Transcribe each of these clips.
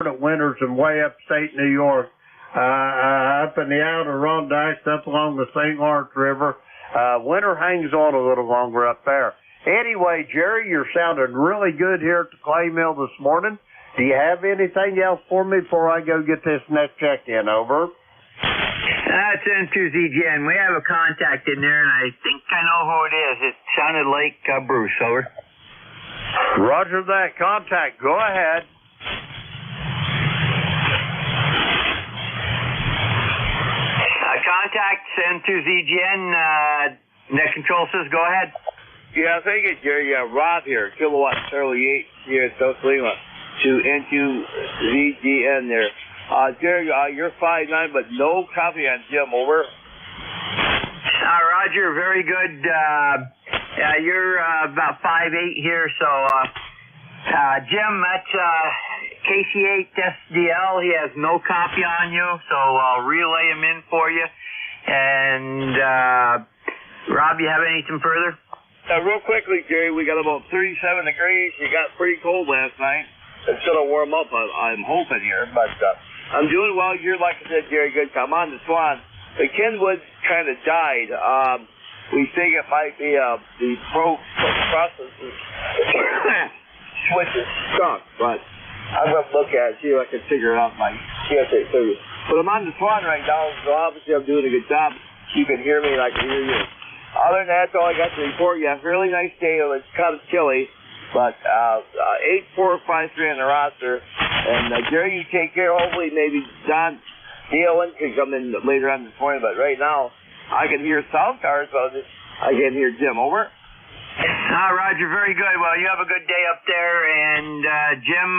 winters in way upstate New York, up in the Adirondacks, up along the St. Lawrence River. Winter hangs on a little longer up there. Anyway, Jerry, you're sounding really good here at the clay mill this morning. Do you have anything else for me before I go get this next check-in? Over. That's N2ZGN. We have a contact in there, and I think I know who it is. It sounded like Bruce. Over. Roger that. Contact. Go ahead. Contact N2ZGN. Net control says go ahead. Yeah, thank you, Jerry. Rob here, Kilowatt Charlie 8 here at South Lima to N2ZGN there. Jerry, you're 5'9", but no copy on Jim. Over. Roger, very good. You're about 5'8" here, so Jim, that's KC8 SDL. He has no copy on you, so I'll relay him in for you. And Rob, you have anything further? Real quickly, Jerry, we got about 37 degrees. We got pretty cold last night. It's going to warm up, I'm hoping here. But I'm doing well. You're, like I said, Jerry, good. I'm on the Swan. The Kenwood kind of died. We think it might be the process switch is stuck. But I'm going to look at it, see if I can figure it out. My CSA figure. But I'm on the Swan right now, so obviously I'm doing a good job. You can hear me and I can hear you. Other than that, that's all I got to report. Yeah, really nice day. It was kind of chilly, but 8453 on the roster. And Jerry, you take care. Hopefully, maybe John Nealon can come in later on this morning. But right now, I can hear sound cars, so I can't hear Jim. Over. Roger, very good. Well, you have a good day up there. And Jim,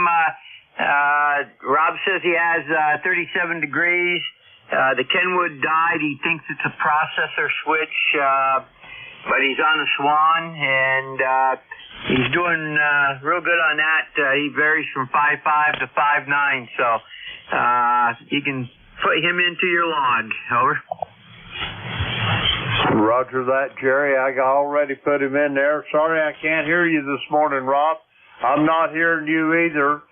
Rob says he has 37 degrees. The Kenwood died. He thinks it's a processor switch, but he's on the Swan, and he's doing real good on that. He varies from 5'5" to 5'9", so you can put him into your log. Over. Roger that, Jerry. I already put him in there. Sorry I can't hear you this morning, Rob. I'm not hearing you either.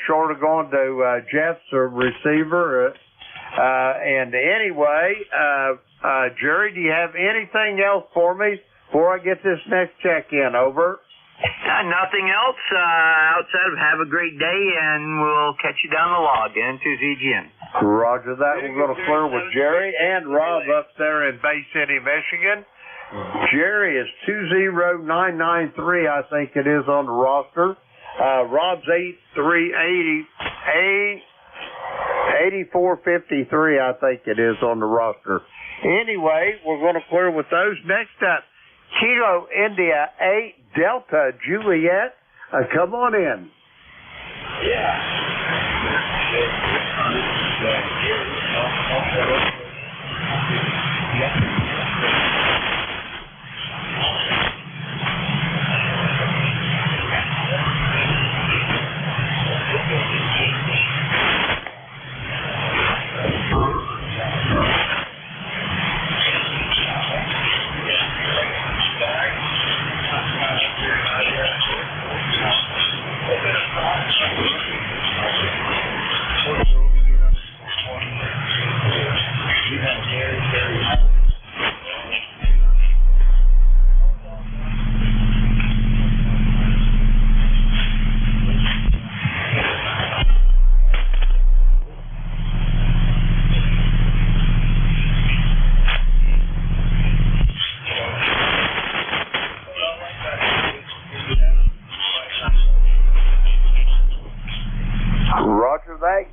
Short of going to Jeff's receiver. And anyway, Jerry, do you have anything else for me before I get this next check-in? Over. Nothing else outside of have a great day, and we'll catch you down the log. N2ZGN. Roger that. We're going to clear with Jerry and Rob up there in Bay City, Michigan. Jerry is 20993, I think it is, on the roster. Rob's 8453, I think it is, on the roster. Anyway, we're going to clear with those. Next up, Kilo India 8 Delta Juliet. Come on in.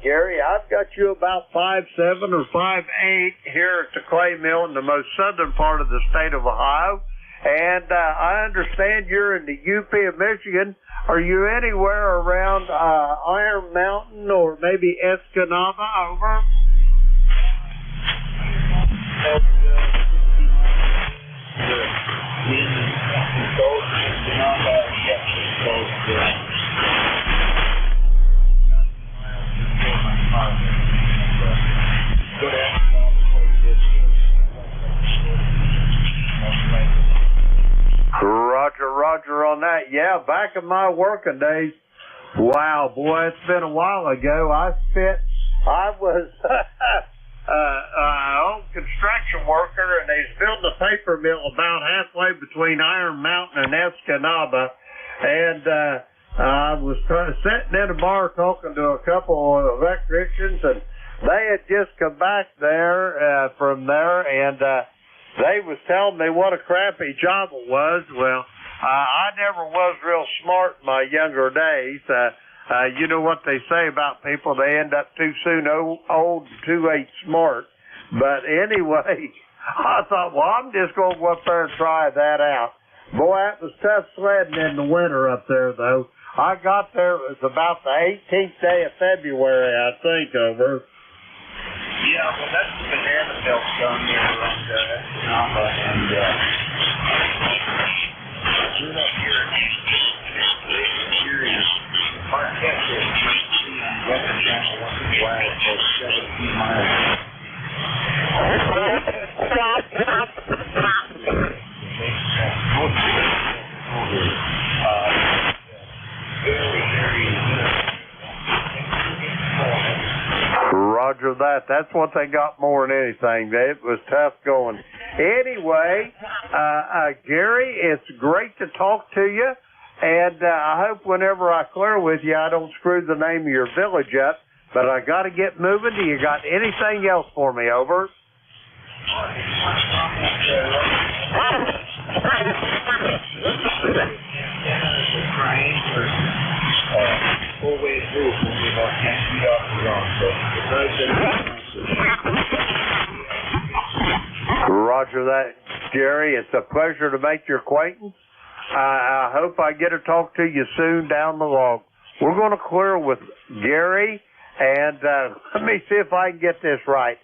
Gary, I've got you about 5'7" or 5'8" here at the clay mill in the most southern part of the state of Ohio. And I understand you're in the UP of Michigan. Are you anywhere around Iron Mountain or maybe Escanaba? Over. Roger on that. Yeah, back in my working days, Wow, boy, it's been a while ago. I was old construction worker, and they was building a paper mill about halfway between Iron Mountain and Escanaba, and I was sitting in a bar talking to a couple of electricians, and they had just come back there from there, and they was telling me what a crappy job it was. Well, I never was real smart in my younger days. You know what they say about people, they end up too soon old and too late smart. But anyway, I thought, well, I'm just going to go up there and try that out. Boy, that was tough sledding in the winter up there, though. I got there, it was about the 18th day of February, I think, over. Yeah, well, that's the banana milk down there around Escanaba, and we're up here in Syria. Our catch is Weather Channel once in a while for 17 miles. Roger that. That's what they got more than anything. It was tough going. Anyway, Gary, it's great to talk to you. And I hope whenever I clear with you, I don't screw the name of your village up. But I got to get moving. Do you got anything else for me? Over. Roger that, Jerry. It's a pleasure to make your acquaintance. I hope I get to talk to you soon down the log. We're going to clear with Gary, and let me see if I can get this right.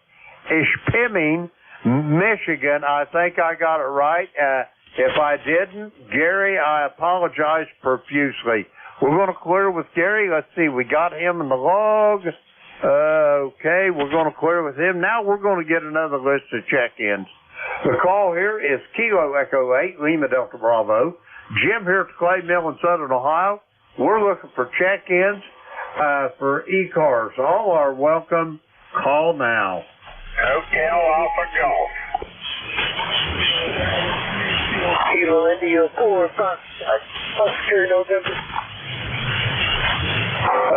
Ishpeming, Michigan. I think I got it right. If I didn't, Gary, I apologize profusely. We're going to clear with Gary. Let's see. We got him in the log. Okay, we're going to clear with him. Now we're going to get another list of check-ins. The call here is Kilo Echo 8, Lima Delta Bravo. Jim here at the Clay Mill in Southern Ohio. We're looking for check-ins for ECARS. All are welcome. Call now. Hotel Alpha Golf. Kilo India 4, Oscar November.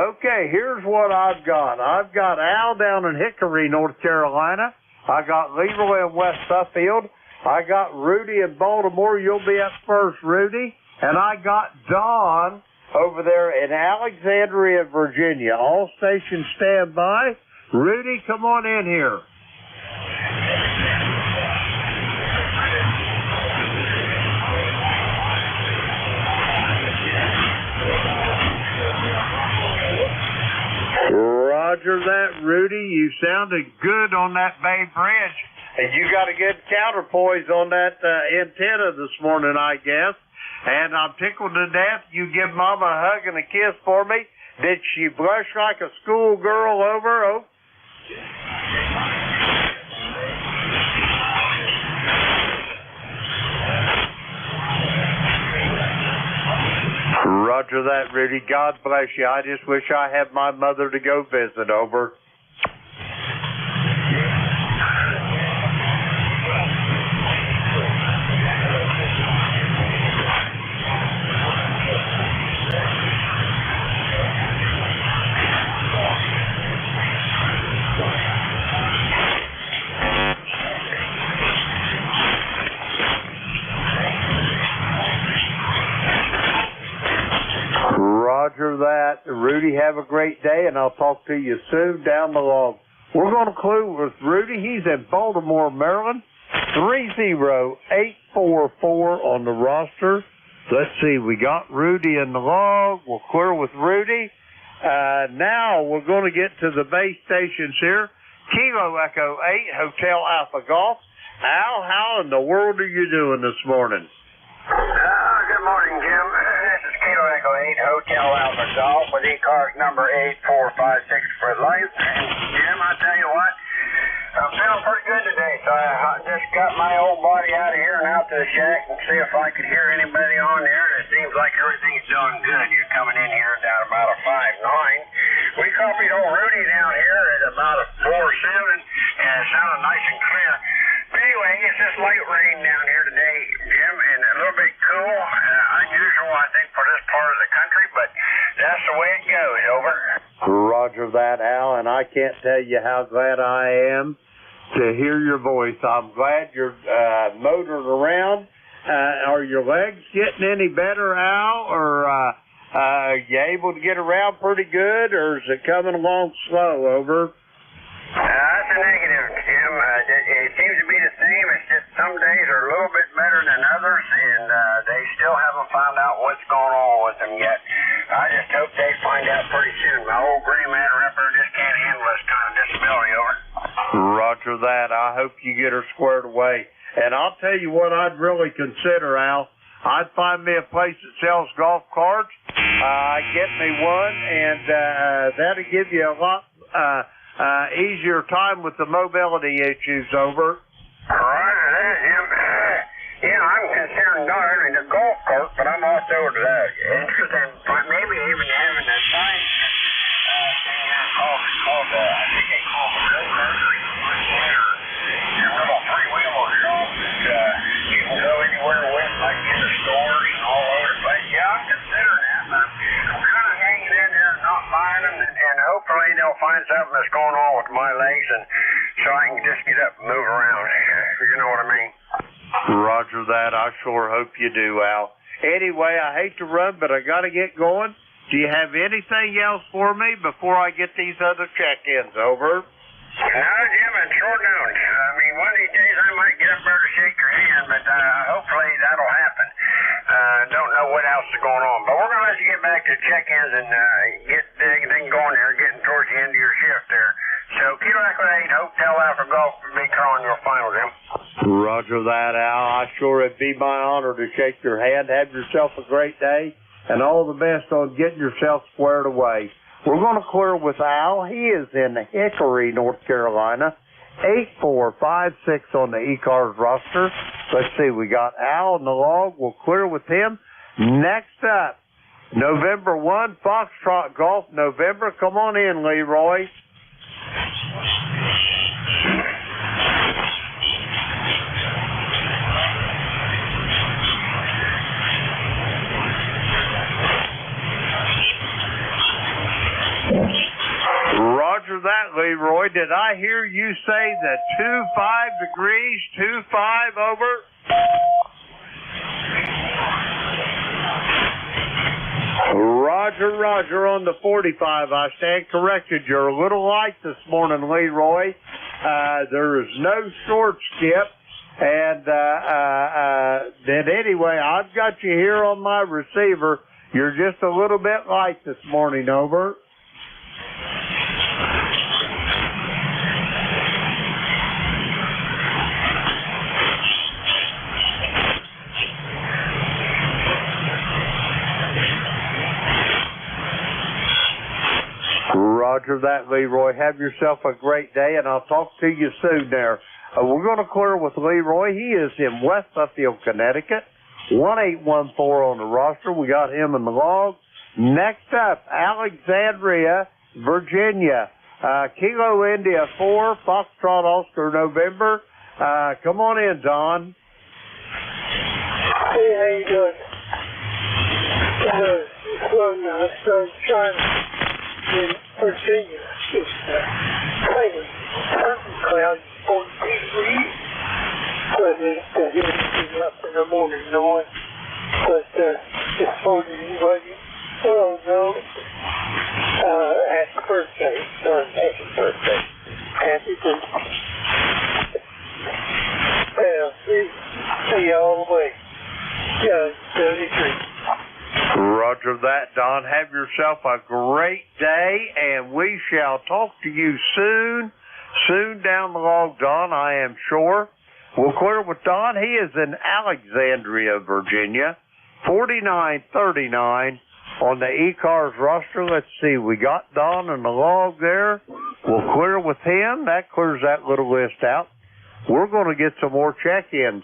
Okay, here's what I've got. I've got Al down in Hickory, North Carolina. I got Leroy in West Suffield. I got Rudy in Baltimore. You'll be up first, Rudy. And I got Don over there in Alexandria, Virginia. All stations stand by. Rudy, come on in here. Roger that, Rudy. You sounded good on that Bay Bridge. And you got a good counterpoise on that antenna this morning, I guess. And I'm tickled to death. You give Mama a hug and a kiss for me. Did she blush like a schoolgirl over? Oh. Roger that, Rudy. God bless you. I just wish I had my mother to go visit. Over. Roger that. Rudy, have a great day, and I'll talk to you soon down the log. We're going to clue with Rudy. He's in Baltimore, Maryland. 30844 on the roster. Let's see. We got Rudy in the log. We'll clear with Rudy. Now we're going to get to the base stations here. Kilo Echo 8, Hotel Alpha Golf. Al, how in the world are you doing this morning? Good morning, Jim. This is Kilo Echo 8, Hotel Alpha Golf with ECARS number 8456 for life. And Jim, I tell you what, I'm feeling pretty good today, so I just got my old body out of here and out to the shack and see if I could hear anybody on there to see seems like everything's doing good. You're coming in here down about a 5.9. We copied old Rudy down here at about a 4.7, and it sounded nice and clear. But anyway, it's just light rain down here today, Jim, and a little bit cool. Unusual, I think, for this part of the country, but that's the way it goes. Over. Roger that, Al, and I can't tell you how glad I am to hear your voice. I'm glad you're motoring around. Are your legs getting any better, Al, or are you able to get around pretty good, or is it coming along slow? Over. That's a negative, Jim. It seems to be the same. It's just some days are a little bit better than others, and they still haven't found out what's going on with them yet. I just hope they find out pretty soon. My old gray matter up there just can't handle this kind of disability. Over. Roger that. I hope you get her squared away. And I'll tell you what I'd really consider, Al. I'd find me a place that sells golf carts. Get me one, and that'll give you a lot easier time with the mobility issues. Over. Roger that, Jim. I'm considering not only the golf cart, but I'm also interested in maybe even having a science thing here called I think they call it real cars or little three-wheeler shop that you can go anywhere with, like in the stores and all over the place. Yeah, I'm considering that. I'm kind of hanging in there, not buying them, and hopefully they'll find something that's going on with my legs, and so I can just get up and move around. You know what I mean? Roger that. I sure hope you do, Al. Anyway, I hate to run, but I got to get going. Do you have anything else for me before I get these other check-ins? Over. No, Jim, it's short noon. I mean, one of these days I might get up there to shake your hand, but hopefully that'll happen. Don't know what else is going on. But we're going to let you get back to check-ins and get everything going there, getting towards the end of your shift there. So, Kilo Echo 8, Hotel Alpha Golf, Baker on your final, Jim. Roger that, Al. I sure it'd be my honor to shake your hand. Have yourself a great day, and all the best on getting yourself squared away. We're going to clear with Al. He is in Hickory, North Carolina. 8456 on the ECARS roster. Let's see, we got Al in the log. We'll clear with him. Next up, November 1, Foxtrot Golf, November. Come on in, Leroy. Roger that, Leroy. Did I hear you say the 25 degrees, 25 over? Roger on the 45. I stand corrected. You're a little light this morning, Leroy. There is no short skip. And then anyway, I've got you here on my receiver. You're just a little bit light this morning, over. Roger that, Leroy. Have yourself a great day, and I'll talk to you soon there. We're going to clear with Leroy. He is in West Suffield, Connecticut. 1814 on the roster. We got him in the log. Next up, Alexandria, Virginia. Kilo India 4, Foxtrot Oscar November. Come on in, Don. Hey, how you doing? So trying in Virginia, it's cloudy, cloudy, 40 degrees, but the heat is up in the morning, knowing, but it's 40 degrees. Oh no, happy birthday, son, happy birthday, happy birthday. Well, see you all the way. Yeah, 33. Roger that, Don. Have yourself a great day, and we shall talk to you soon down the log, Don, I am sure. We'll clear with Don. He is in Alexandria, Virginia. 4939 on the ECARS roster. Let's see, we got Don in the log there. We'll clear with him. That clears that little list out. We're going to get some more check-ins.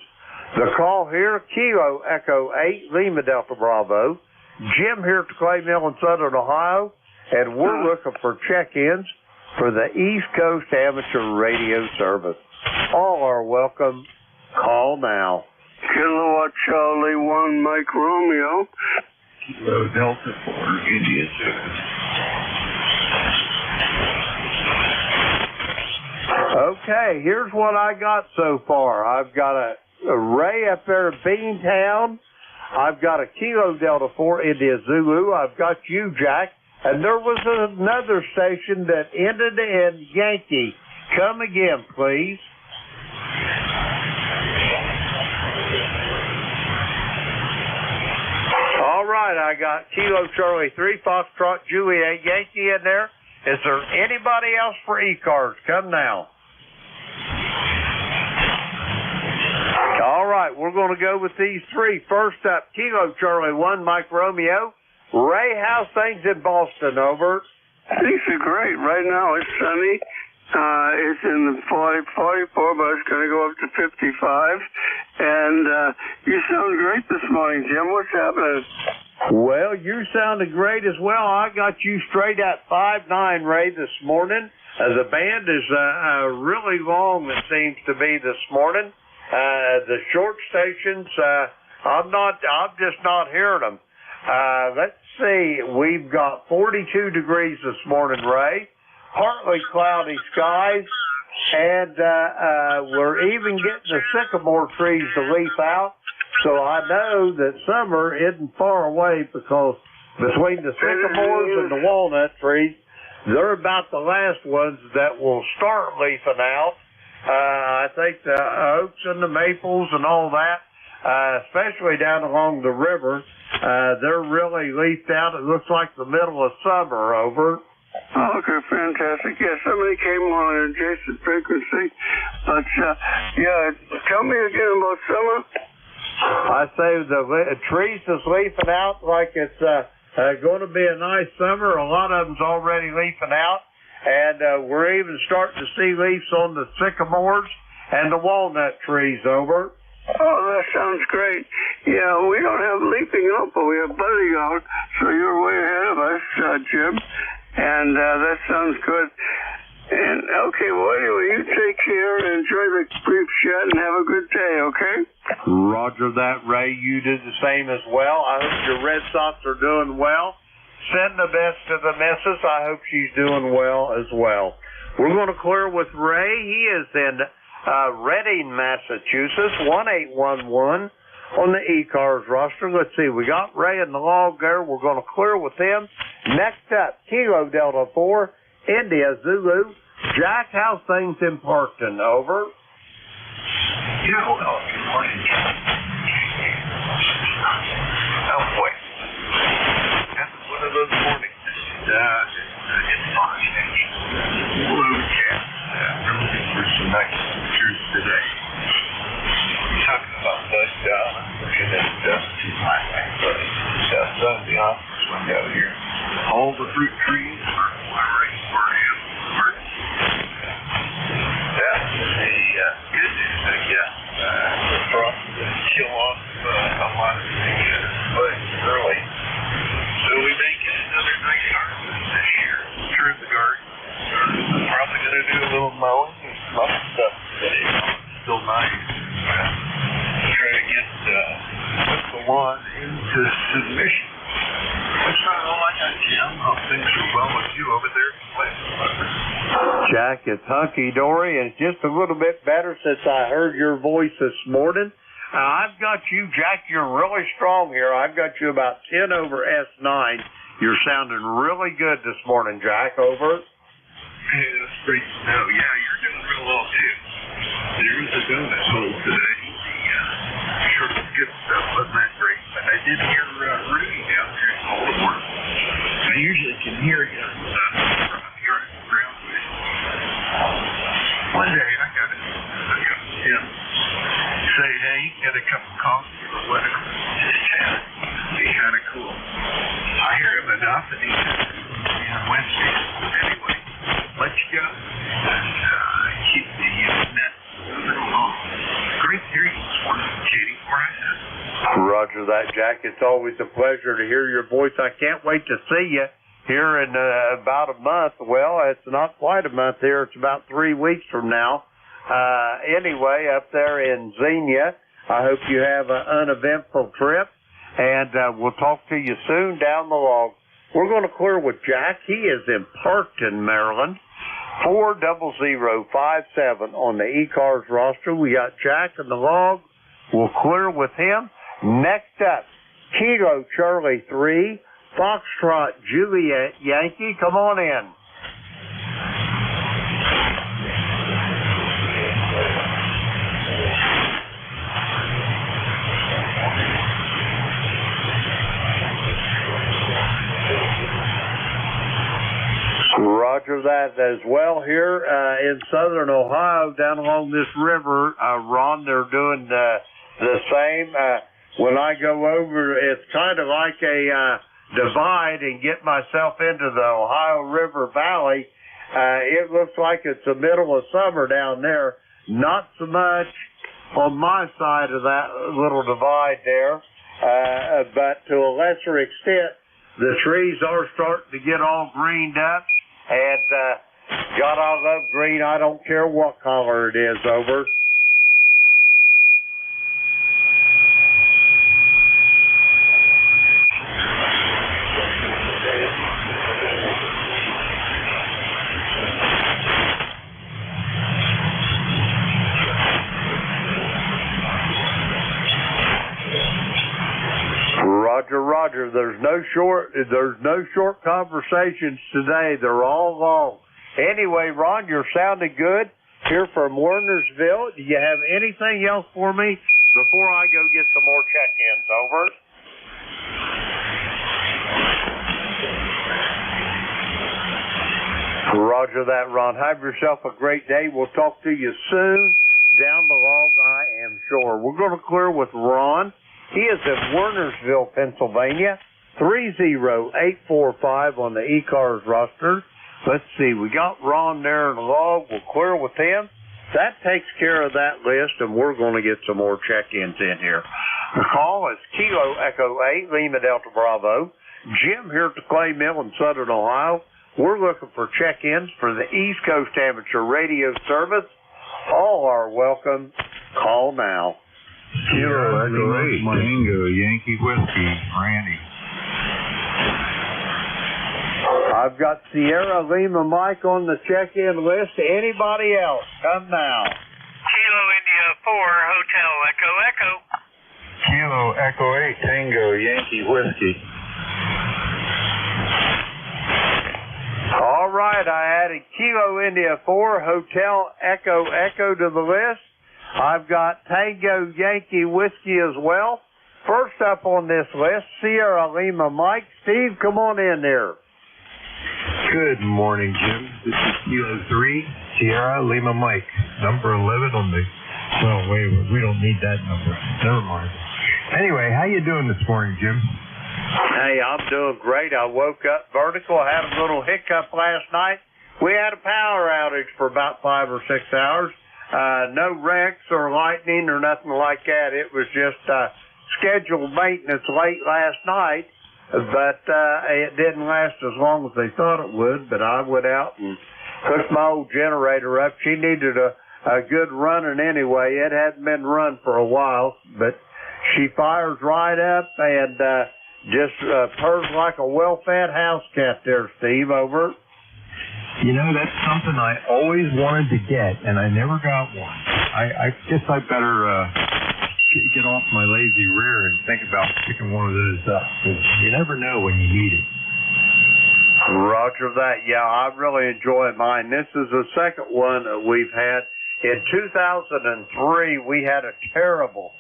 The call here, Kilo Echo 8, Lima Delta Bravo. Jim here at the Clay Mill in Southern Ohio, and we're looking for check-ins for the East Coast Amateur Radio Service. All are welcome. Call now. Kilowatt Charlie 1, Mike Romeo. Kilo Delta 4, India Zulu. Okay, here's what I got so far. I've got a Ray up there at Beantown. I've got a Kilo Delta 4 India Zulu. I've got you, Jack. And there was another station that ended in Yankee. Come again, please. All right, I got Kilo Charlie 3, Foxtrot Juliet Yankee in there. Is there anybody else for ECARS? Come now. All right, we're going to go with these three. First up, Kilo Charlie 1, Mike Romeo. Ray, how's things in Boston? Over. Things are great. Right now it's sunny. It's in the 44, but it's going to go up to 55. And you sound great this morning, Jim. What's happening? Well, you sounded great as well. I got you straight at 5'9", Ray, this morning. The band is really long, it seems to be, this morning. The short stations, I'm just not hearing them. Let's see, we've got 42 degrees this morning, Ray. Partly cloudy skies, and we're even getting the sycamore trees to leaf out. So I know that summer isn't far away, because between the sycamores and the walnut trees, they're about the last ones that will start leafing out. I think the oaks and the maples and all that, especially down along the river, they're really leafed out. It looks like the middle of summer. Over. Oh, okay, fantastic. Yeah, somebody came on an adjacent frequency. But, yeah, tell me again about summer. I say the trees is leafing out like it's going to be a nice summer. A lot of them's already leafing out. And we're even starting to see leaves on the sycamores and the walnut trees. Over. Oh, that sounds great. Yeah, we don't have leafing out, but we have budding out. So you're way ahead of us, Jim. And that sounds good. And, okay, well, anyway, you take care and enjoy the brief chat and have a good day, okay? Roger that, Ray. You did the same as well. I hope your Red Sox are doing well. Send the best to the missus. I hope she's doing well as well. We're going to clear with Ray. He is in Reading, Massachusetts, 1811 on the ECARS roster. Let's see, we got Ray in the log there. We're going to clear with him. Next up, Kilo Delta 4, India Zulu. Jack, how's things in Parkton? Over. Yeah, well, good morning. Oh, boy. That's one of those mornings. It's fine, actually. Overcast. We're looking for some nice temperatures today. Talking about dust down, looking at my sun's the office window here. All the fruit trees are ready for him. That's the good news, I guess. The frost kill off a lot of the buds early. So we may get another nice harvest this year. Trim the garden. Probably going to do a little mowing and some other stuff today. It's still nice. Try to get the lawn into submission. That's not all I got, Jim. Hope things are well with you over there. Jack, it's hunky-dory, and it's just a little bit better since I heard your voice this morning. I've got you, Jack, you're really strong here. I've got you about 10 over S9. You're sounding really good this morning, Jack. Over. Hey, that's great to know. Yeah, you're doing real well, too. There is a donut hole today. Sure some good stuff, wasn't that great? But I did hear Rudy down there in Baltimore. I usually can hear him from here at Brownwood. One day I got him say, hey, get a cup of coffee or whatever. Be kind of cool. I hear him enough, and he says, Wednesday. Anyway, let you go. And keep the net moving along. Great hearing this morning, Katie. that, Jack. It's always a pleasure to hear your voice. I can't wait to see you here in about a month. Well, it's not quite a month here. It's about 3 weeks from now. Anyway, up there in Xenia, I hope you have an uneventful trip, and we'll talk to you soon down the log. We're going to clear with Jack. He is in Parkton, Maryland. 40057 on the ECARS roster. We got Jack in the log. We'll clear with him. Next up, Kilo Charlie 3, Foxtrot Juliet Yankee. Come on in. Roger that as well. Here in southern Ohio, down along this river, Ron, they're doing the same. When I go over, it's kind of like a divide and get myself into the Ohio River Valley. It looks like it's the middle of summer down there. Not so much on my side of that little divide there, but to a lesser extent, the trees are starting to get all greened up. And, God, I love green. I don't care what color it is, over. Roger. There's no short conversations today. They're all long. Anyway, Ron, you're sounding good here from Wernersville. Do you have anything else for me before I go get some more check-ins? Over. Roger that, Ron. Have yourself a great day. We'll talk to you soon. Down the log, I am sure. We're going to clear with Ron. He is in Wernersville, Pennsylvania, 30845 on the ECARS roster. Let's see, we got Ron there in the log. We'll clear with him. That takes care of that list, and we're going to get some more check-ins in here. The call is Kilo Echo 8, Lima Delta Bravo. Jim here at the Clay Mill in southern Ohio. We're looking for check-ins for the East Coast Amateur Radio Service. All are welcome. Call now. Kilo Echo 8, Tango, Yankee Whiskey, Randy. I've got Sierra Lima Mike on the check-in list. Anybody else? Come now. Kilo India 4, Hotel Echo Echo. Kilo Echo 8, Tango, Yankee Whiskey. All right, I added Kilo India 4, Hotel Echo Echo to the list. I've got Tango Yankee Whiskey as well. First up on this list, Sierra Lima Mike. Steve, come on in there. Good morning, Jim. This is Kilo 3, Sierra Lima Mike, number 11 on the... Well, wait, we don't need that number. Never mind. Anyway, how you doing this morning, Jim? Hey, I'm doing great. I woke up vertical. I had a little hiccup last night. We had a power outage for about 5 or 6 hours. No wrecks or lightning or nothing like that. It was just scheduled maintenance late last night, but it didn't last as long as they thought it would. But I went out and hooked my old generator up. She needed a good running anyway. It hadn't been run for a while, but she fires right up and just purrs like a well-fed house cat there, Steve. Over. You know, that's something I always wanted to get, and I never got one. I guess I better get off my lazy rear and think about picking one of those up. You never know when you need it. Roger that. Yeah, I really enjoy mine. This is the second one that we've had. In 2003, we had a terrible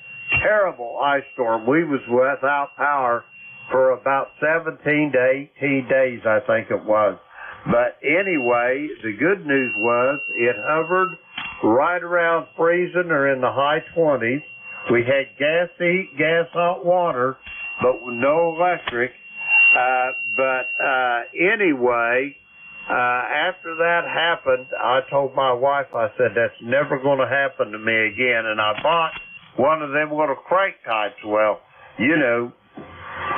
ice storm. We was without power for about 17 to 18 days, I think it was. But anyway, the good news was it hovered right around freezing or in the high 20s. We had gas heat, gas hot water, but with no electric. Anyway, after that happened, I told my wife, I said, that's never going to happen to me again. And I bought one of them little crank kites. Well, you know,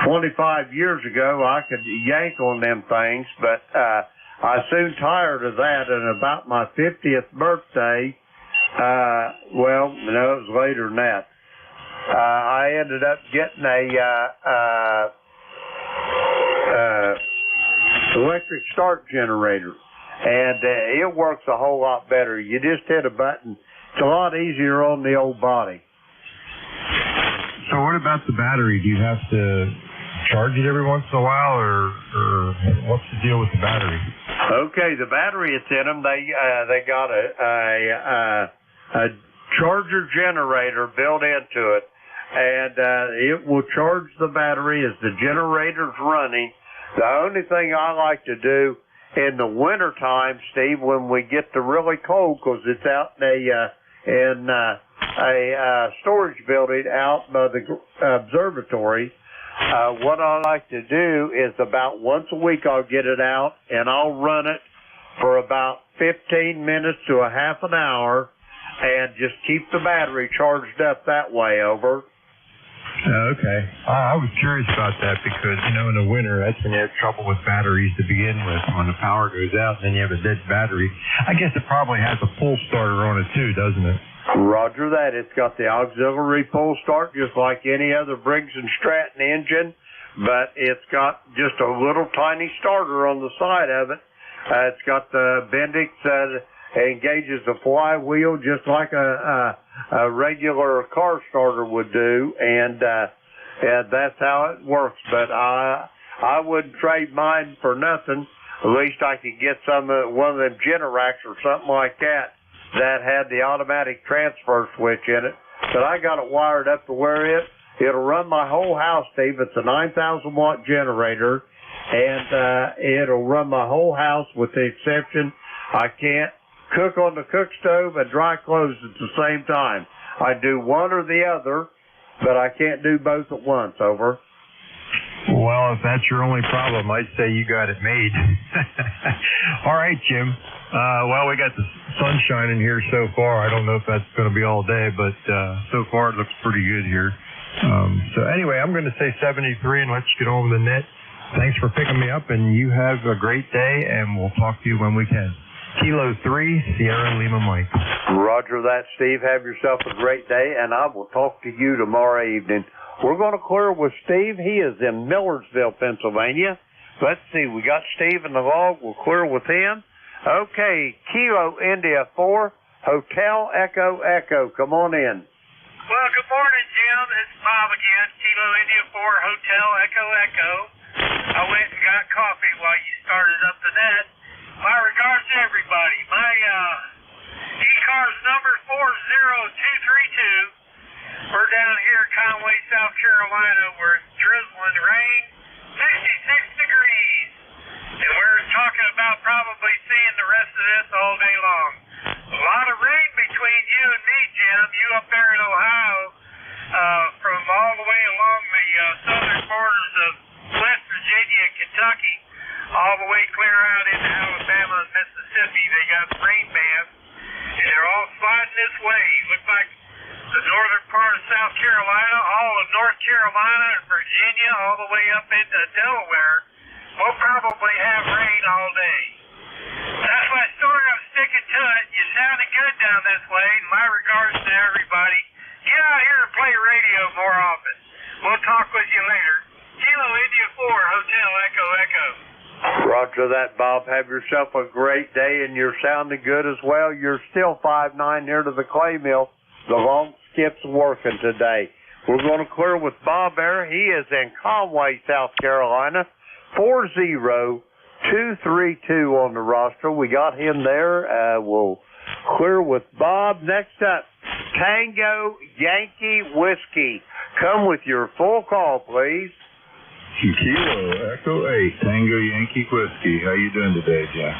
25 years ago, I could yank on them things, but I soon tired of that. And about my 50th birthday, well, no, it was later than that. I ended up getting a electric start generator, and it works a whole lot better. You just hit a button. It's a lot easier on the old body. So what about the battery? Do you have to charge it every once in a while, or what's the deal with the battery? Okay, the battery it's in them, they got a charger generator built into it, and it will charge the battery as the generator's running. The only thing I like to do in the winter time, Steve, when we get to really cold, because it's out in a storage building out by the observatory, what I like to do is about once a week I'll get it out and I'll run it for about 15 minutes to a half an hour and just keep the battery charged up that way. Over. Okay. I was curious about that because, you know, in the winter, that's when you have trouble with batteries to begin with. When the power goes out, then you have a dead battery. I guess it probably has a pull starter on it too, doesn't it? Roger that. It's got the auxiliary pull start just like any other Briggs & Stratton engine, but it's got just a little tiny starter on the side of it. It's got the Bendix that engages the flywheel just like a regular car starter would do, and that's how it works. But I wouldn't trade mine for nothing. At least I could get one of them Generacs or something like that had the automatic transfer switch in it. But I got it wired up to where it'll run my whole house, Steve. It's a 9,000 watt generator, and it'll run my whole house with the exception I can't cook on the cook stove and dry clothes at the same time. I do one or the other, but I can't do both at once. Over. Well, if that's your only problem, I'd say you got it made. All right, Jim. Well, we got the sun shining here so far. I don't know if that's going to be all day, but so far it looks pretty good here. So anyway, I'm going to say 73 and let you get on with the net. Thanks for picking me up, and you have a great day, and we'll talk to you when we can. Kilo 3, Sierra Lima Mike. Roger that, Steve. Have yourself a great day, and I will talk to you tomorrow evening. We're going to clear with Steve. He is in Millersville, Pennsylvania. Let's see. We got Steve in the log. We'll clear with him. Okay, Kilo India 4, Hotel Echo Echo. Come on in. Well, good morning, Jim. It's Bob again. Kilo India 4, Hotel Echo Echo. I went and got coffee while you started up the net. My regards to everybody. My ECARS number 40232. We're down here in Conway, South Carolina. We're drizzling rain, 66 degrees. And we're talking about probably seeing the rest of this all day long. A lot of rain between you and me, Jim. You up there in Ohio, from all the way along the southern borders of West Virginia and Kentucky, all the way clear out into Alabama and Mississippi. They got rain bands, and they're all sliding this way. Looks like the northern part of South Carolina, all of North Carolina and Virginia, all the way up into Delaware. We'll probably have rain all day. That's my story. I'm sticking to it. You sounded good down this way. My regards to everybody. Get out here and play radio more often. We'll talk with you later. Kilo India 4, Hotel Echo Echo. Roger that, Bob. Have yourself a great day, and you're sounding good as well. You're still 5'9" here to the clay mill. The long skip's working today. We're going to clear with Bob there. He is in Conway, South Carolina. 40232 on the roster. We got him there. We'll clear with Bob. Next up, Tango Yankee Whiskey. Come with your full call, please. Kilo Echo 8, Tango Yankee Whiskey. How you doing today, Jeff?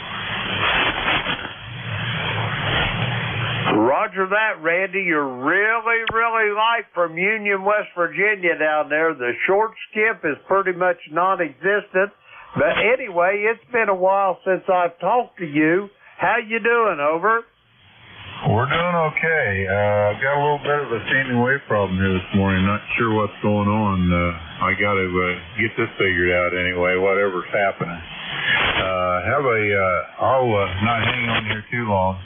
Roger that, Randy. You're really, really light from Union, West Virginia down there. The short skip is pretty much non-existent. But anyway, it's been a while since I've talked to you. How you doing, over? We're doing okay. Got a little bit of a standing wave problem here this morning. Not sure what's going on. I got to get this figured out anyway, whatever's happening. I'll not hang on here too long.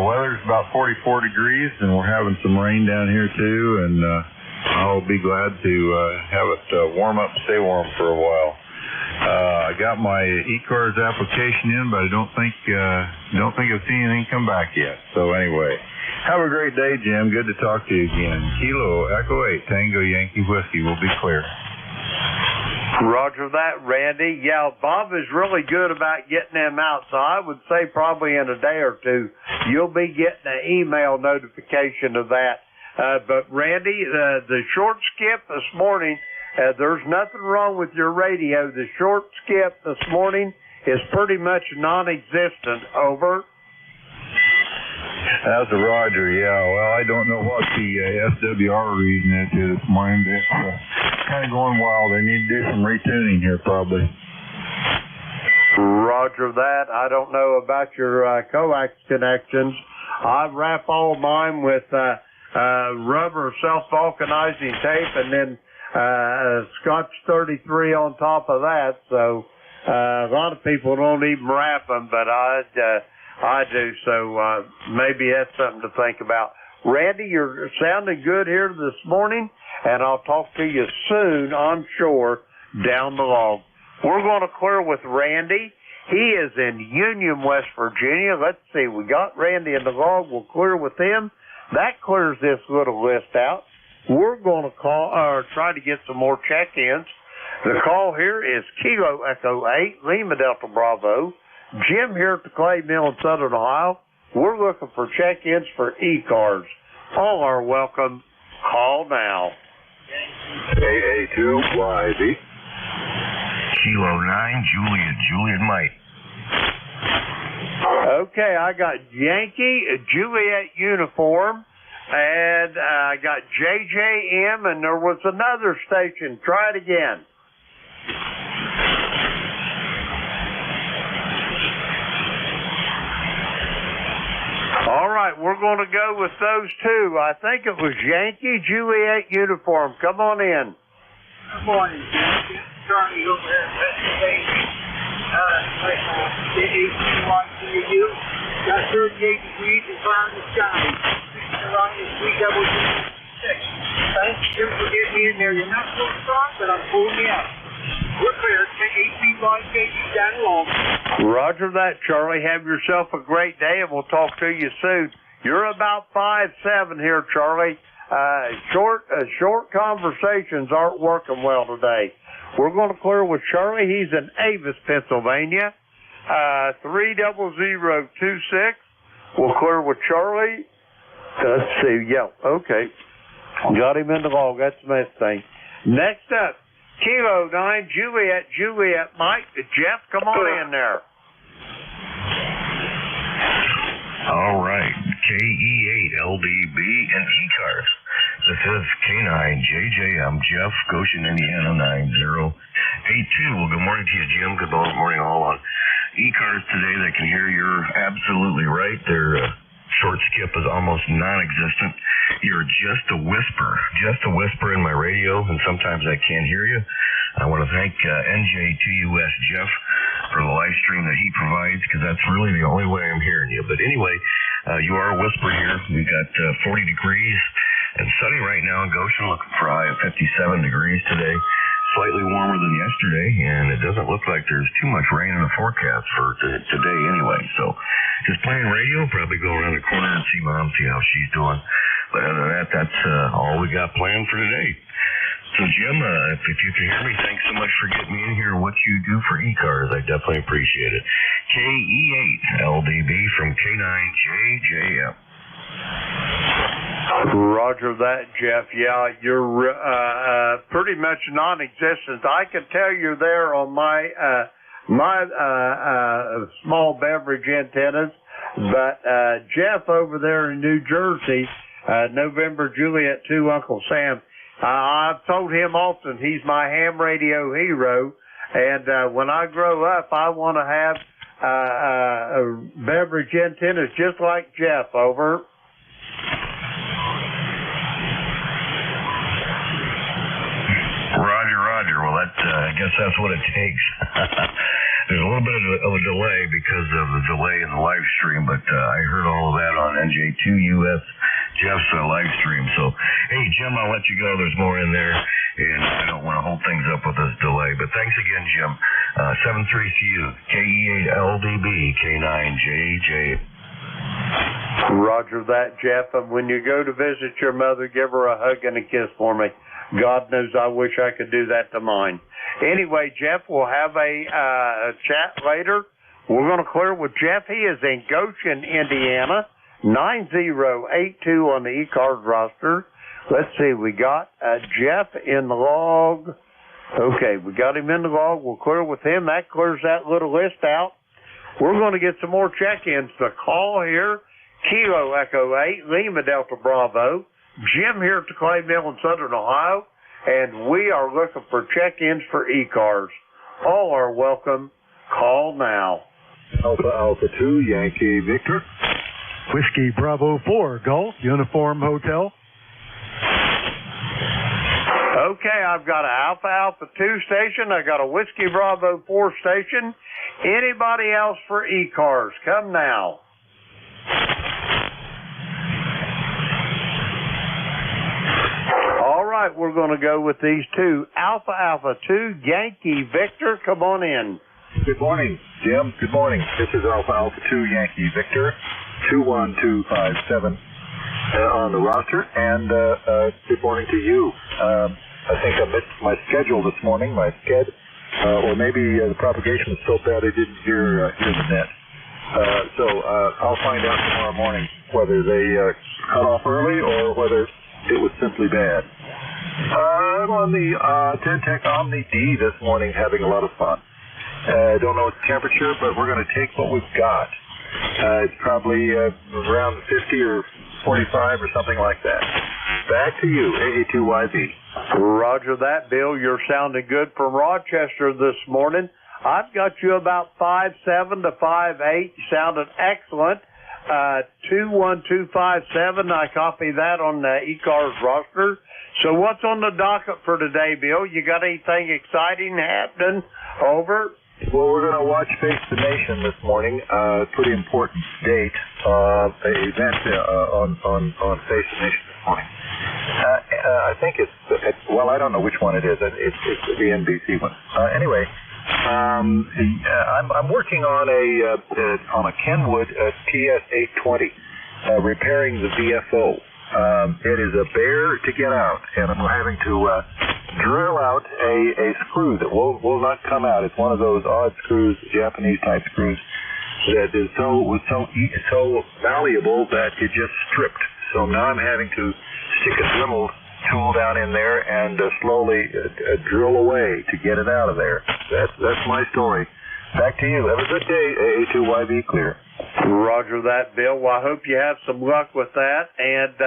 Weather's about 44 degrees, and we're having some rain down here too, and I'll be glad to have it warm up, stay warm for a while. I got my ECARS application in, but I don't think I've seen anything come back yet. So anyway, have a great day, Jim. Good to talk to you again. Kilo Echo 8 Tango Yankee Whiskey will be clear. Roger that, Randy. Yeah, Bob is really good about getting them out, so I would say probably in a day or two you'll be getting an email notification of that. But Randy, the short skip this morning, there's nothing wrong with your radio. The short skip this morning is pretty much non-existent. Over. That's a Roger, yeah. Well, I don't know what the SWR reason is here this morning. It's kind of going wild. They need to do some retuning here probably. Roger that. I don't know about your coax connections. I wrap all mine with rubber self-vulcanizing tape and then Scotch 33 on top of that. So a lot of people don't even wrap them, but I do. So maybe that's something to think about. Randy, you're sounding good here this morning, and I'll talk to you soon, I'm sure, down the log. We're going to clear with Randy. He is in Union, West Virginia. Let's see. We got Randy in the log. We'll clear with him. That clears this little list out. We're going to try to get some more check-ins. The call here is Kilo Echo 8, Lima Delta Bravo. Jim here at the Clay Mill in Southern Ohio. We're looking for check-ins for ECARS. All are welcome. Call now. AA2YB. Kilo 9, Juliet Mike. Okay, I got Yankee, Juliet uniform, and I got JJM, and there was another station. Try it again. All right, we're going to go with those two. I think it was Yankee, Juliet uniform. Come on in. Good morning, Jim. Charlie over here at Pennsylvania. You got 38 degrees and cloud in the sky. Around is 366. Thanks, Jim, for getting me in there. You're not so strong, but I'm pulling you out. We're clear. Take 8 feet long, down along. Roger that, Charlie. Have yourself a great day, and we'll talk to you soon. You're about 5'7" here, Charlie. Short conversations aren't working well today. We're going to clear with Charlie. He's in Avis, Pennsylvania. 30026. We'll clear with Charlie. Let's see. Yeah, okay. Got him in the log. That's the best thing. Next up, Kilo 9, Juliet Mike. Jeff, come on in there. All right. KE8, LDB, and ECARS. This is K9JJ. I'm Jeff, Goshen, Indiana, 9082. Well, good morning to you, Jim. Good morning all on ECARS today. They can hear you're absolutely right. Their short skip is almost non-existent. You're just a whisper in my radio, and sometimes I can't hear you. I want to thank NJ2US Jeff for the live stream that he provides, because that's really the only way I'm hearing you. But anyway, you are a whisper here. We got 40 degrees and sunny right now in Goshen, looking for a high of 57 degrees today. Slightly warmer than yesterday, and it doesn't look like there's too much rain in the forecast for today anyway. So just playing radio, probably go around the corner and see Mom, see how she's doing. But other than that, that's all we got planned for today. So Jim, if you can hear me, thanks so much for getting me in here. What you do for ECARS, I definitely appreciate it. KE8 LDB from K9JJM. Roger that, Jeff. Yeah, you're pretty much non-existent. I can tell you're there on my small beverage antennas, but Jeff over there in New Jersey, November Juliet 2, Uncle Sam, I've told him often he's my ham radio hero, and when I grow up, I want to have beverage antennas just like Jeff. Over. Roger. Well, I guess that's what it takes. There's a little bit of a delay because of the delay in the live stream, but I heard all of that on NJ2US Jeff's live stream. So, hey, Jim, I'll let you go. There's more in there, and I don't want to hold things up with this delay. But thanks again, Jim. 73CU, KE8LDB, K9JJ. Roger that, Jeff. And when you go to visit your mother, give her a hug and a kiss for me. God knows I wish I could do that to mine. Anyway, Jeff, we'll have a chat later. We're going to clear with Jeff. He is in Goshen, Indiana, 9082 on the ECARS roster. Let's see, we got Jeff in the log. Okay, we got him in the log. We'll clear with him. That clears that little list out. We're going to get some more check-ins. The call here, Kilo Echo 8, Lima Delta Bravo. Jim here at the Clay Mill in Southern Ohio, and we are looking for check-ins for ECARS. All are welcome. Call now. Alpha 2, Yankee Victor. Whiskey Bravo 4, Golf, Uniform Hotel. Okay, I've got an Alpha 2 station. I got a Whiskey Bravo 4 station. Anybody else for ECARS? Come now. All right, we're going to go with these two. Alpha 2, Yankee Victor, come on in. Good morning, Jim. Good morning. This is Alpha 2, Yankee Victor, 21257 on the roster, and good morning to you. I think I missed my schedule this morning, my sched, or maybe the propagation was so bad I didn't hear the net. So I'll find out tomorrow morning whether they cut off early or whether it was simply bad. I'm on the Tentec Omni D this morning, having a lot of fun. I don't know its temperature, but we're going to take what we've got. It's probably around 50 or 45 or something like that. Back to you, AA2YB. Roger that, Bill. You're sounding good from Rochester this morning. I've got you about 5'7" to 5'8". You sounded excellent. 21257. I copy that on the ECARS roster. So what's on the docket for today, Bill? You got anything exciting happening? Over. Well, we're going to watch Face the Nation this morning. Pretty important date, event on Face the Nation this morning. I think it's well, I don't know which one it is. It's the NBC one. Anyway, I'm working on a Kenwood TS820, repairing the VFO. It is a bear to get out, and I'm having to drill out a screw that will not come out. It's one of those odd screws, Japanese type screws, that is so malleable that it just stripped. So now I'm having to stick a Dremel tool down in there and slowly drill away to get it out of there. That's my story. Back to you. Have a good day. AA2YB clear. Roger that, Bill. Well, I hope you have some luck with that, and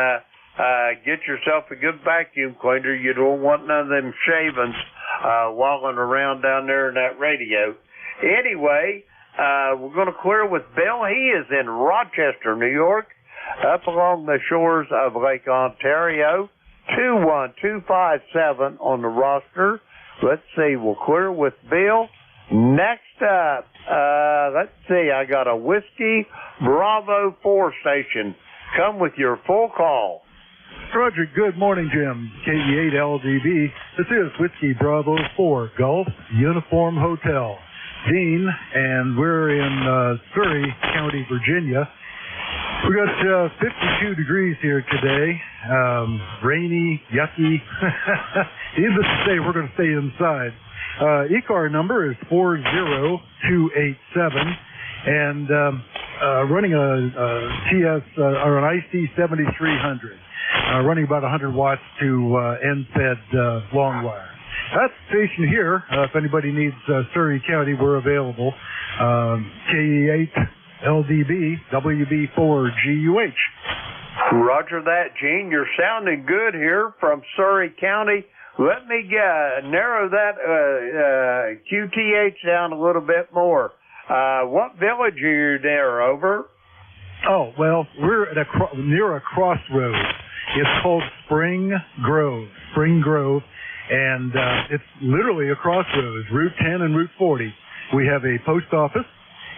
get yourself a good vacuum cleaner. You don't want none of them shavings walling around down there in that radio. Anyway, we're going to clear with Bill. He is in Rochester, New York, up along the shores of Lake Ontario. 21257 on the roster. Let's see. We'll clear with Bill. Next up, let's see, I got a Whiskey Bravo 4 station. Come with your full call. Roger, good morning, Jim. KE8LDB. This is Whiskey Bravo 4, Golf, Uniform Hotel. Dean, and we're in Surrey County, Virginia. We got 52 degrees here today. Rainy, yucky. Needless to say, we're going to stay inside. ECAR number is 40287, and running a TS or an IC 7300, running about 100 watts to NFED long wire. That's the station here. If anybody needs Surrey County, we're available. KE8 LDB WB4GUH. Roger that, Gene. You're sounding good here from Surrey County. Let me narrow that QTH down a little bit more. What village are you near, over? Oh, well, we're at near a crossroads. It's called Spring Grove, and it's literally a crossroads, Route 10 and Route 40. We have a post office,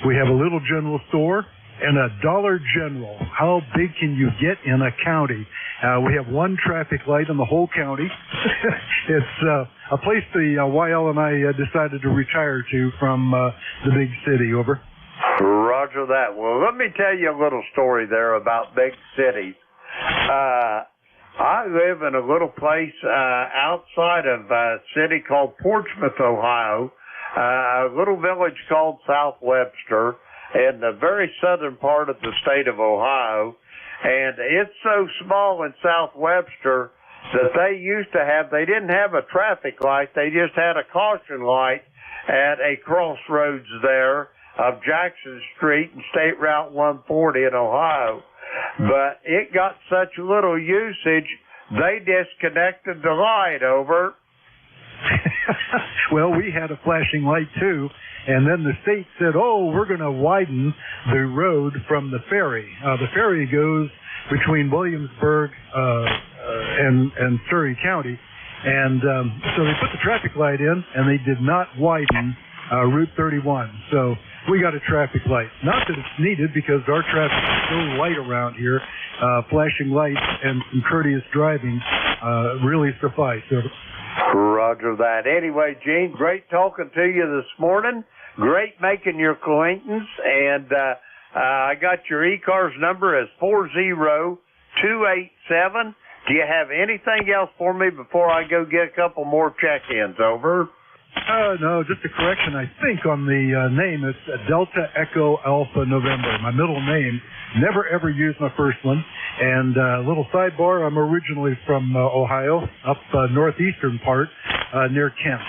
we have a little general store, and a Dollar General. How big can you get in a county? We have one traffic light in the whole county. It's a place the YL and I decided to retire to from the big city, over. Roger that. Well, let me tell you a little story there about big cities. I live in a little place outside of a city called Portsmouth, Ohio, a little village called South Webster in the very southern part of the state of Ohio. And it's so small in South Webster that they didn't have a traffic light, they just had a caution light at a crossroads there of Jackson Street and State Route 140 in Ohio. But it got such little usage, they disconnected the light, over. Well, we had a flashing light too, and then the state said, oh, we're going to widen the road from the ferry. The ferry goes between Williamsburg and Surrey County, and so they put the traffic light in, and they did not widen Route 31. So we got a traffic light. Not that it's needed, because our traffic is so light around here. Flashing lights and some courteous driving really suffice. Roger that. Anyway, Gene, great talking to you this morning. Great making your acquaintance. And I got your ECARS number as 40287. Do you have anything else for me before I go get a couple more check-ins, over? No, just a correction, I think, on the name. It's Delta Echo Alpha November. My middle name. Never ever used my first one. And a little sidebar, I'm originally from Ohio, up northeastern part, near Kent.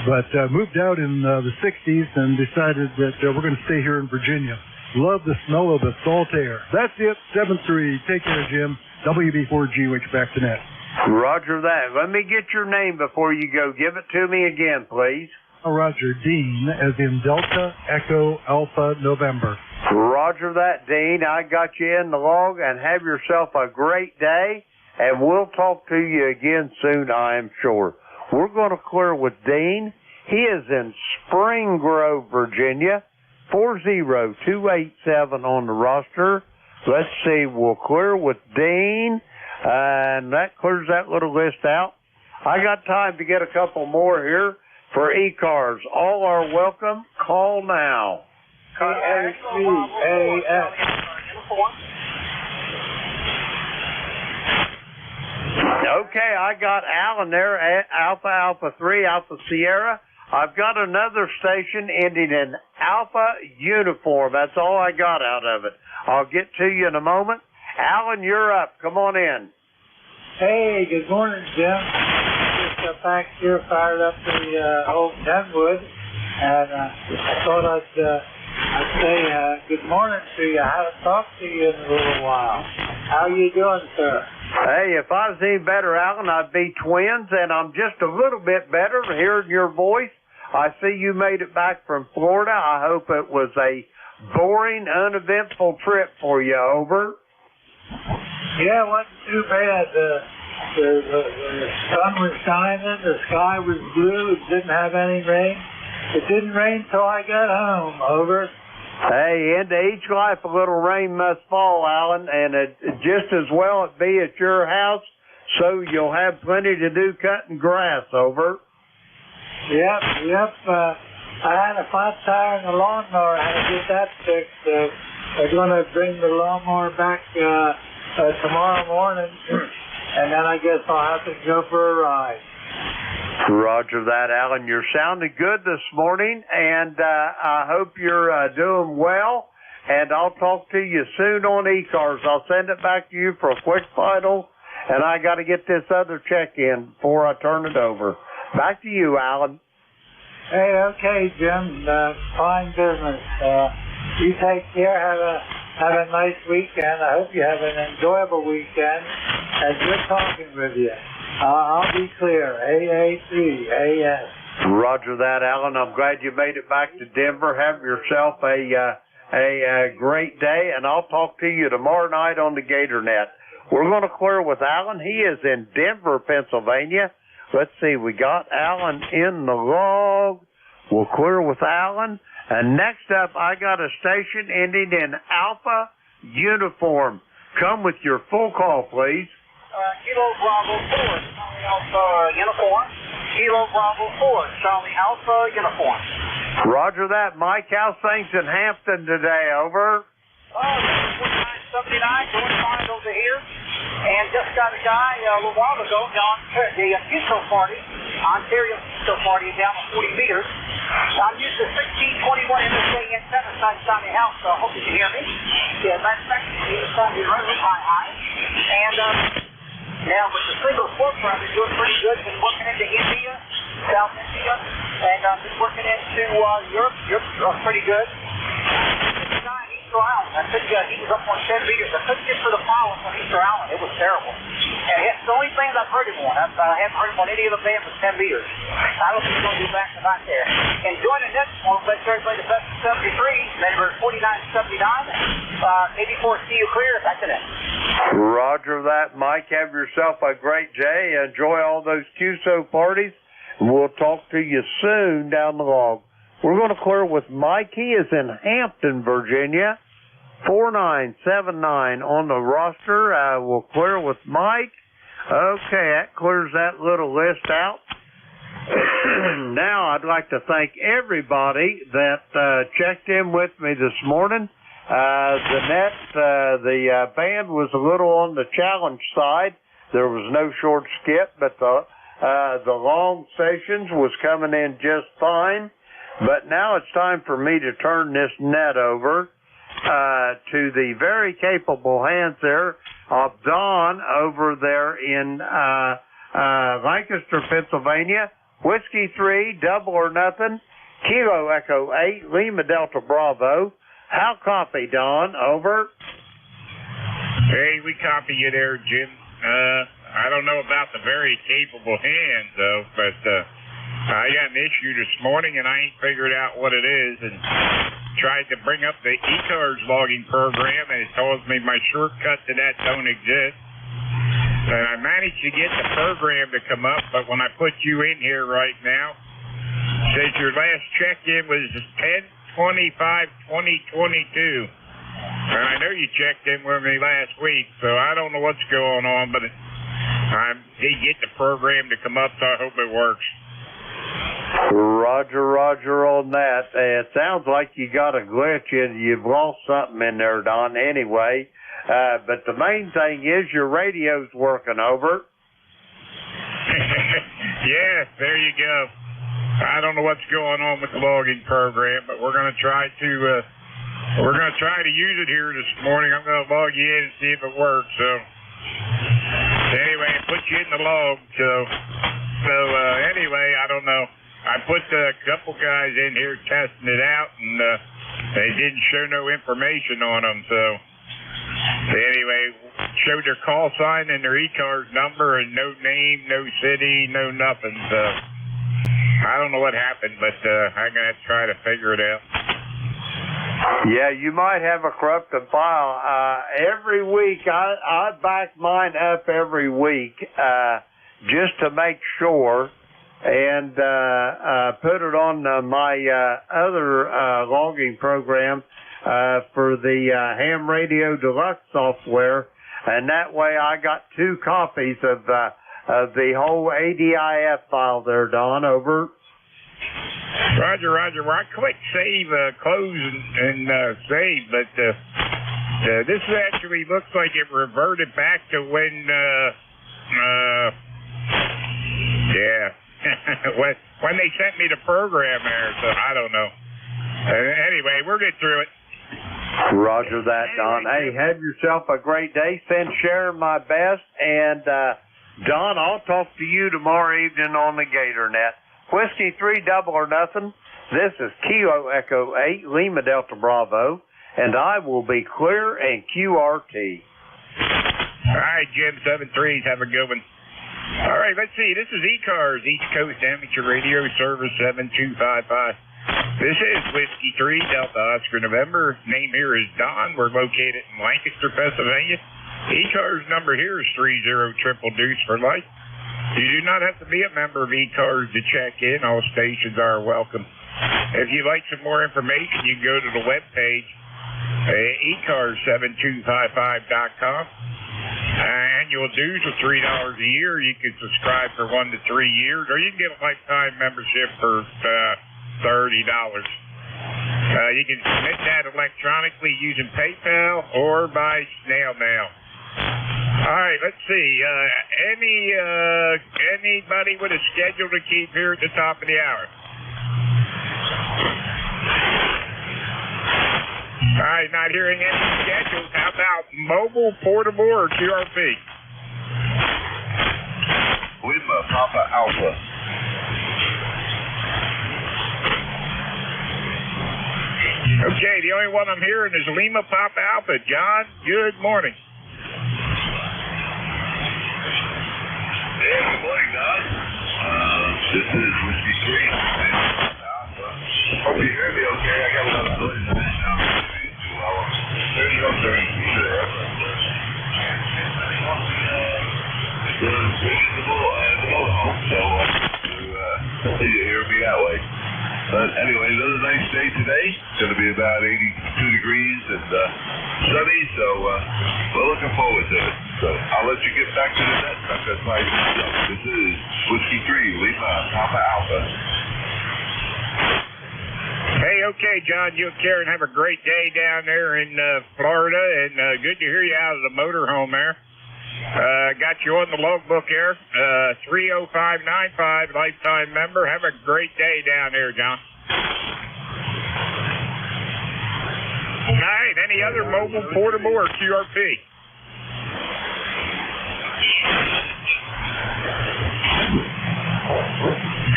But moved out in the 60s and decided that we're going to stay here in Virginia. Love the smell of the salt air. That's it, 7-3. Take care, Jim. WB4G, back to net. Roger that. Let me get your name before you go. Give it to me again, please. Roger, Dean, as in Delta Echo Alpha November. Roger that, Dean. I got you in the log, and have yourself a great day, and we'll talk to you again soon, I am sure. We're going to clear with Dean. He is in Spring Grove, Virginia, 40287 on the roster. Let's see, we'll clear with Dean. And that clears that little list out. I got time to get a couple more here for ECARS. All are welcome. Call now. KACAS. Okay, I got Alan there, Alpha 3, Alpha Sierra. I've got another station ending in Alpha Uniform. That's all I got out of it. I'll get to you in a moment. Alan, you're up. Come on in. Hey, good morning, Jim. Just back here, fired up the old Kenwood, and I thought I'd say good morning to you. I haven't talked to you in a little while. How you doing, sir? Hey, if I was any better, Alan, I'd be twins, and I'm just a little bit better hearing your voice. I see you made it back from Florida. I hope it was a boring, uneventful trip for you, over. Yeah, it wasn't too bad. The sun was shining, the sky was blue, it didn't have any rain. It didn't rain till I got home, over. Hey, into each life a little rain must fall, Alan, and it just as well it be at your house, so you'll have plenty to do cutting grass, over. Yep. I had a flat tire in the lawnmower. I had to get that fixed. They're going to bring the lawnmower back tomorrow morning, and then I guess I'll have to go for a ride. Roger that, Alan. You're sounding good this morning, and I hope you're doing well, and I'll talk to you soon on ECARS. I'll send it back to you for a quick final, and I got to get this other check in before I turn it over. Back to you, Alan. Hey, okay, Jim. Fine business. You take care. Have a nice weekend. I hope you have an enjoyable weekend. And good talking with you. I'll be clear. AA3, AS. Roger that, Alan. I'm glad you made it back to Denver. Have yourself a great day, and I'll talk to you tomorrow night on the GatorNet. We're going to clear with Alan. He is in Denver, Pennsylvania. Let's see, we got Alan in the log. We'll clear with Alan. And next up, I got a station ending in Alpha Uniform. Come with your full call, please. Kilo Bravo 4, Charlie Alpha Uniform. Kilo Bravo 4, Charlie Alpha Uniform. Roger that. Mike, how's things in Hampton today? Over. 4979, doing fine over here. And just got a guy a little while ago down the Fuso Party, Ontario Fuso Party, down to 40 meters. I'm using the 1621 MSA antenna sites on the house, so I hope you can hear me. Yeah, matter of fact, it's on the road, high. And now with the single sport program, they're doing pretty good. Been working into India, South India, and been working into Europe. Europe's pretty good. Island. I couldn't get, he was up on 10 meters. I couldn't get through the power on Easter Island. It was terrible. And it's the only thing I've heard him on. I haven't heard him on any other band for 10 meters. I don't think he's going to do back to back there. And joining this one, let's everybody the best of 73, number 4979, 84 see you clear. Back to that. Roger that, Mike. Have yourself a great day. Enjoy all those QSO parties. We'll talk to you soon down the log. We're going to clear with Mike. He is in Hampton, Virginia. 4979 on the roster. We'll clear with Mike. Okay, that clears that little list out. Now I'd like to thank everybody that checked in with me this morning. The band was a little on the challenge side. There was no short skip, but the long sessions was coming in just fine. But now it's time for me to turn this net over to the very capable hands there of Don over there in Lancaster, Pennsylvania. Whiskey 3, double or nothing. Kilo Echo 8, Lima Delta Bravo. How copy, Don? Over. Hey, we copy you there, Jim. I don't know about the very capable hands, though, but I got an issue this morning, and I ain't figured out what it is, and tried to bring up the ECARS logging program, and it tells me my shortcut to that don't exist. And I managed to get the program to come up, but when I put you in here right now, it says your last check-in was 10/25/2022. And I know you checked in with me last week, so I don't know what's going on, but I did get the program to come up, so I hope it works. Roger on that. It sounds like you got a glitch and you've lost something in there, Don, anyway. But the main thing is your radio's working, over. Yeah, there you go. I don't know what's going on with the logging program, but we're going to try to use it here this morning. I'm going to log you in and see if it works. So anyway, I put you in the log. So anyway, I don't know. I put a couple guys in here testing it out, and they didn't show no information on them. So anyway, showed their call sign and their ECARS number, and no name, no city, no nothing. So I don't know what happened, but I'm going to have to try to figure it out. Yeah, you might have a corrupted file. Every week, I back mine up every week just to make sure, and put it on my other logging program for the Ham Radio Deluxe software, and that way I got 2 copies of the whole ADIF file there, Don, over. Roger. Well, I clicked save, close, and save, but this actually looks like it reverted back to when, when they sent me the program there, so I don't know. Anyway, we'll get through it. Roger that, Don. Hey, have yourself a great day. Send Sharon my best, and Don, I'll talk to you tomorrow evening on the GatorNet. Whiskey 3, double or nothing. This is Kilo Echo 8, Lima Delta Bravo, and I will be clear and QRT. All right, Jim, 7-3s. Have a good one. All right, let's see. This is ECARS, East Coast Amateur Radio Service 7255. This is Whiskey 3, Delta Oscar November. Name here is Don. We're located in Lancaster, Pennsylvania. ECARS number here is 30-triple-deuce for life. You do not have to be a member of ECARS to check in. All stations are welcome. If you'd like some more information, you can go to the webpage, ECARS7255.com. Annual dues are $3 a year. You can subscribe for 1 to 3 years, or you can get a lifetime membership for $30. You can submit that electronically using PayPal or by snail mail. All right, let's see. Anybody with a schedule to keep here at the top of the hour? All right, not hearing any schedules. How about mobile, portable, or QRP? Lima, Papa Alpha. Okay, the only one I'm hearing is Lima, Papa Alpha. John, good morning. Yeah, good morning, Don. This is Whiskey 3. Alpha. Hope you hear me okay. I got another noise in this now. There's no turn. Sure. It's reasonable and low home, so you hear me that way. But anyway, another nice day today. It's going to be about 82 degrees and sunny, so we're looking forward to it. So I'll let you get back to the net. That's my stuff. This is Whiskey 3, Lima, Papa Alpha. Hey, okay, John, you and Karen have a great day down there in Florida, and good to hear you out of the motorhome there. Got you on the logbook here, 30595, lifetime member. Have a great day down there, John. All right, any other mobile, portable, or QRP?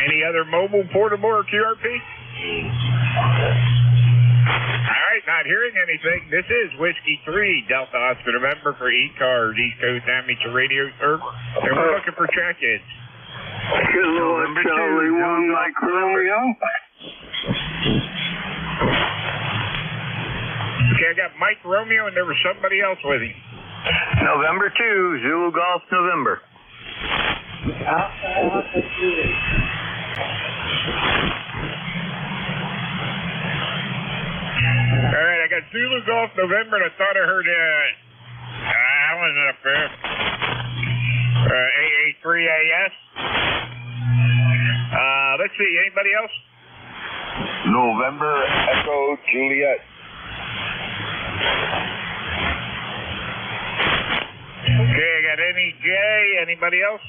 Any other mobile, portable, or QRP? All right, not hearing anything. This is Whiskey 3, Delta Oscar November for ECARS, East Coast Amateur Radio Service, and we're looking for check-ins. Hello, Charlie 1, Mike Romeo. Okay, I got Mike Romeo, and there was somebody else with him. November 2, Zulu Golf November. All right, I got Zulu Golf November, and I thought I heard Alan up there. AA3AS. Let's see, anybody else? November Echo Juliet. Okay, I got NEJ. Anybody else?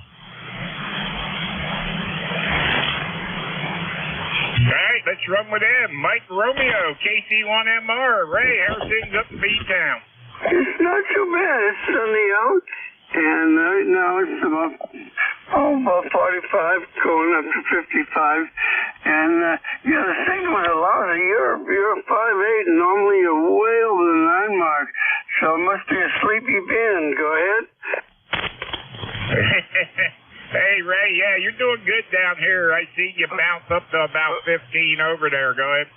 All right, let's run with him. Mike Romeo, KC1MR. Ray, how's things up in B-Town? It's not too bad. It's sunny out, and right now it's about 45, going up to 55. And yeah, the signal is lousy. You're 5'8", and normally you're way over the 9 mark, so it must be a sleepy band. Go ahead. Hey, Ray, yeah, you're doing good down here. I see you bounce up to about 15 over there. Go ahead.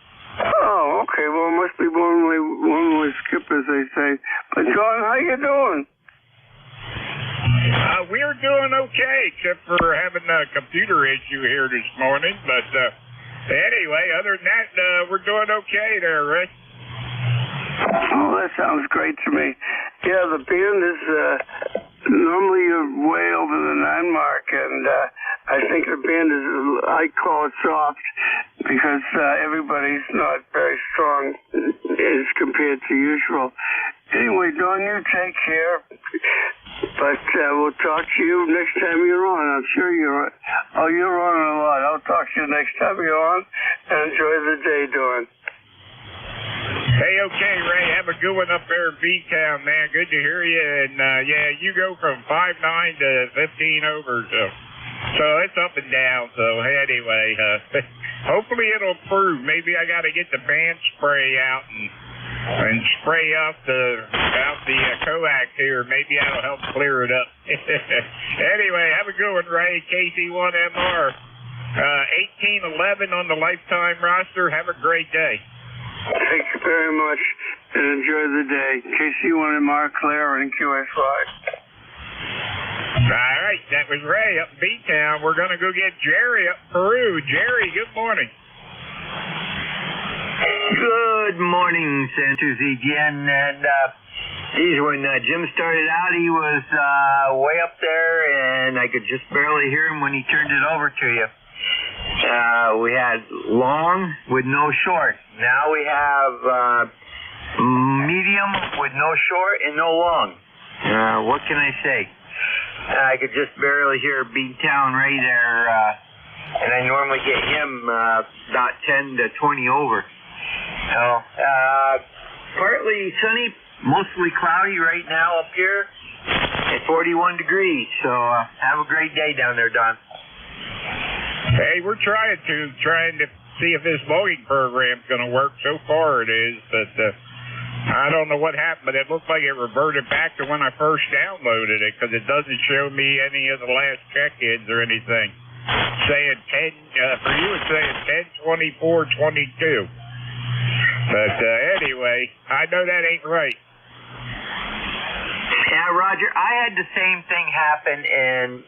Oh, okay. Well, it must be one-way skip, as they say. But, John, how you doing? We're doing okay, except for having a computer issue here this morning. But anyway, other than that, we're doing okay there, Ray. Oh, that sounds great to me. Yeah, the band is normally you're way over the 9 mark, and I think the band is, I call it soft, because everybody's not very strong as compared to usual. Anyway, Dawn, you take care, but we'll talk to you next time you're on. I'm sure you're on a lot. I'll talk to you next time you're on, and enjoy the day, Dawn. Hey, okay, Ray, have a good one up there in B-Town, man. Good to hear you. And, yeah, you go from 5'9" to 15 over, so it's up and down. So, anyway, hopefully it'll improve. Maybe I got to get the band spray out and and spray out the coax here. Maybe that'll help clear it up. Anyway, have a good one, Ray. KC1MR. 1811 on the lifetime roster. Have a great day. Thank you very much, and enjoy the day. KC1MR, Claire, and QS5. All right, that was Ray up in B-Town. We're going to go get Jerry up in Peru. Jerry, good morning. Good morning, Santos again. And, geez, when Jim started out, he was way up there, and I could just barely hear him when he turned it over to you. We had long with no short. Now we have medium with no short and no long. What can I say? I could just barely hear B-Town Ray there, and I normally get him about 10 to 20 over. So, partly sunny, mostly cloudy right now up here at 41 degrees. So, have a great day down there, Don. Hey, we're trying to see if this logging program's going to work. So far it is, but I don't know what happened, but it looked like it reverted back to when I first downloaded it, because it doesn't show me any of the last check-ins or anything. Saying 10, for you it's saying 10/24/22. But anyway, I know that ain't right. Yeah, Roger, I had the same thing happen, and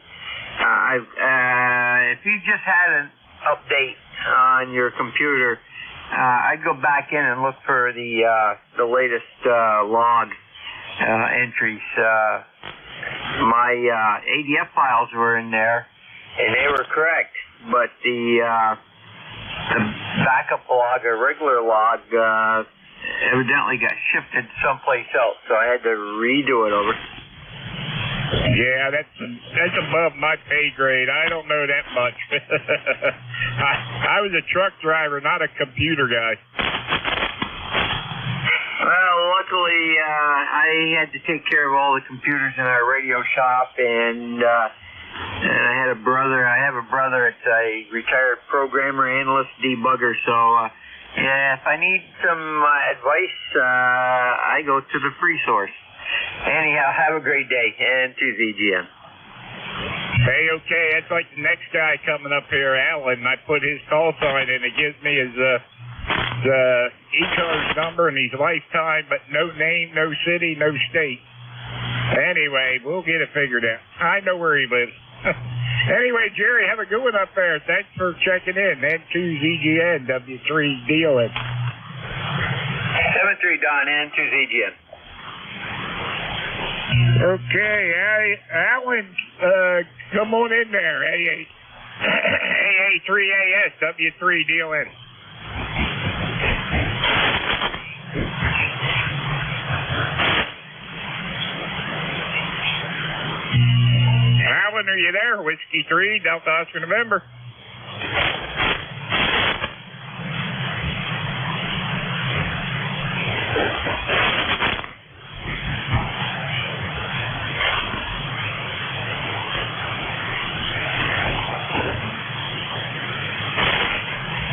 if you just had an update on your computer, I'd go back in and look for the latest log entries. My ADF files were in there, and they were correct, but the backup log or regular log evidently got shifted someplace else, so I had to redo it over. Yeah, that's above my pay grade. I don't know that much. I was a truck driver, not a computer guy. Well, luckily, I had to take care of all the computers in our radio shop, and I have a brother that's a retired programmer, analyst, debugger, so yeah, if I need some advice, I go to the free source. Anyhow, have a great day, and to ZGM. Hey, okay, that's like the next guy coming up here, Alan. I put his call sign in. It gives me his ECARS number and his lifetime, but no name, no city, no state. Anyway, we'll get it figured out. I know where he lives. Anyway, Jerry, have a good one up there. Thanks for checking in. N2ZGN, W3DON. 73 Don, N2ZGN. Okay, Alan, come on in there. AA3AS, W3DON. Alan, are you there? Whiskey 3, Delta Oscar November.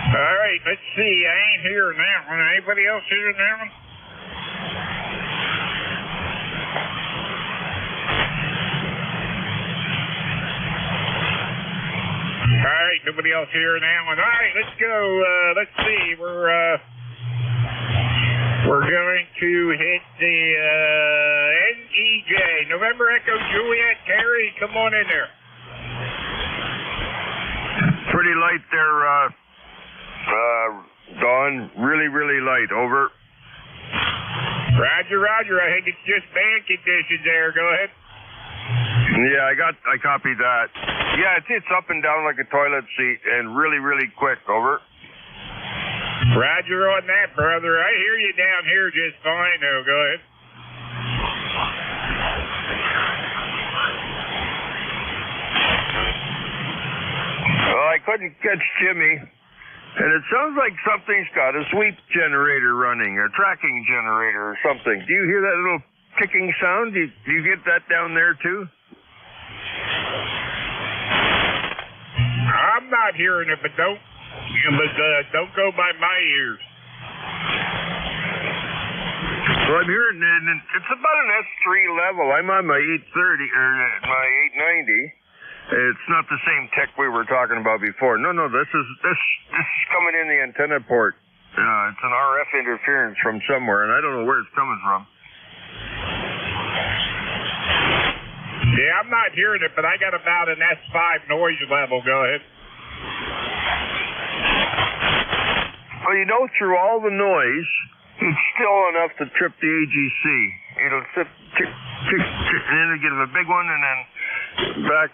All right, let's see. I ain't hearing that one. Anybody else hearing that one? All right, nobody else hearing that one. All right, let's go. Let's see. We're going to hit the NEJ, November Echo Juliet. Terry, come on in there. Pretty light there, Don. Really, really light. Over. Roger. I think it's just band conditions there. Go ahead. Yeah, I copied that. Yeah, it's up and down like a toilet seat and really, really quick. Over. Roger on that, brother. I hear you down here just fine, though. Go ahead. Well, I couldn't catch Jimmy. And it sounds like something's got a sweep generator running, a tracking generator or something. Do you hear that little ticking sound? Do you get that down there, too? I'm not hearing it, but don't go by my ears. Well, I'm here, and it's about an S3 level. I'm on my 830 or my 890. It's not the same tech we were talking about before. No, this is coming in the antenna port. It's an RF interference from somewhere, and I don't know where it's coming from. Yeah, I'm not hearing it, but I got about an S5 noise level. Go ahead. Well, through all the noise, it's still enough to trip the AGC. It'll trip, and then it'll get a big one, and then back.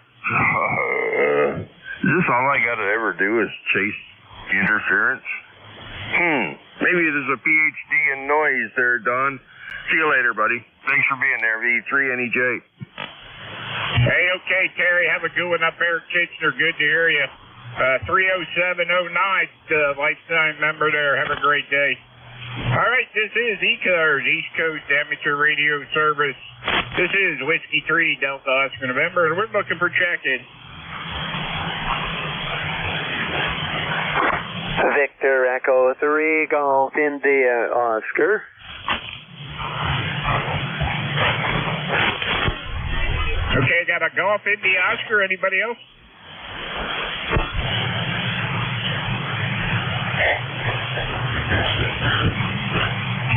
Is this all I gotta ever do is chase interference? Maybe there's a PhD in noise there, Don. See you later, buddy. Thanks for being there, V3NEJ. Hey, okay, Terry. Have a good one up there, Kitchener. Good to hear you. 30709, lifetime member there. Have a great day. All right, this is ECARS, East Coast Amateur Radio Service. This is Whiskey 3, Delta Oscar November, and we're looking for check-in. Victor Echo 3, Golf India Oscar. Okay, got a Golf India Oscar. Anybody else?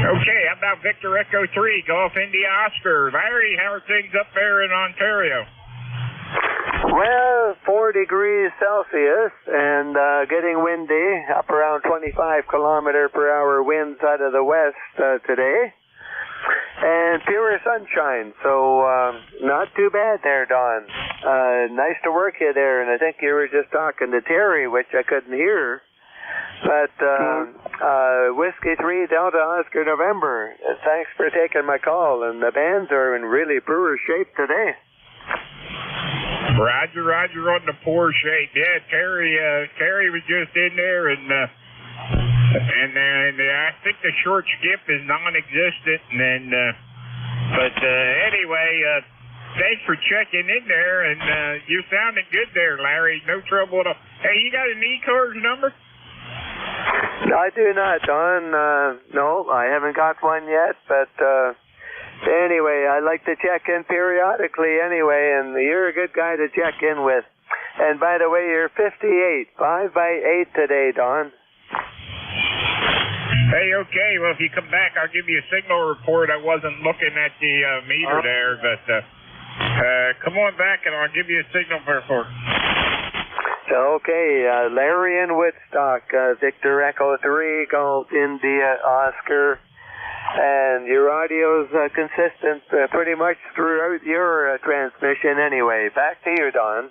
Okay, how about Victor Echo 3, Golf India Oscar? Larry, how are things up there in Ontario? Well, 4 degrees Celsius and getting windy, up around 25 kilometer per hour winds out of the west today. And pure sunshine, so not too bad there, Don. Nice to work you there, and I think you were just talking to Terry, which I couldn't hear. But Whiskey 3 Delta Oscar November, thanks for taking my call, and the bands are in really poor shape today. Roger on the poor shape. Yeah, Terry was just in there, and I think the short skip is non-existent, and but anyway, thanks for checking in there, and you're sounding good there, Larry. No trouble at all. Hey, you got an ECARS number? I do not, Don. No, I haven't got one yet, but anyway, I like to check in periodically anyway, and you're a good guy to check in with. And by the way, you're 58, 5 by 8 today, Don. Hey, okay, well, if you come back, I'll give you a signal report. I wasn't looking at the meter there, but come on back and I'll give you a signal report. Okay, Larry in Woodstock, Victor Echo 3, Golf India Oscar, and your audio's consistent pretty much throughout your transmission anyway. Back to you, Don.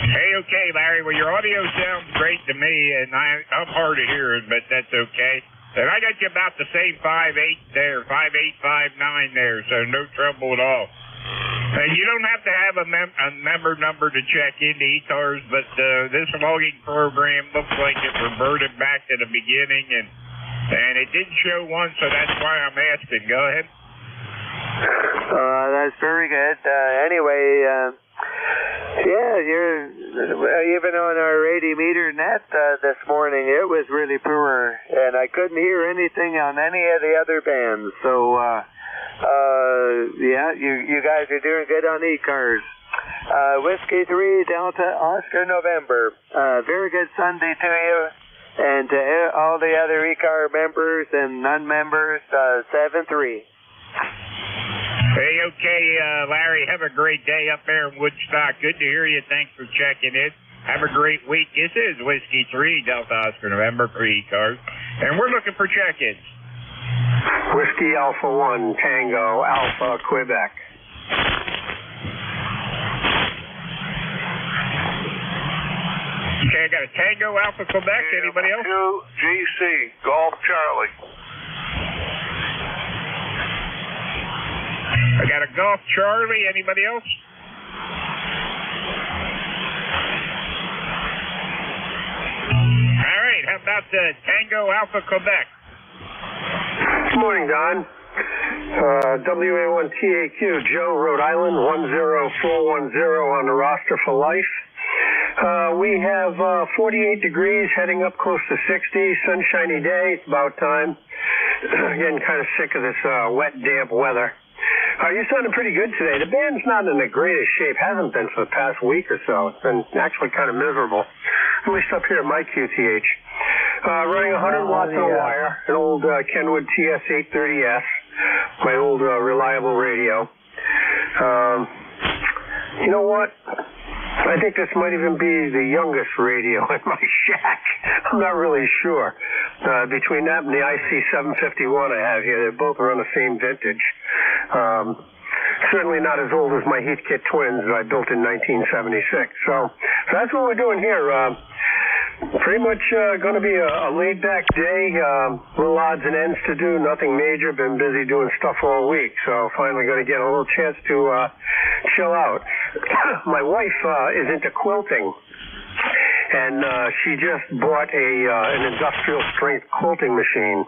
Hey, okay, Larry, well, your audio sounds great to me, and I'm hard of hearing, but that's okay. And I got you about the same 5'8 there, 5'8", 5'9 there, so no trouble at all. You don't have to have a member number to check into ECARS, but this logging program looks like it reverted back to the beginning, and it didn't show one, so that's why I'm asking. Go ahead. That's very good. Anyway, yeah, you're even on our 80 meter net this morning. It was really poor, and I couldn't hear anything on any of the other bands. So. Yeah, you guys are doing good on ECARS. Whiskey 3 Delta Oscar November. Very good Sunday to you, and to all the other ECAR members and non-members. 7-3. Hey, okay, Larry. Have a great day up there in Woodstock. Good to hear you. Thanks for checking in. Have a great week. This is Whiskey 3 Delta Oscar November for ECARS, and we're looking for check-ins. Whiskey Alpha 1, Tango, Alpha, Quebec. Okay, I got a Tango, Alpha, Quebec. Anybody else? 2, GC, Golf Charlie. I got a Golf Charlie. Anybody else? All right, how about the Tango, Alpha, Quebec? Good morning, Don. WA1TAQ, Joe, Rhode Island, 10410 on the roster for life. We have 48 degrees, heading up close to 60, sunshiny day, it's about time. Getting kind of sick of this wet, damp weather. You're sounding pretty good today. The band's not in the greatest shape. Hasn't been for the past week or so. It's been actually kind of miserable. At least up here at my QTH. Running 100 watts on a wire. An old Kenwood TS830S. My old reliable radio. You know what? I think this might even be the youngest radio in my shack. I'm not really sure. Between that and the IC751 I have here, they both are on the same vintage. Certainly not as old as my Heathkit Twins that I built in 1976. So that's what we're doing here. Pretty much going to be a laid-back day. Little odds and ends to do. Nothing major. Been busy doing stuff all week. So finally going to get a little chance to chill out. My wife is into quilting. And she just bought an industrial strength quilting machine.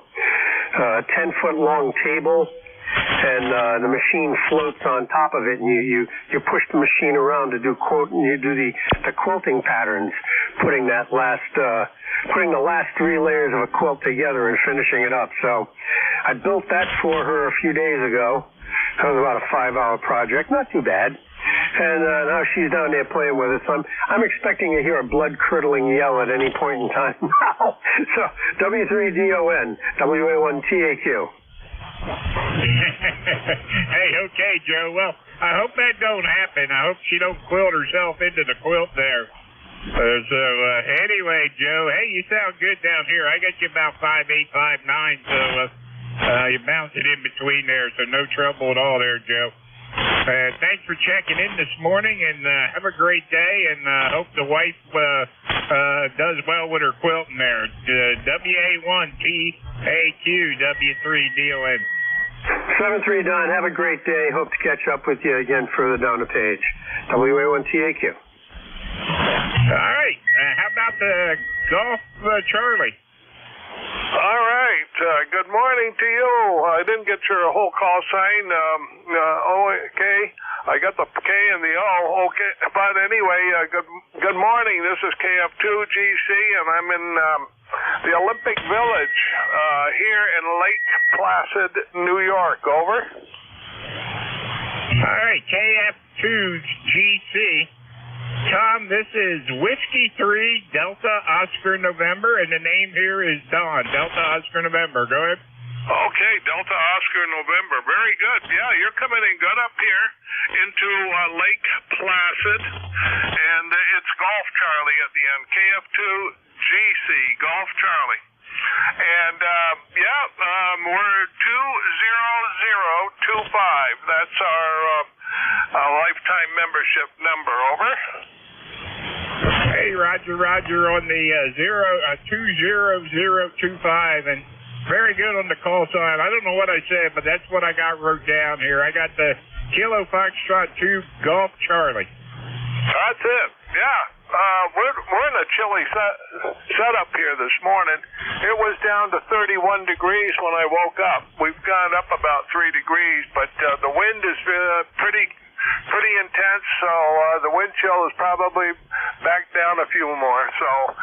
10-foot long table. And the machine floats on top of it, and you push the machine around to do you do the quilting patterns, putting the last 3 layers of a quilt together and finishing it up. So I built that for her a few days ago. That was about a 5-hour project, not too bad. And now she's down there playing with it. So I'm expecting to hear a blood-curdling yell at any point in time now. So W3DON, WA1TAQ. Hey, okay, Joe. Well, I hope that don't happen. I hope she don't quilt herself into the quilt there. Anyway, Joe, hey, you sound good down here. I got you about 5'8", 5'9", so you bounce it in between there, so no trouble at all there, Joe. Thanks for checking in this morning, and have a great day, and hope the wife does well with her quilting there. WA1TAQ, W3DON. 73 Don, have a great day. Hope to catch up with you again further down the page. WA1TAQ. All right. How about the Golf Charlie? All right. Good morning to you. I didn't get your whole call sign. Okay. I got the K and the O. Okay. But anyway, good morning. This is KF2GC, and I'm in the Olympic Village here in Lake Placid, New York. Over. All right. KF2GC. Tom, this is Whiskey 3, Delta Oscar November, and the name here is Don, Delta Oscar November. Go ahead. Okay, Delta Oscar November. Very good. Yeah, you're coming in good up here into Lake Placid, and it's Golf Charlie at the end. KF2GC, Golf Charlie. And, we're 20025. That's our lifetime membership number. Over. Hey, Roger on the 20025, and very good on the call sign. I don't know what I said, but that's what I got wrote down here. I got the Kilo Foxtrot 2 Golf Charlie. That's it. Yeah. We're in a chilly setup here this morning. It was down to 31 degrees when I woke up. We've gone up about 3 degrees, but the wind is pretty intense, so the wind chill is probably back down a few more. So,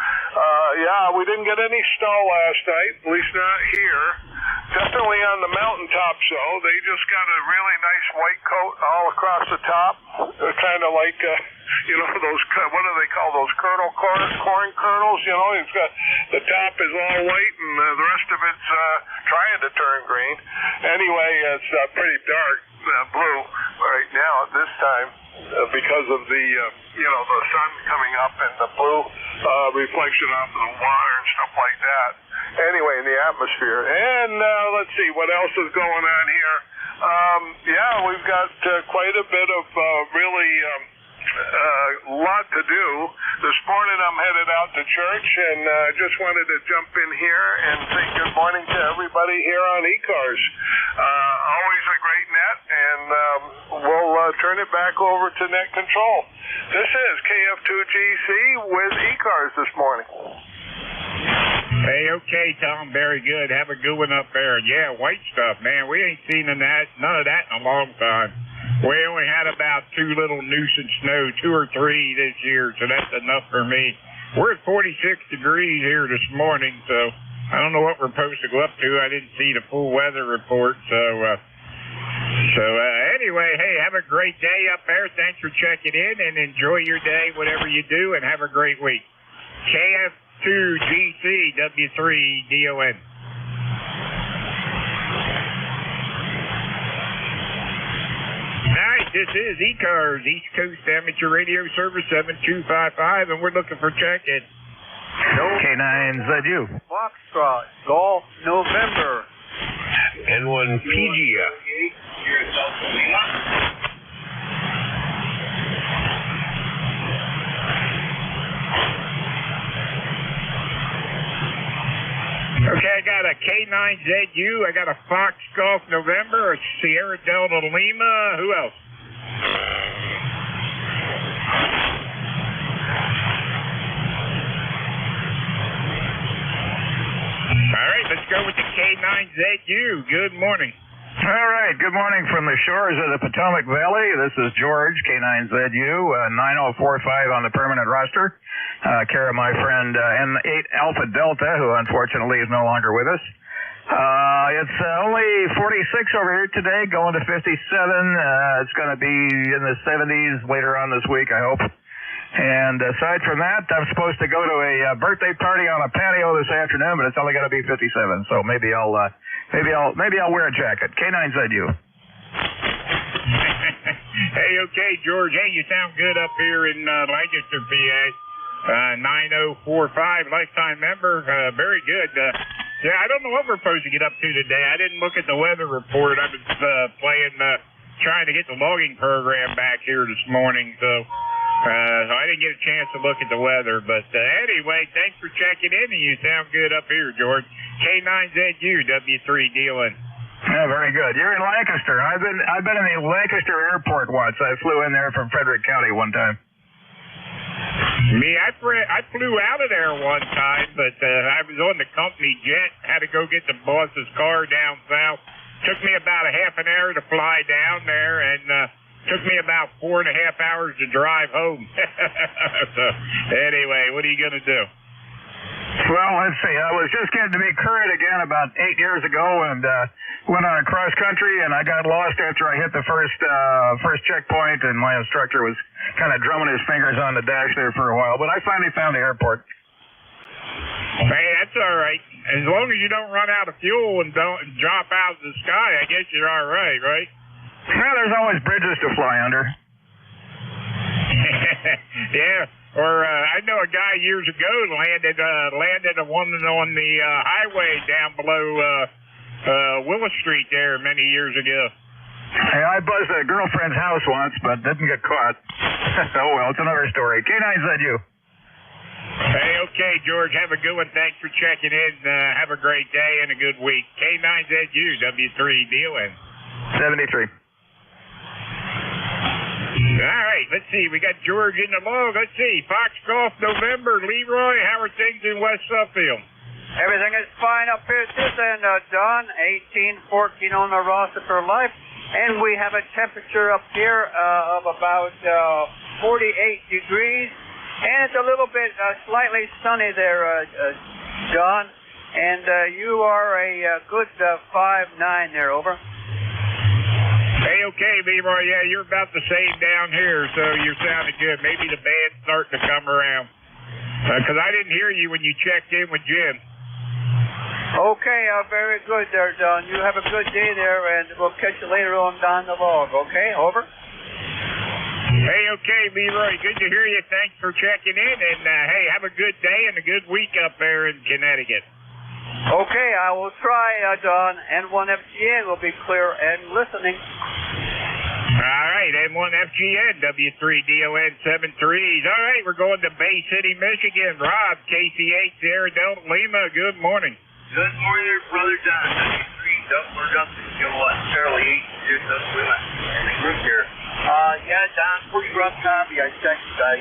we didn't get any snow last night, at least not here. Definitely on the mountaintops, though. They just got a really nice white coat all across the top. They're kind of like, those, what do they call those, corn kernels? It's got, the top is all white and the rest of it's trying to turn green. Anyway, it's pretty dark blue right now at this time because of the, the sun coming up and the blue reflection off of the water and stuff like that. Anyway, in the atmosphere. And let's see what else is going on here. We've got quite a bit of really lot to do. This morning I'm headed out to church, and just wanted to jump in here and say good morning to everybody here on ECARS. Always a great net, and we'll turn it back over to net control. This is KF2GC with ECARS this morning. Hey, okay, Tom. Very good. Have a good one up there. Yeah, white stuff, man. We ain't seen none of that in a long time. We only had about 2 little nuisance snow, 2 or 3 this year, so that's enough for me. We're at 46 degrees here this morning, so I don't know what we're supposed to go up to. I didn't see the full weather report, so anyway, hey, have a great day up there. Thanks for checking in, and enjoy your day, whatever you do, and have a great week. KF2GC W3DON. Nice. This is ECARS, East Coast Amateur Radio Service 7255, and we're looking for check-in. K9ZU. Foxtrot, Golf, November. N1 PGF. Okay, I got a K9ZU, I got a Fox Golf November, a Sierra Delta Lima, who else? All right, let's go with the K9ZU. Good morning. All right, good morning from the shores of the Potomac Valley. This is George, K9ZU, 9045 on the permanent roster. Care of my friend N8 Alpha Delta, who unfortunately is no longer with us. It's only 46 over here today, going to 57. It's going to be in the 70s later on this week, I hope. And aside from that, I'm supposed to go to a birthday party on a patio this afternoon, but it's only going to be 57. So maybe I'll wear a jacket. K9ZU. Hey, okay, George. Hey, you sound good up here in Lancaster, PA. 9045, lifetime member. Very good. Yeah, I don't know what we're supposed to get up to today. I didn't look at the weather report. I was trying to get the logging program back here this morning, so I didn't get a chance to look at the weather. But anyway, thanks for checking in, and you sound good up here, George. K9ZU, W3DON. Yeah, very good. You're in Lancaster. I've been in the Lancaster airport once. I flew in there from Frederick County one time. Me, I flew out of there one time, but I was on the company jet. Had to go get the boss's car down south. Took me about a half an hour to fly down there, and took me about 4.5 hours to drive home. So, anyway, what are you going to do? Well, let's see. I was just getting to be current again about 8 years ago, and went on a cross country, and I got lost after I hit the first checkpoint, and my instructor was kind of drumming his fingers on the dash there for a while. But I finally found the airport. Hey, that's all right. As long as you don't run out of fuel and don't drop out of the sky, I guess you're all right, right? Well, there's always bridges to fly under. Yeah. Or I know a guy years ago landed one on the highway down below Willis Street there many years ago. Hey, I buzzed a girlfriend's house once, but didn't get caught. Oh well, it's another story. K9ZU. Hey, okay, George. Have a good one. Thanks for checking in. Have a great day and a good week. K9ZU, W3DON. 73. All right, let's see. We got George in the log. Let's see. Fox Golf November. Leroy, how are things in West Suffield? Everything is fine up here at this end, Don. 1814 on the roster for life. And we have a temperature up here of about 48 degrees. And it's a little bit slightly sunny there, John. And you are a good 5'9" there, over. Hey, okay, Leroy. Yeah, you're about the same down here, so you're sounding good. Maybe the band's starting to come around. Because I didn't hear you when you checked in with Jim. Okay, very good there, Don. You have a good day there, and we'll catch you later on down the log. Okay, over. Hey, okay, Leroy. Good to hear you. Thanks for checking in, and hey, have a good day and a good week up there in Connecticut. Okay, I will try, Don. N1FGN will be clear and listening. All right, N1FGN, W3DON 73s. All right, we're going to Bay City, Michigan. Rob, KC8, Sierra Delta Lima, good morning. Good morning, Brother John. W3 Duckburg up to kilowatt, Charlie 8, Lima, and the group here. Yeah, Don, pretty rough copy. I checked. I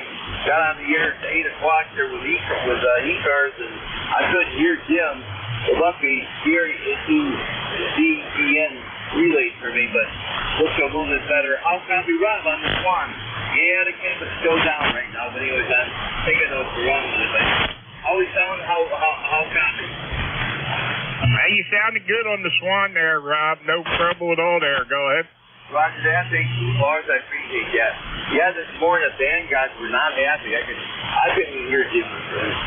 got on the air at 8 o'clock there with ECARS, and I couldn't hear Jim. But luckily, Gary is DEN relayed for me, but looks a little bit better. I'll copy Rob on this one. Yeah, the campus is still down right now, but anyways, I'm taking those for one with it. Always telling how copy. Hey, you sounded good on the Swan there, Rob. No trouble at all there. Go ahead. Roger that. Thank you, Lars. I appreciate that. Yeah, this morning the band guys were not happy. I couldn't hear Jim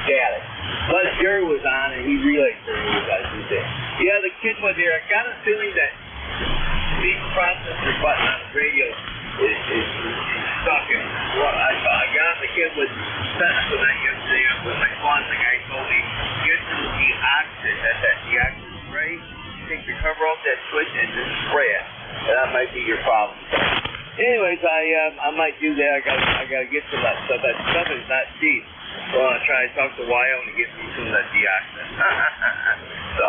static. But Jerry was on, and he relayed for me guys. Yeah, the kid was there. I got a feeling that the processor button on the radio is stuck. And I got the kid was setting for that yesterday with my phone. The guy told me, get to the deoxin, that deoxin spray. Take the cover off that switch and just spray it. That might be your problem. Anyways, I might do that. I gotta get some of that stuff. That stuff is not cheap. So I'm gonna try to talk to Wyo to get me some of that deoxin. So,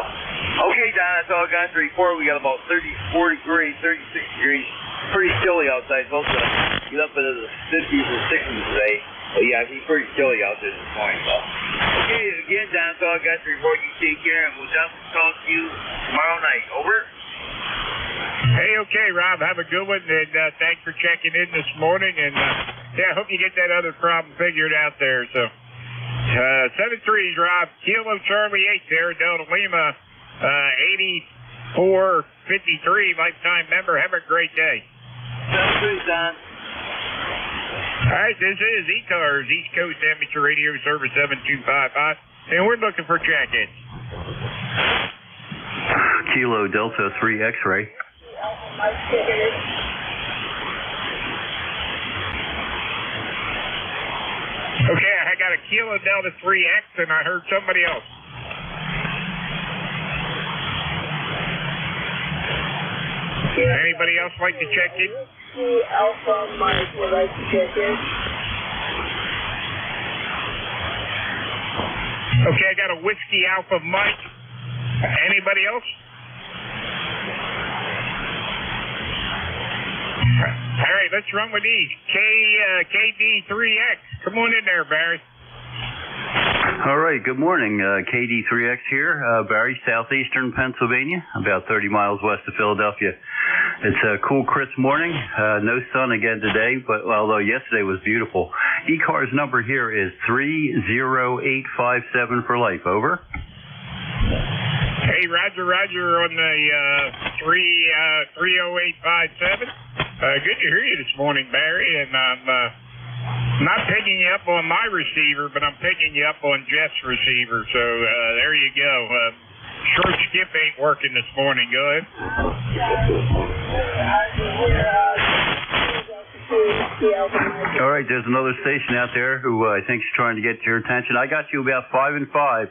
okay, Don, that's all I got to report. We got about 34 degrees, 36 degrees. Pretty chilly outside. It's supposed to get up into the 50s and 60s today. But yeah, it's pretty chilly out there this morning. So, okay, again, Don, that's all I got to report. You take care, and we'll definitely talk to you tomorrow night. Over. Hey, okay, Rob, have a good one, and thanks for checking in this morning, and yeah, I hope you get that other problem figured out there. So, 7-3s, Rob, Kilo Charlie 8 there, Delta Lima, 8453, lifetime member. Have a great day. 7-3, Don. All right, this is ECARS, East Coast Amateur Radio Service 7255, and we're looking for check-ins. Kilo Delta 3 X-ray. Okay, I got a Kilo Delta 3X, and I heard somebody else. Anybody else like to check in? Alpha Mike would like to check in. Okay, I got a Whiskey Alpha Mike. Anybody else? All right, let's run with these. KD3X. Come on in there, Barry. All right, good morning. KD3X here, Barry, southeastern Pennsylvania, about 30 miles west of Philadelphia. It's a cool, crisp morning. No sun again today, but although yesterday was beautiful. ECARS number here is 30857 for life. Over. Hey, Roger on the 30857. Good to hear you this morning, Barry, and I'm not picking you up on my receiver, but I'm picking you up on Jeff's receiver, so there you go. Short skip ain't working this morning. Go ahead. All right, there's another station out there who I think is trying to get your attention. I got you about 5 and 5,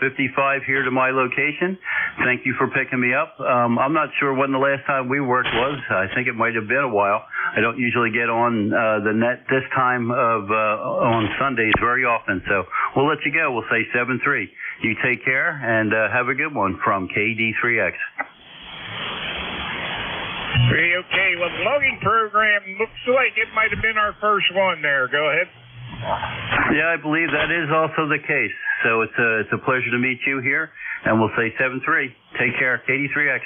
55 here to my location. Thank you for picking me up. I'm not sure when the last time we worked was. I think it might have been a while. I don't usually get on the net this time of on Sundays very often, so we'll let you go. We'll say 7-3. You take care and have a good one from KD3X. Okay, well, the logging program looks like it might have been our first one there. Go ahead. Yeah, I believe that is also the case. So it's a pleasure to meet you here, and we'll say 7-3. Take care, KD3X.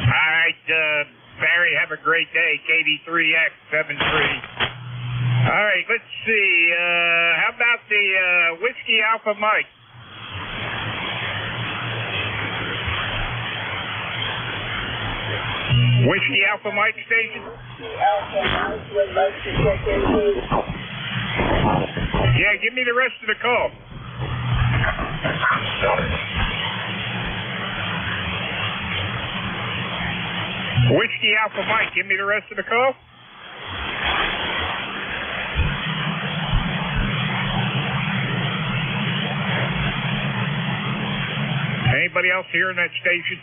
All right, Barry, have a great day. KD3X, 7-3. All right, let's see. How about the Whiskey Alpha Mike? Whiskey Alpha Mike station? Yeah, give me the rest of the call. Whiskey Alpha Mike, give me the rest of the call. Anybody else here in that station?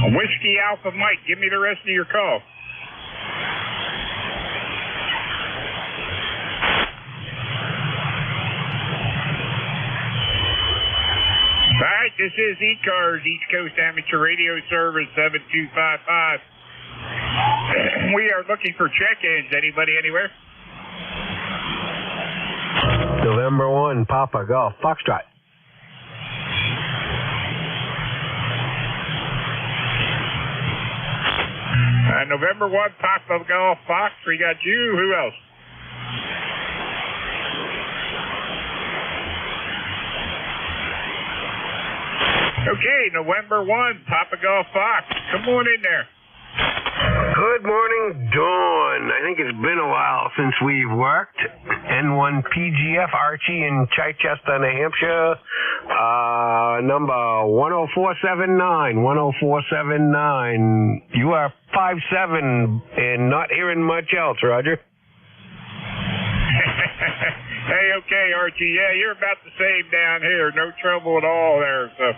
Whiskey Alpha Mike, give me the rest of your call. All right, this is ECARS, East Coast Amateur Radio Service 7255. We are looking for check-ins. Anybody anywhere? November 1, Papa Golf, Foxtrot. November 1, Papa Golf, Fox. We got you. Who else? Okay, November 1, Papa Golf Fox. Come on in there. Good morning, Dawn. I think it's been a while since we've worked. N1 PGF Archie in Chichester, New Hampshire. Number 10479. 10479. You are 5'7" and not hearing much else, Roger. Hey, okay, Archie. Yeah, you're about the same down here. No trouble at all there. So,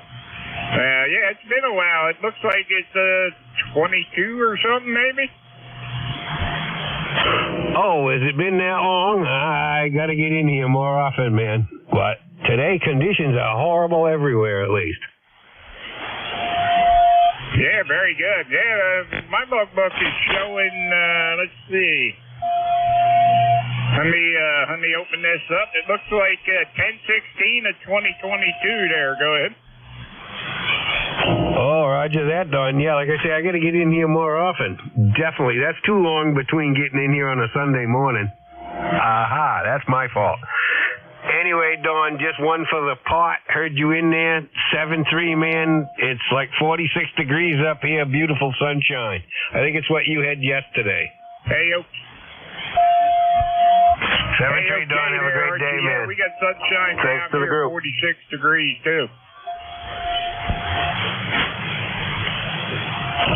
yeah, it's been a while. It looks like it's 22 or something, maybe. Oh, has it been that long? I got to get in here more often, man. But today conditions are horrible everywhere, at least. Yeah, very good. Yeah, my logbook is showing. Let's see. Let me open this up. It looks like 10/16 of 2022 there. Go ahead. Oh, Roger that, Don. Yeah, like I say, I got to get in here more often. Definitely. That's too long between getting in here on a Sunday morning. Aha, that's my fault. Anyway, Don, just one for the pot. Heard you in there. 7-3, man. It's like 46 degrees up here. Beautiful sunshine. I think it's what you had yesterday. Hey, 7-3, Don. Have a great day, man. We got sunshine Thanks down to the here, group. 46 degrees, too.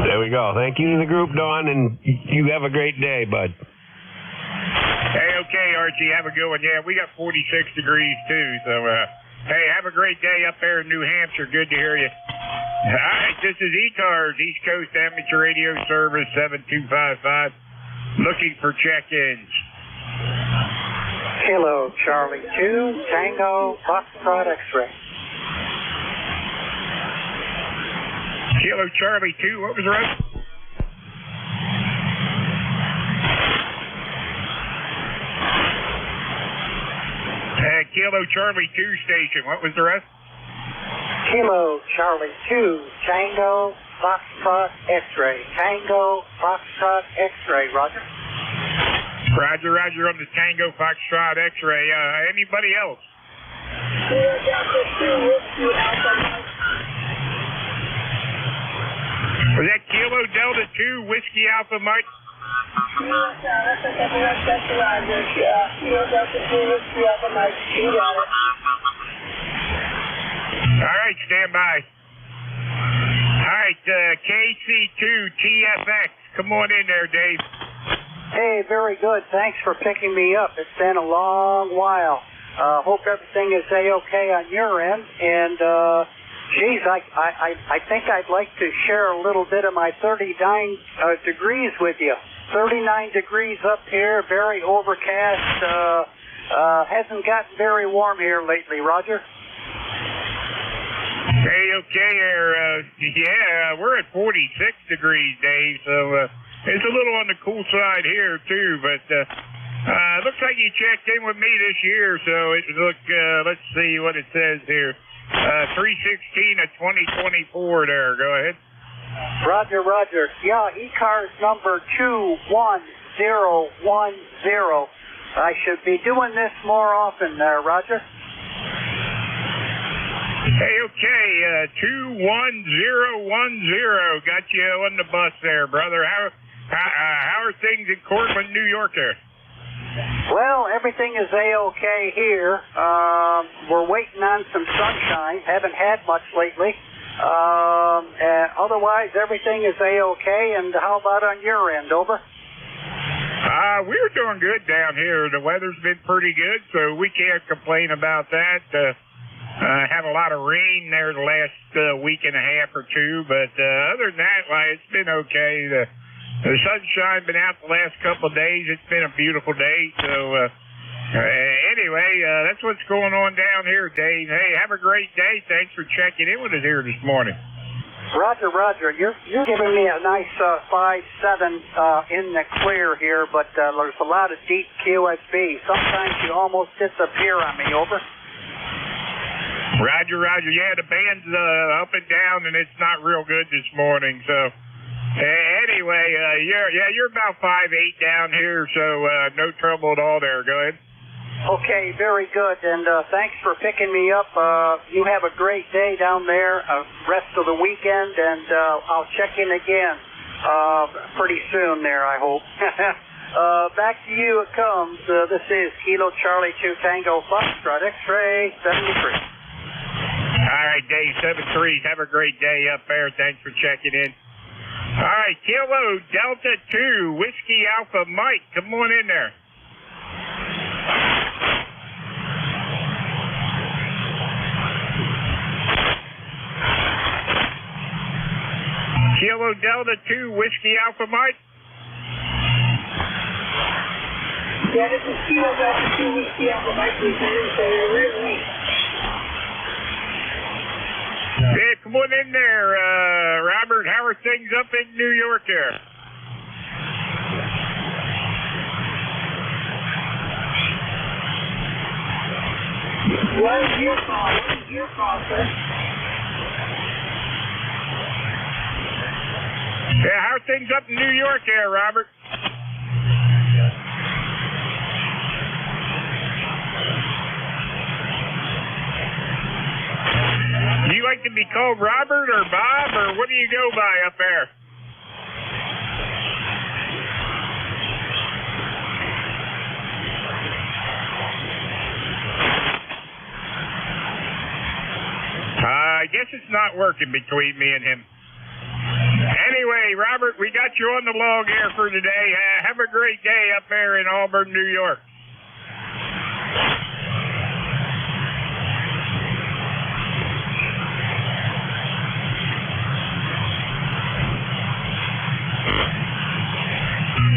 There we go. Thank you to the group, Don, and you have a great day, bud. Hey, okay, Archie, have a good one. Yeah, we got 46 degrees, too, so, hey, have a great day up there in New Hampshire. Good to hear you. All right, this is ECARS, East Coast Amateur Radio Service, 7255, looking for check-ins. Kilo Charlie 2, Tango, Foxtrot X-Ray. Kilo Charlie 2, what was the rest? Kilo Charlie 2 station, what was the rest? Kilo Charlie 2, Tango, Foxtrot X-Ray. Tango, Foxtrot X-Ray, Roger. Roger, Roger on the Tango Foxtrot X-Ray. Anybody else? Was that Kilo Delta 2 Whiskey Alpha Mike? All right, stand by. All right, KC2 TFX. Come on in there, Dave. Hey, very good. Thanks for picking me up. It's been a long while. Hope everything is A-okay on your end. And, geez, I think I'd like to share a little bit of my 39 degrees with you. 39 degrees up here, very overcast. Hasn't gotten very warm here lately, Roger. Hey, okay, yeah, we're at 46 degrees, Dave, so it's a little on the cool side here, too, but looks like you checked in with me this year, so let's see what it says here. 3/16 of 2024 there, go ahead. Roger, Roger. Yeah, ECARS number 21010. I should be doing this more often there, Roger. Hey, okay, 21010. Got you on the bus there, brother. How are things in Cortland, New York there? Well, everything is A-okay here. We're waiting on some sunshine. Haven't had much lately. Otherwise, everything is A-okay. And how about on your end, over? We're doing good down here. The weather's been pretty good, so we can't complain about that. Had a lot of rain there the last week and a half or two, but other than that, it's been okay. The sunshine been out the last couple of days. It's been a beautiful day. So anyway, that's what's going on down here, Dave. Hey, have a great day. Thanks for checking in with us here this morning. Roger, Roger. You're giving me a nice 5-7 in the clear here, but there's a lot of deep QSB. Sometimes you almost disappear on me, over. Roger, Roger. Yeah, the band's up and down, and it's not real good this morning. So anyway, you're about 5'8" down here, so no trouble at all there. Go ahead. Okay, very good, and thanks for picking me up. You have a great day down there, rest of the weekend, and I'll check in again pretty soon there, I hope. Back to you it comes. This is Kilo Charlie 2 Tango Foxtrot X-Ray 73. All right, Dave, 73. Have a great day up there. Thanks for checking in. All right, Kilo Delta 2 Whiskey Alpha Mike. Come on in there. Kilo Delta 2 Whiskey Alpha Mike. Yeah, this is Kilo Delta 2 Whiskey Alpha Mike. Yeah, come on in there, Robert. How are things up in New York there? What is your call? What is your call, sir? Yeah, how are things up in New York there, Robert? Do you like to be called Robert or Bob, or what do you go by up there? I guess it's not working between me and him. Anyway, Robert, we got you on the log air for today. Have a great day up there in Auburn, New York.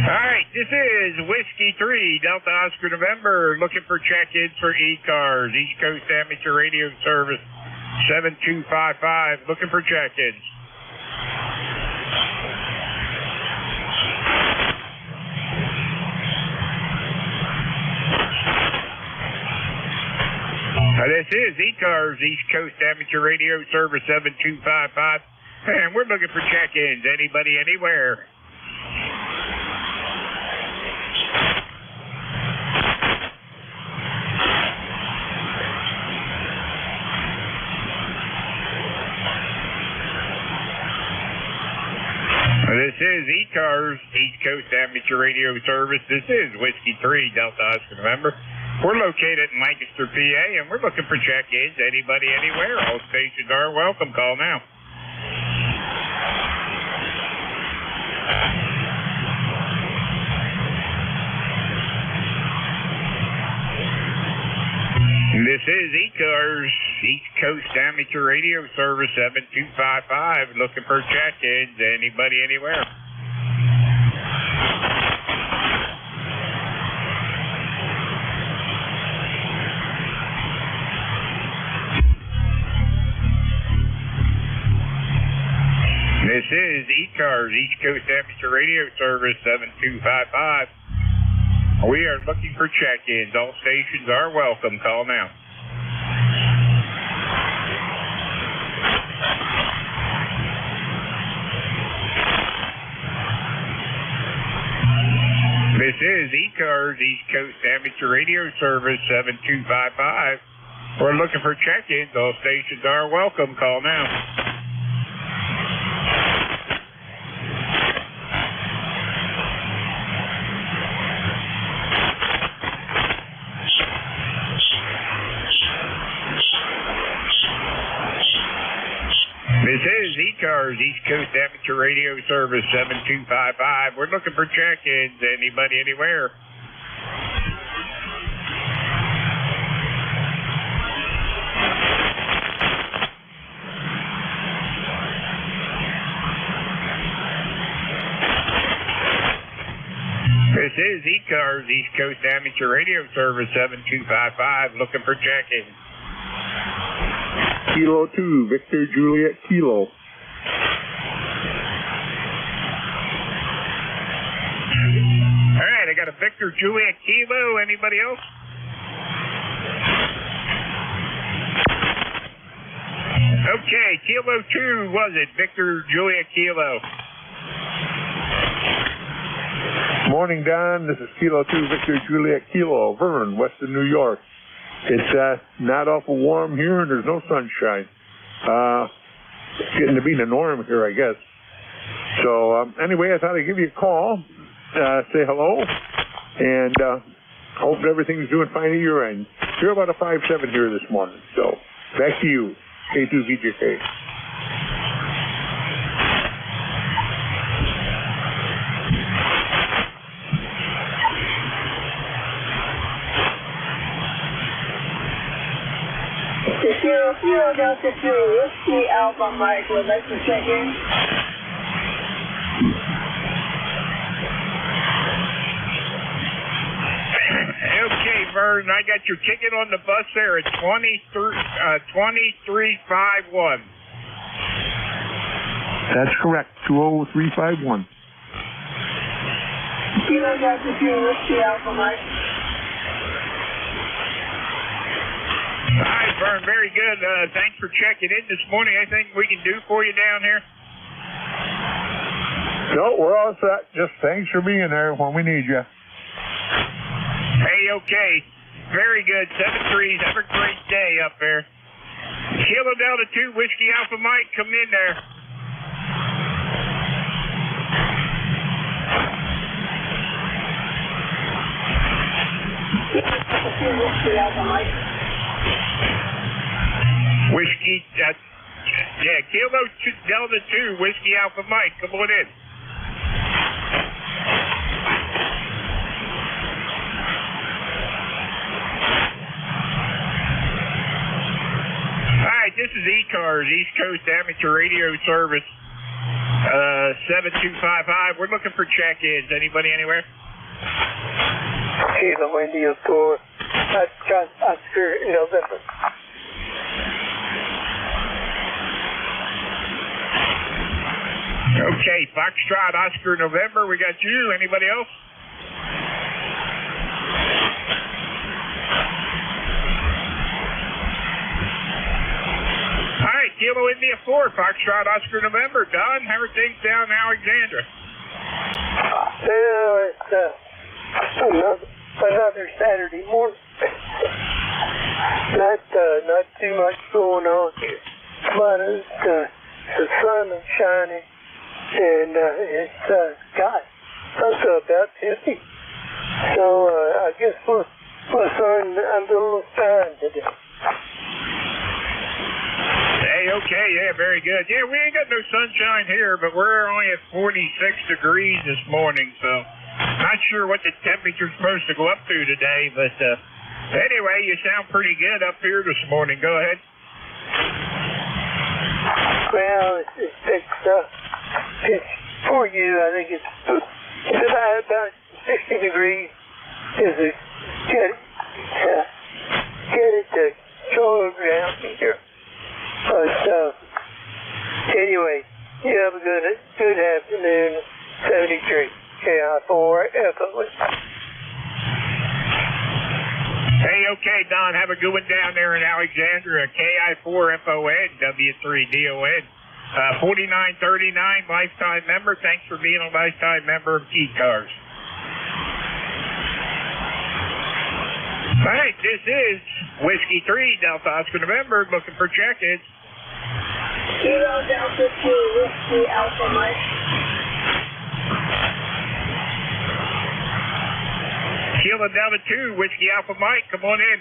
All right, this is Whiskey 3, Delta Oscar November, looking for check-ins for ECARS, East Coast Amateur Radio Service 7255, looking for check-ins. This is ECARS, East Coast Amateur Radio Service 7255, and we're looking for check-ins. Anybody, anywhere. This is ECARS, East Coast Amateur Radio Service. This is Whiskey 3, Delta Oscar November. We're located in Lancaster, PA, and we're looking for check-ins. Anybody, anywhere. All stations are welcome. Call now. This is ECARS, East Coast Amateur Radio Service 7255, looking for check-ins. Anybody, anywhere. This is ECARS, East Coast Amateur Radio Service 7255. We are looking for check-ins. All stations are welcome. Call now. This is ECARS, East Coast Amateur Radio Service 7255. We're looking for check-ins. All stations are welcome. Call now. This is ECARS, East Coast Amateur Radio Service 7255. We're looking for check-ins. Anybody, anywhere. This is ECARS, East Coast Amateur Radio Service 7255. Looking for check-ins. Kilo 2, Victor Juliet Kilo. All right, I got a Victor Juliet Kilo. Anybody else? Okay, Kilo 2 was it? Victor Juliet Kilo. Morning, Don. This is Kilo 2 Victor Juliet Kilo, Vernon, Western New York. It's not awful warm here, and there's no sunshine. It's getting to be the norm here, I guess. So anyway, I thought I'd give you a call, say hello, and hope everything's doing fine at your end. You're about a 5'7" here this morning. So back to you, K2VJK. Kilo Delta 2, Whiskey Alpha Mike, would like to check in. Okay, Vern, I got your ticket on the bus there at 2351. That's correct, 20351. Kilo Delta 2, Whiskey Alpha Mike. Hi, Vern. Very good. Thanks for checking in this morning. Anything we can do for you down here? No, we're all set. Just thanks for being there when we need you. Hey, okay. Very good. 7-3. Have a great day up there. Kilo Delta 2, Whiskey Alpha Mike, come in there. Whiskey Alpha Mike. Whiskey, Kilo Delta 2, Whiskey Alpha Mike, come on in. Alright, this is ECARS, East Coast Amateur Radio Service, 7255. We're looking for check-ins. Anybody anywhere? Kilo India 4, Oscar November. Okay, Foxtrot, Oscar, November, we got you. Anybody else? All right, Kilo India 4, Foxtrot, Oscar, November. Don, how are things down in Alexandria? It's another Saturday morning. Not too much going on here, but the sun is shining. And it's got up to about 50. So I guess we're starting under a little sun today. Hey, okay, yeah, very good. Yeah, we ain't got no sunshine here, but we're only at 46 degrees this morning, so not sure what the temperature's supposed to go up to today, but anyway, you sound pretty good up here this morning. Go ahead. Well, it's for you, I think it's about 60 degrees. Is it get it to cool down here? But anyway, you have a good afternoon. 73 KI4 FOA. Hey, okay, Don, have a good one down there in Alexandria. KI4 FON W3DON. 4939, lifetime member. Thanks for being a lifetime member of ECARS. All right, this is Whiskey 3, Delta Oscar November, looking for check-ins. Kilo Delta 2, Whiskey Alpha Mike. Kilo Delta 2, Whiskey Alpha Mike, come on in.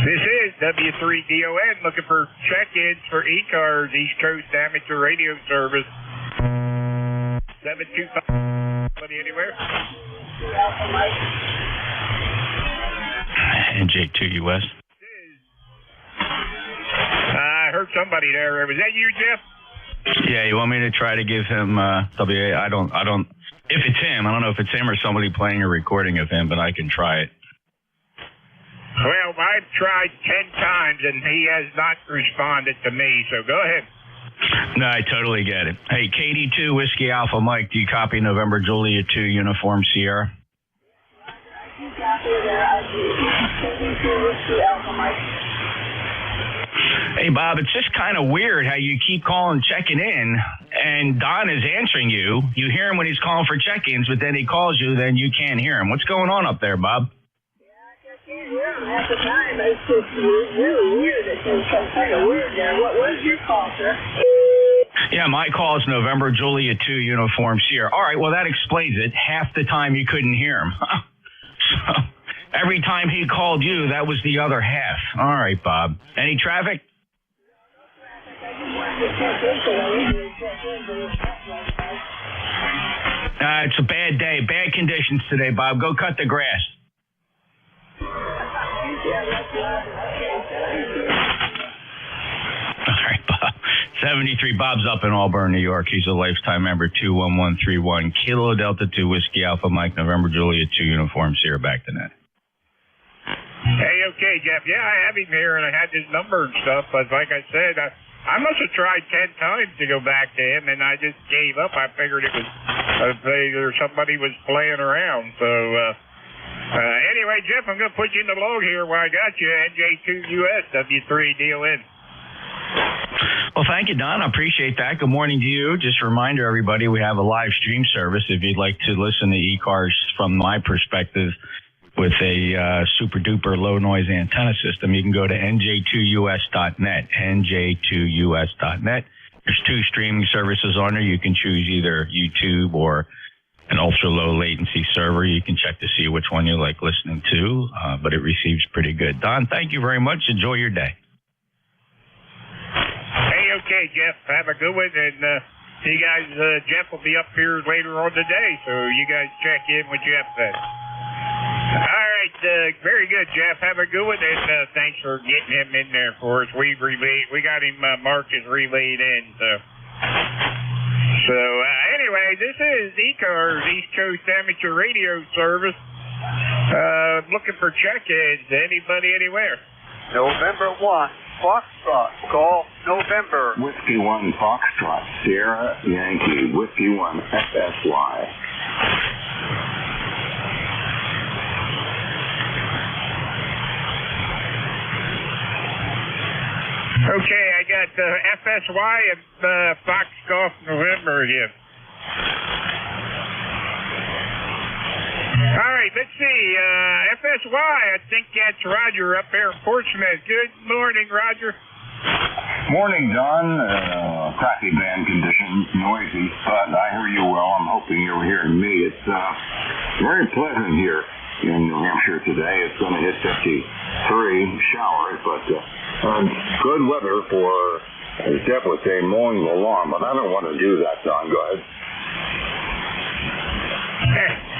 This is W3DON, looking for check-ins for ECARS, East Coast Amateur Radio Service. 725. Anybody anywhere? And J2US. I heard somebody there. Was that you, Jeff? Yeah, you want me to try to give him WA? I don't. If it's him, I don't know if it's him or somebody playing a recording of him, but I can try it. Well, I've tried 10 times, and he has not responded to me, so go ahead. No, I totally get it. Hey, KD2, Whiskey Alpha Mike, do you copy November Juliet 2, Uniform Sierra? Hey, Bob, it's just kind of weird how you keep calling, checking in, and Don is answering you. You hear him when he's calling for check-ins, but then he calls you, then you can't hear him. What's going on up there, Bob? Can't hear him half the time. It's just really weird. It's kind of weird there. What was your call, sir? Yeah, my call is November Juliet 2 Uniform Sierra. All right, well, that explains it. Half the time you couldn't hear him. So every time he called you, that was the other half. All right, Bob. Any traffic? It's a bad day. Bad conditions today, Bob. Go cut the grass. All right, Bob. 73. Bob's up in Auburn, New York. He's a lifetime member. 21131 Kilo Delta 2 Whiskey Alpha Mike November Juliet 2 Uniform Sierra. Back to net. Hey, okay, Jeff. Yeah, I have him here, and I had his number and stuff. But like I said, I must have tried 10 times to go back to him, and I just gave up. I figured it was somebody was playing around. So anyway, Jeff, I'm going to put you in the log here while I got you. NJ2US W3 deal in. Well, thank you, Don. I appreciate that. Good morning to you. Just a reminder, everybody, we have a live stream service. If you'd like to listen to ECARS from my perspective with a super-duper low-noise antenna system, you can go to nj2us.net, nj2us.net. There's 2 streaming services on there. You can choose either YouTube or an ultra-low latency server. You can check to see which one you like listening to, but it receives pretty good. Don, thank you very much. Enjoy your day. Hey, okay, Jeff. Have a good one. And you guys, Jeff will be up here later on today, so you guys check in with Jeff then. All right, very good, Jeff. Have a good one, and thanks for getting him in there for us. We got him marked as relayed in. So anyway, this is ECARS, East Coast Amateur Radio Service. Looking for check-ins. Anybody anywhere? November 1, Foxtrot. Call November. Whiskey 1 Foxtrot, Sierra Yankee, Whiskey 1 FSY. Okay, I got FSY and Fox Golf November here. All right, let's see. FSY, I think that's Roger up there in Portsmouth. Good morning, Roger. Morning, Don. Crappy band conditions, noisy, but I hear you well. I'm hoping you're hearing me. It's very pleasant here in New Hampshire today. It's going to hit 53 showers, but good weather for, as Jeff would say, mowing the lawn, but I don't want to do that, Don. Go ahead.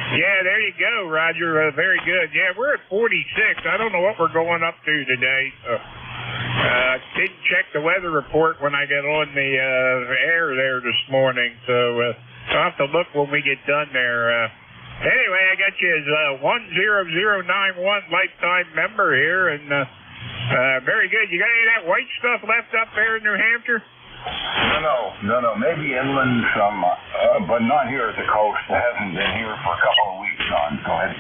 Yeah, there you go, Roger. Very good. Yeah, we're at 46. I don't know what we're going up to today. Didn't check the weather report when I got on the air there this morning, so I'll have to look when we get done there. Anyway, I got you as 10091 lifetime member here, and very good. You got any of that white stuff left up there in New Hampshire? No. Maybe inland some, but not here at the coast. It hasn't been here for a couple of weeks, Don. Go ahead.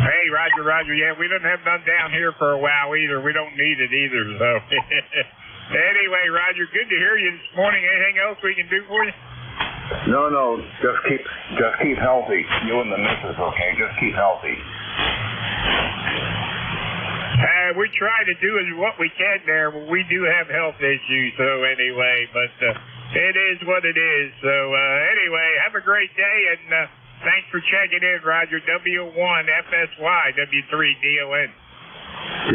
Hey, Roger. Yeah, we don't have none down here for a while either. We don't need it either, so. Anyway, Roger, good to hear you this morning. Anything else we can do for you? No. Just keep healthy. You and the missus, okay? Just keep healthy. We try to do what we can there, but we do have health issues, so anyway, but it is what it is. So anyway, have a great day, and thanks for checking in, Roger. W1 FSY W3 DON.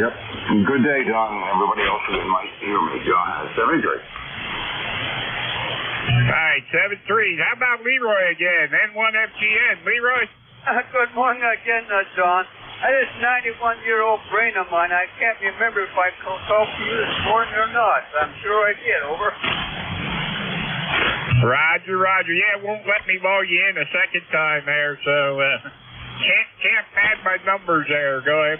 Yep. Good day, Don. Everybody else who might hear me, John. 73. All right, 73. How about Leroy again? N1FGN. Leroy? Good morning again, John. This 91-year-old brain of mine, I can't remember if I talked to you this morning or not. I'm sure I did. Over. Roger. Yeah, it won't let me log you in a second time there, so can't pad my numbers there. Go ahead.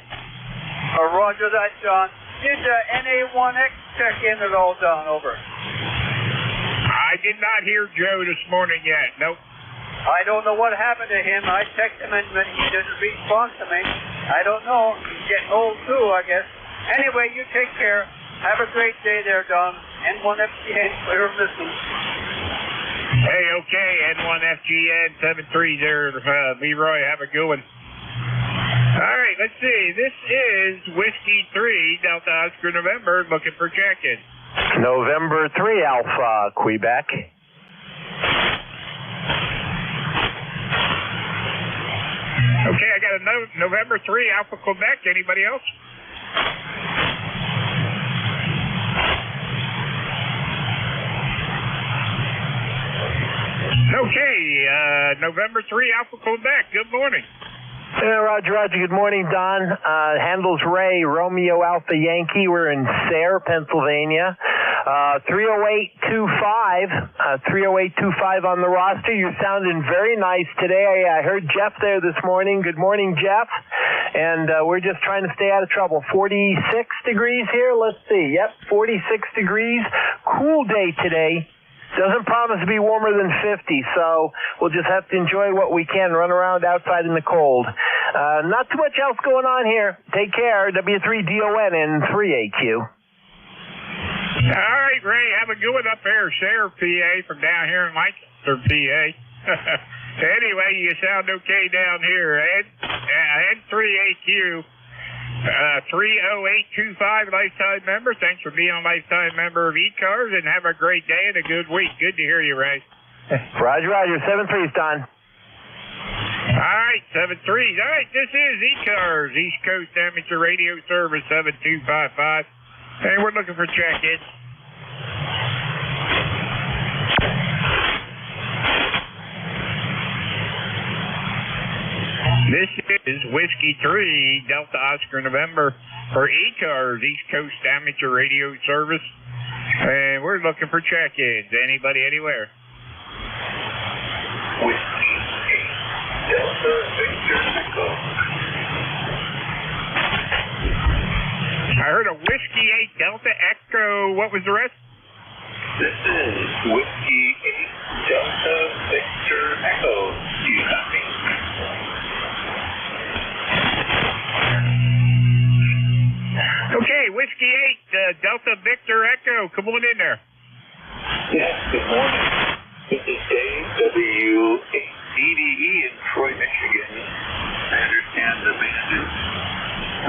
Roger that, John. Did NA1X check in at all, Don? Over. I did not hear Joe this morning yet. Nope. I don't know what happened to him. I texted him and he didn't respond to me. I don't know. He's getting old too, I guess. Anyway, you take care. Have a great day there, Don. N1FGN, clear of missing. Hey, okay, N1FGN 730. Leroy, have a good one. All right, let's see. This is Whiskey 3, Delta Oscar November, looking for check-in. November 3, Alpha, Quebec. Okay, I got a November 3, Alpha, Quebec. Anybody else? Okay, November 3, Alpha, Quebec. Good morning. Roger, good morning, Don. Handles Ray, Romeo Alpha Yankee. We're in Sayre, Pennsylvania. 30825 on the roster. You're sounding very nice today. I heard Jeff there this morning. Good morning, Jeff. And we're just trying to stay out of trouble. 46 degrees here. Let's see. Yep, 46 degrees. Cool day today. Doesn't promise to be warmer than 50, so we'll just have to enjoy what we can, run around outside in the cold. Not too much else going on here. Take care. W3DON and 3AQ. All right, Ray, have a good one up there, Sayre, PA, from down here in Lancaster, PA. Anyway, you sound okay down here. N3AQ. 30825 lifetime member. Thanks for being a lifetime member of ECARS, and have a great day and a good week. Good to hear you, Ray. Roger. 7-3's Don. All right, 7-3. All right, this is ECARS, East Coast Amateur Radio Service 7255, and we're looking for check-ins. This is Whiskey 3, Delta Oscar November for ECARS, East Coast Amateur Radio Service. And we're looking for check-ins. Anybody, anywhere? Whiskey 8, Delta Victor Echo. I heard a Whiskey 8, Delta Echo. What was the rest? This is Whiskey 8, Delta Victor Echo. Do you copy? Okay, Whiskey 8, Delta Victor Echo. Come on in there. Yes, good morning. This is Dave, W8DDE in Troy, Michigan. I understand the band is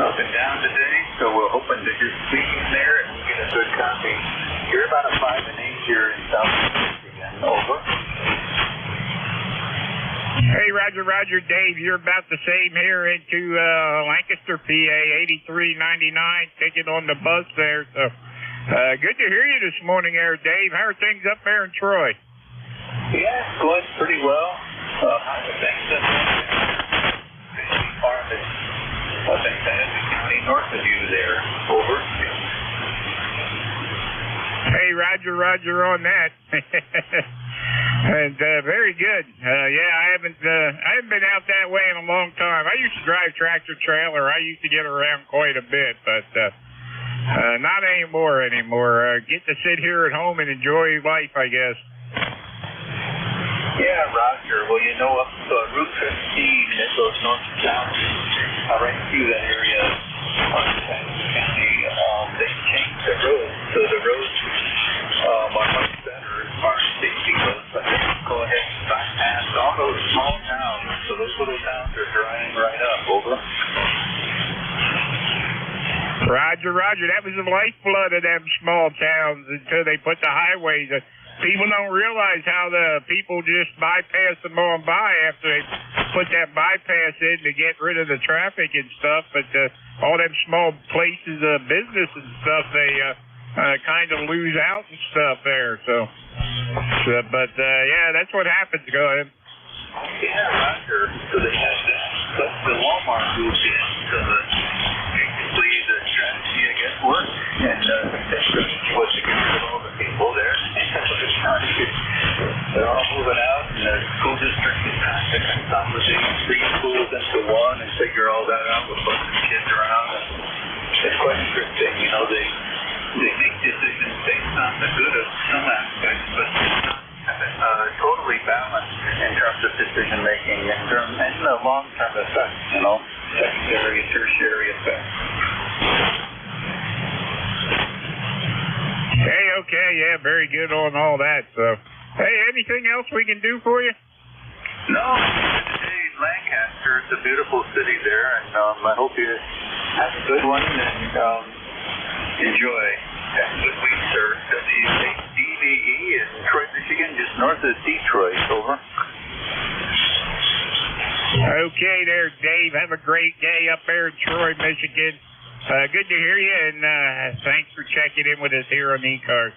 up and down today, so we're hoping to just speaking there and get a good copy. You're about a 5 and 8 here in South Michigan. Over. Hey, Roger, Dave, you're about the same here into Lancaster, PA, 8399, ticket on the bus there. So, good to hear you this morning there, Dave. How are things up there in Troy? Yeah, going pretty well. Thanks to farm is up in Tennessee County, north of you there. Over. Hey, Roger on that. And very good. Yeah, I haven't been out that way in a long time. I used to drive tractor trailer. I used to get around quite a bit, but not anymore. Get to sit here at home and enjoy life, I guess. Yeah, Roger. Well, you know, up Route 15, it goes north to south, right through that area on Tennessee County. They changed the road, so the roads are much better as far as safety goes. But go ahead and bypass all those small towns. So those little towns are drying right up. Over. Roger. That was the lifeblood of them small towns until they put the highways. People don't realize how the people just bypass them on by after they put that bypass in to get rid of the traffic and stuff. But all them small places of business and stuff, they kind of lose out and stuff there. But that's what happens. Go ahead. Yeah, Roger. So they had the Walmart moved in, so basically the strategy, I guess, worked, and was to get rid of all the people there. They're all moving out, and the school district is trying to consolidate 3 schools into one and figure all that out with busing kids around. It's quite interesting, you know. They make decisions based on the good of some aspects, but not totally balanced in terms of decision making and the long-term effects, secondary and tertiary effects. Hey, okay, yeah, very good on all that. So, hey, anything else we can do for you? No, today Lancaster, it's a beautiful city there, and I hope you have a good one and enjoy. Good week, sir. WDVE in Detroit, Michigan, just north of Detroit. Over. Okay there, Dave. Have a great day up there in Troy, Michigan. Good to hear you, and thanks for checking in with us here on ECARS.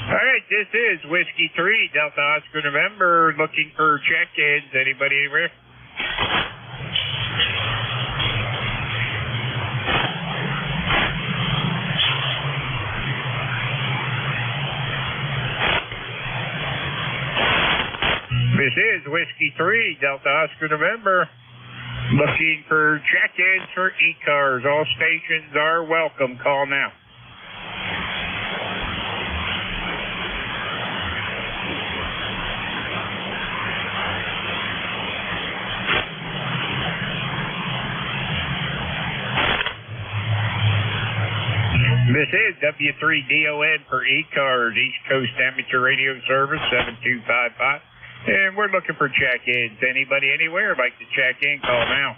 All right, this is Whiskey 3, Delta Oscar November, looking for check-ins. Anybody anywhere? This is Whiskey 3, Delta Oscar November, looking for check-ins for ECARS. All stations are welcome. Call now. This is W3DON for ECARS, East Coast Amateur Radio Service, 7255. And we're looking for check-ins. Anybody anywhere would like to check in, call now.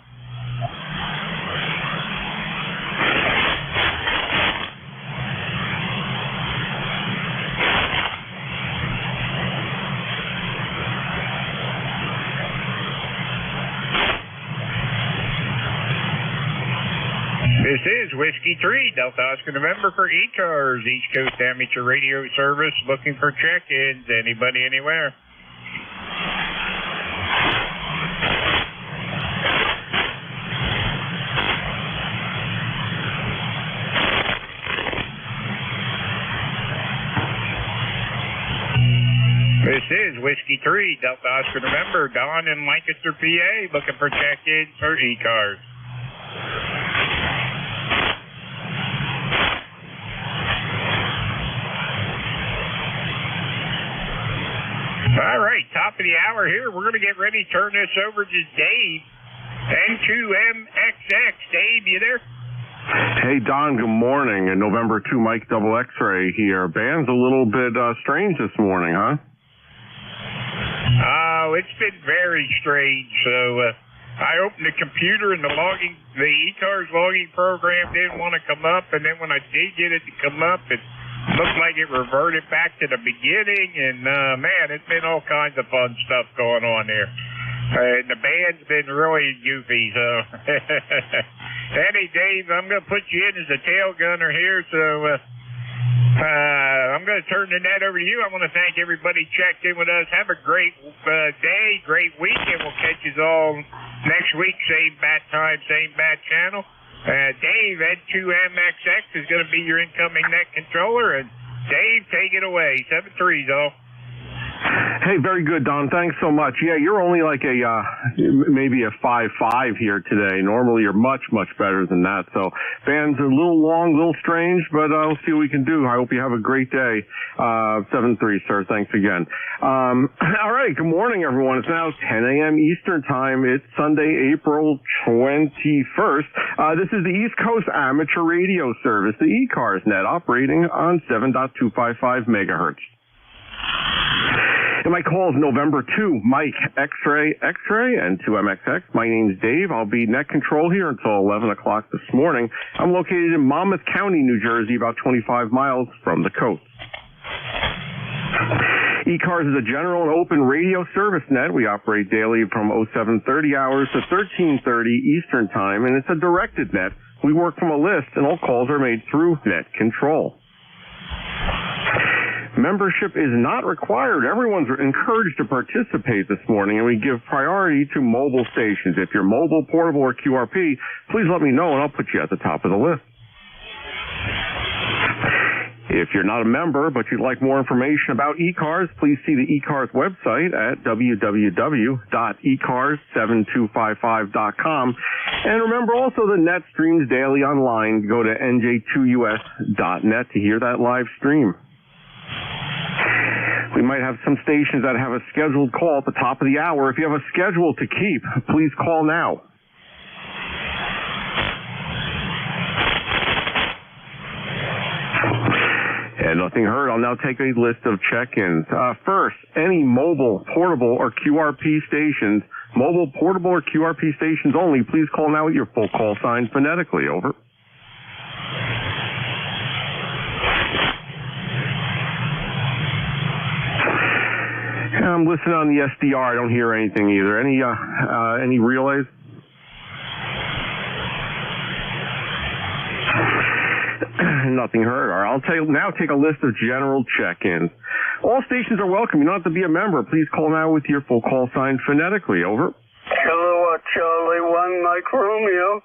This is Whiskey 3, Delta Oscar November for ECARS, East Coast Amateur Radio Service, looking for check-ins. Anybody anywhere? This is Whiskey 3, Delta Oscar November, Don in Lancaster, PA, looking for check-ins for ECARS. All right, top of the hour here. We're going to get ready to turn this over to Dave, N2MXX. Dave, you there? Hey, Don, good morning. And November 2, Mike Double X-Ray here. Band's a little bit strange this morning, huh? Oh, it's been very strange. So I opened the computer and the ECARS logging program didn't want to come up. And then when I did get it to come up, it looked like it reverted back to the beginning, and man, it's been all kinds of fun stuff going on there. And the band's been really goofy, so. Hey, Dave, I'm going to put you in as a tail gunner here, so I'm going to turn the net over to you. I want to thank everybody checked in with us. Have a great day, great weekend. We'll catch you all next week, same bat time, same bat channel. Dave, N2MXX is going to be your incoming net controller, and Dave, take it away. 7-3, though. Hey, very good, Don. Thanks so much. Yeah, you're only like maybe a 5.5 here today. Normally, you're much, much better than that. So, band's a little long, a little strange, but we'll see what we can do. I hope you have a great day. 7-3, sir. Thanks again. All right. Good morning, everyone. It's now 10 a.m. Eastern Time. It's Sunday, April 21st. This is the East Coast Amateur Radio Service, the ECARS net, operating on 7.255 megahertz. And my call is November 2, Mike X-Ray, and 2MXX. My name's Dave. I'll be net control here until 11 o'clock this morning. I'm located in Monmouth County, New Jersey, about 25 miles from the coast. ECARS is a general and open radio service net. We operate daily from 0730 hours to 1330 Eastern Time, and it's a directed net. We work from a list, and all calls are made through net control. Membership is not required. Everyone's encouraged to participate this morning, and we give priority to mobile stations. If you're mobile, portable, or QRP, please let me know, and I'll put you at the top of the list. If you're not a member, but you'd like more information about ECARS, please see the ECARS website at www.ecars7255.com. And remember also the net streams daily online. Go to nj2us.net to hear that live stream. We might have some stations that have a scheduled call at the top of the hour. If you have a schedule to keep, please call now. And nothing heard. I'll now take a list of check-ins. First, any mobile, portable, or QRP stations, mobile, portable, or QRP stations only, please call now with your full call sign phonetically. Over. I'm listening on the SDR. I don't hear anything either. Any relays? Nothing heard. All right, I'll now take a list of general check-ins. All stations are welcome. You don't have to be a member. Please call now with your full call sign phonetically. Over. Hello, Charlie 1, Mike Romeo.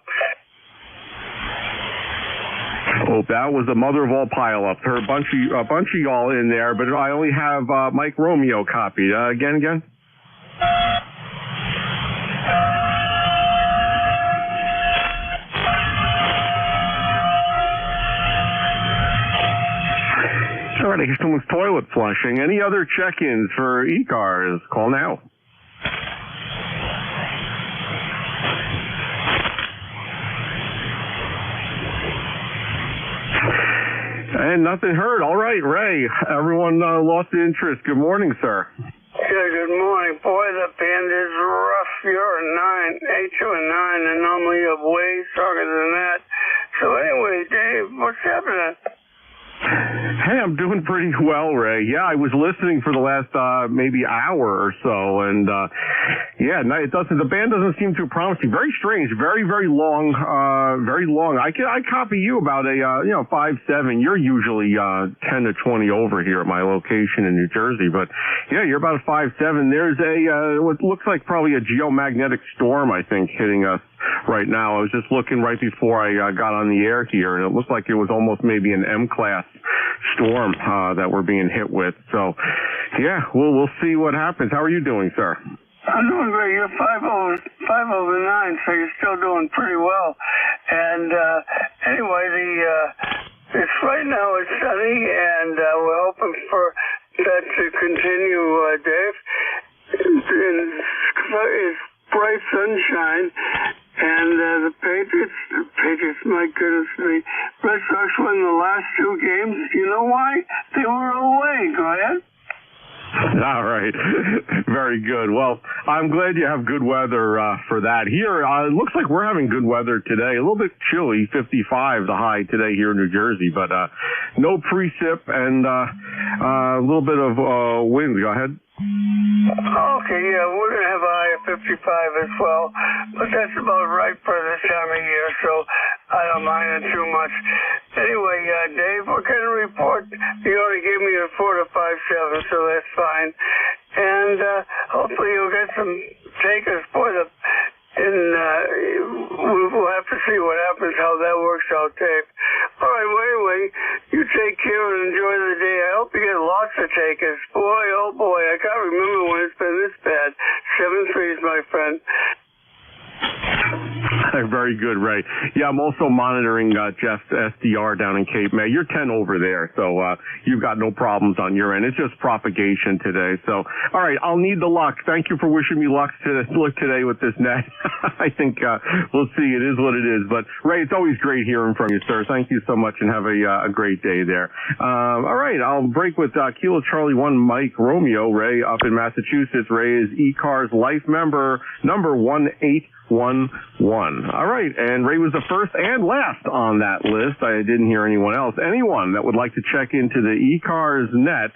Oh, that was the mother of all pileups. There are a bunch of y'all in there, but I only have Mike Romeo copied. Again. All right, I guess someone's toilet flushing. Any other check-ins for ECARS? Call now. And nothing heard. All right, Ray. Everyone lost interest. Good morning, sir. Yeah, good morning. Boy, the band is rough. You're a 9, 8 to a 9, and normally you're way stronger than that. So anyway, Dave, what's happening? Hey, I'm doing pretty well, Ray. Yeah, I was listening for the last maybe hour or so, and yeah, no, the band doesn't seem too promising. Very strange, very long, very long. I copy you about a 5'7". You're usually 10 to 20 over here at my location in New Jersey, but yeah, you're about a 5'7". There's what looks like probably a geomagnetic storm, I think, hitting us right now. I was just looking right before I got on the air here, and it looked like it was almost maybe an M-class storm that we're being hit with. So, yeah, we'll see what happens. How are you doing, sir? I'm doing great. You're 5 over 9, so you're still doing pretty well. And anyway, it's right now it's sunny, and we're hoping for that to continue, Dave. It's bright sunshine. And the Patriots, my goodness me, Red Sox won the last 2 games. You know why? They were away. Go ahead. All right. Very good. Well, I'm glad you have good weather for that. Here, it looks like we're having good weather today. A little bit chilly, 55 the high today here in New Jersey, but no precip and a little bit of wind. Go ahead. Okay, yeah, we're going to have a high of 55 as well, but that's about right for this time of year, so I don't mind it too much. Anyway, Dave, what kind of report? You already gave me a 4 to 5-7, so that's fine. And hopefully you'll get some takers for the... we'll have to see what happens, how that works out, Dave. All right, well, anyway, you take care and enjoy the day. I hope you get lots of takers. Boy, oh boy, I can't remember when it's been this bad. 7 threes, my friend. Very good, Ray. Yeah, I'm also monitoring Jeff's SDR down in Cape May. You're 10 over there, so you've got no problems on your end. It's just propagation today. So, all right, I'll need the luck. Thank you for wishing me luck today with this net. I think we'll see. It is what it is. But, Ray, it's always great hearing from you, sir. Thank you so much, and have a great day there. All right, I'll break with Kilo Charlie 1 Mike Romeo. Ray up in Massachusetts. Ray is ECARS Life member number 1811. All right, and Ray was the first and last on that list. I didn't hear anyone else. Anyone that would like to check into the ECARS net,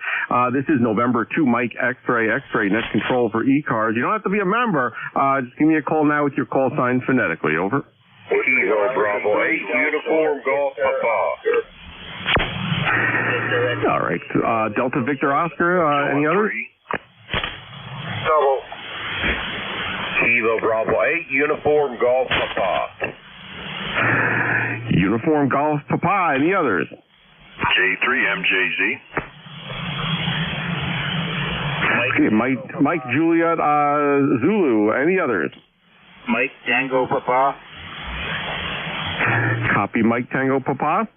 this is November 2 Mike X-Ray net control for ECARS. You don't have to be a member. Just give me a call now with your call sign phonetically. Over. Kilo Bravo 8 Uniform Golf Papa. All right, Delta Victor Oscar, any others? Double. Kilo Bravo 8 Uniform Golf Papa. Uniform Golf Papa, any others? J3MJZ. Okay, Mike Juliet Zulu, any others? Mike Tango Papa. Copy Mike Tango Papa.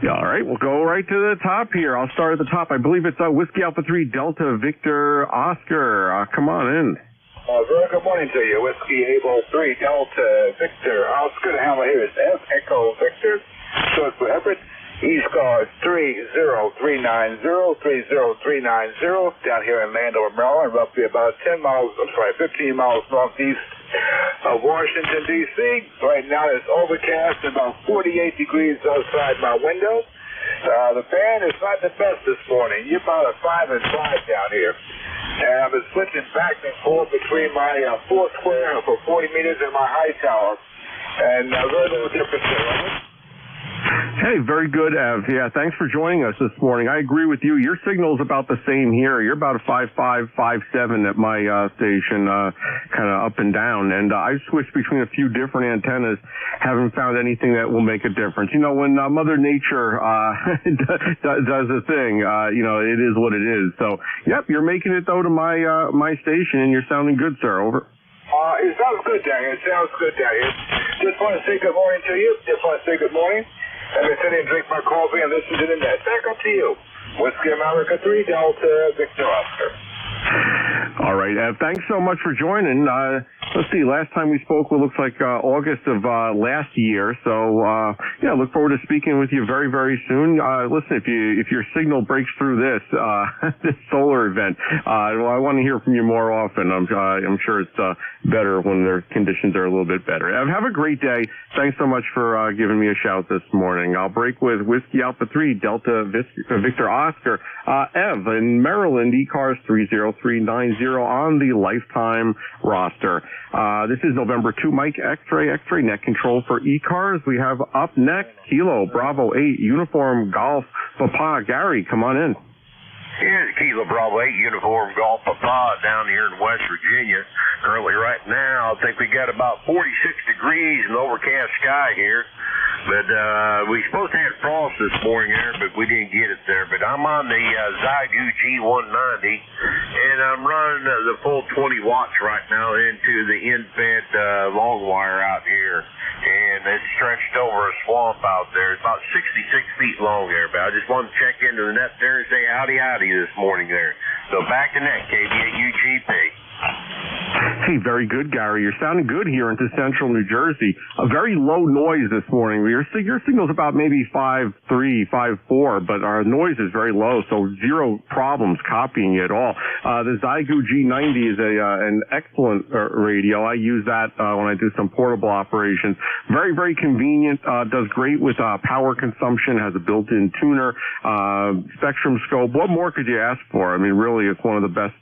Yeah, all right, we'll go right to the top here. I'll start at the top. I believe it's Whiskey Alpha 3 Delta Victor Oscar. Come on in. Very good morning to you. Whiskey Able 3 Delta Victor Oscar. The handle here is F Echo Victor. Short for Everett. ECARS 30390, 30390, down here in Landover, Maryland, roughly about 15 miles northeast of Washington, D.C. Right now it's overcast and about 48 degrees outside my window. The fan is not the best this morning. You're about a 5 and 5 down here. And I've been switching back and forth between my 4 square for 40 meters and my high tower. And very little difference there. Hey, very good, Ev. Yeah, thanks for joining us this morning. I agree with you. Your signal's about the same here. You're about a 5.5, 5.7 at my station, kind of up and down. And I've switched between a few different antennas. Haven't found anything that will make a difference. You know, when Mother Nature does a thing, you know, it is what it is. So, yep, you're making it, though, to my station, and you're sounding good, sir. Over. It sounds good down here. It sounds good down here. Just want to say good morning to you. Just want to say good morning. Let me sit and drink my coffee and listen to the net. Back up to you. Whiskey America 3 Delta Victor Oscar. All right, Ev, thanks so much for joining. Let's see, last time we spoke, it looks like August of last year. So, yeah, look forward to speaking with you very, very soon. Listen, if your signal breaks through this this solar event, well, I want to hear from you more often. I'm sure it's better when their conditions are a little bit better. Ev, have a great day. Thanks so much for giving me a shout this morning. I'll break with Whiskey Alpha 3 Delta Victor Oscar. Ev in Maryland, ECARS 30390 on the lifetime roster. This is November 2, Mike X-ray net control for ECARS. We have up next Kilo Bravo 8 Uniform Golf Papa. Gary, come on in. Here's Kilo Bravo 8 Uniform Golf Papa down here in West Virginia. Currently right now, I think we got about 46 degrees and overcast sky here. But we supposed to have frost this morning there, but we didn't get it there. But I'm on the Zygu G190, and I'm running the full 20 watts right now into the end-fed long wire out here. And it's stretched over a swamp out there. It's about 66 feet long there. But I just wanted to check into the net there and say howdy this morning there. So back to net, KB8UGP. Hey, very good, Gary. You're sounding good here into central New Jersey. A very low noise this morning. Your signal's about maybe 5.3, 5.4, but our noise is very low, so zero problems copying it at all. The Zygu G90 is an excellent radio. I use that when I do some portable operations. Very, very convenient. Does great with power consumption. Has a built-in tuner, spectrum scope. What more could you ask for? I mean, really, it's one of the best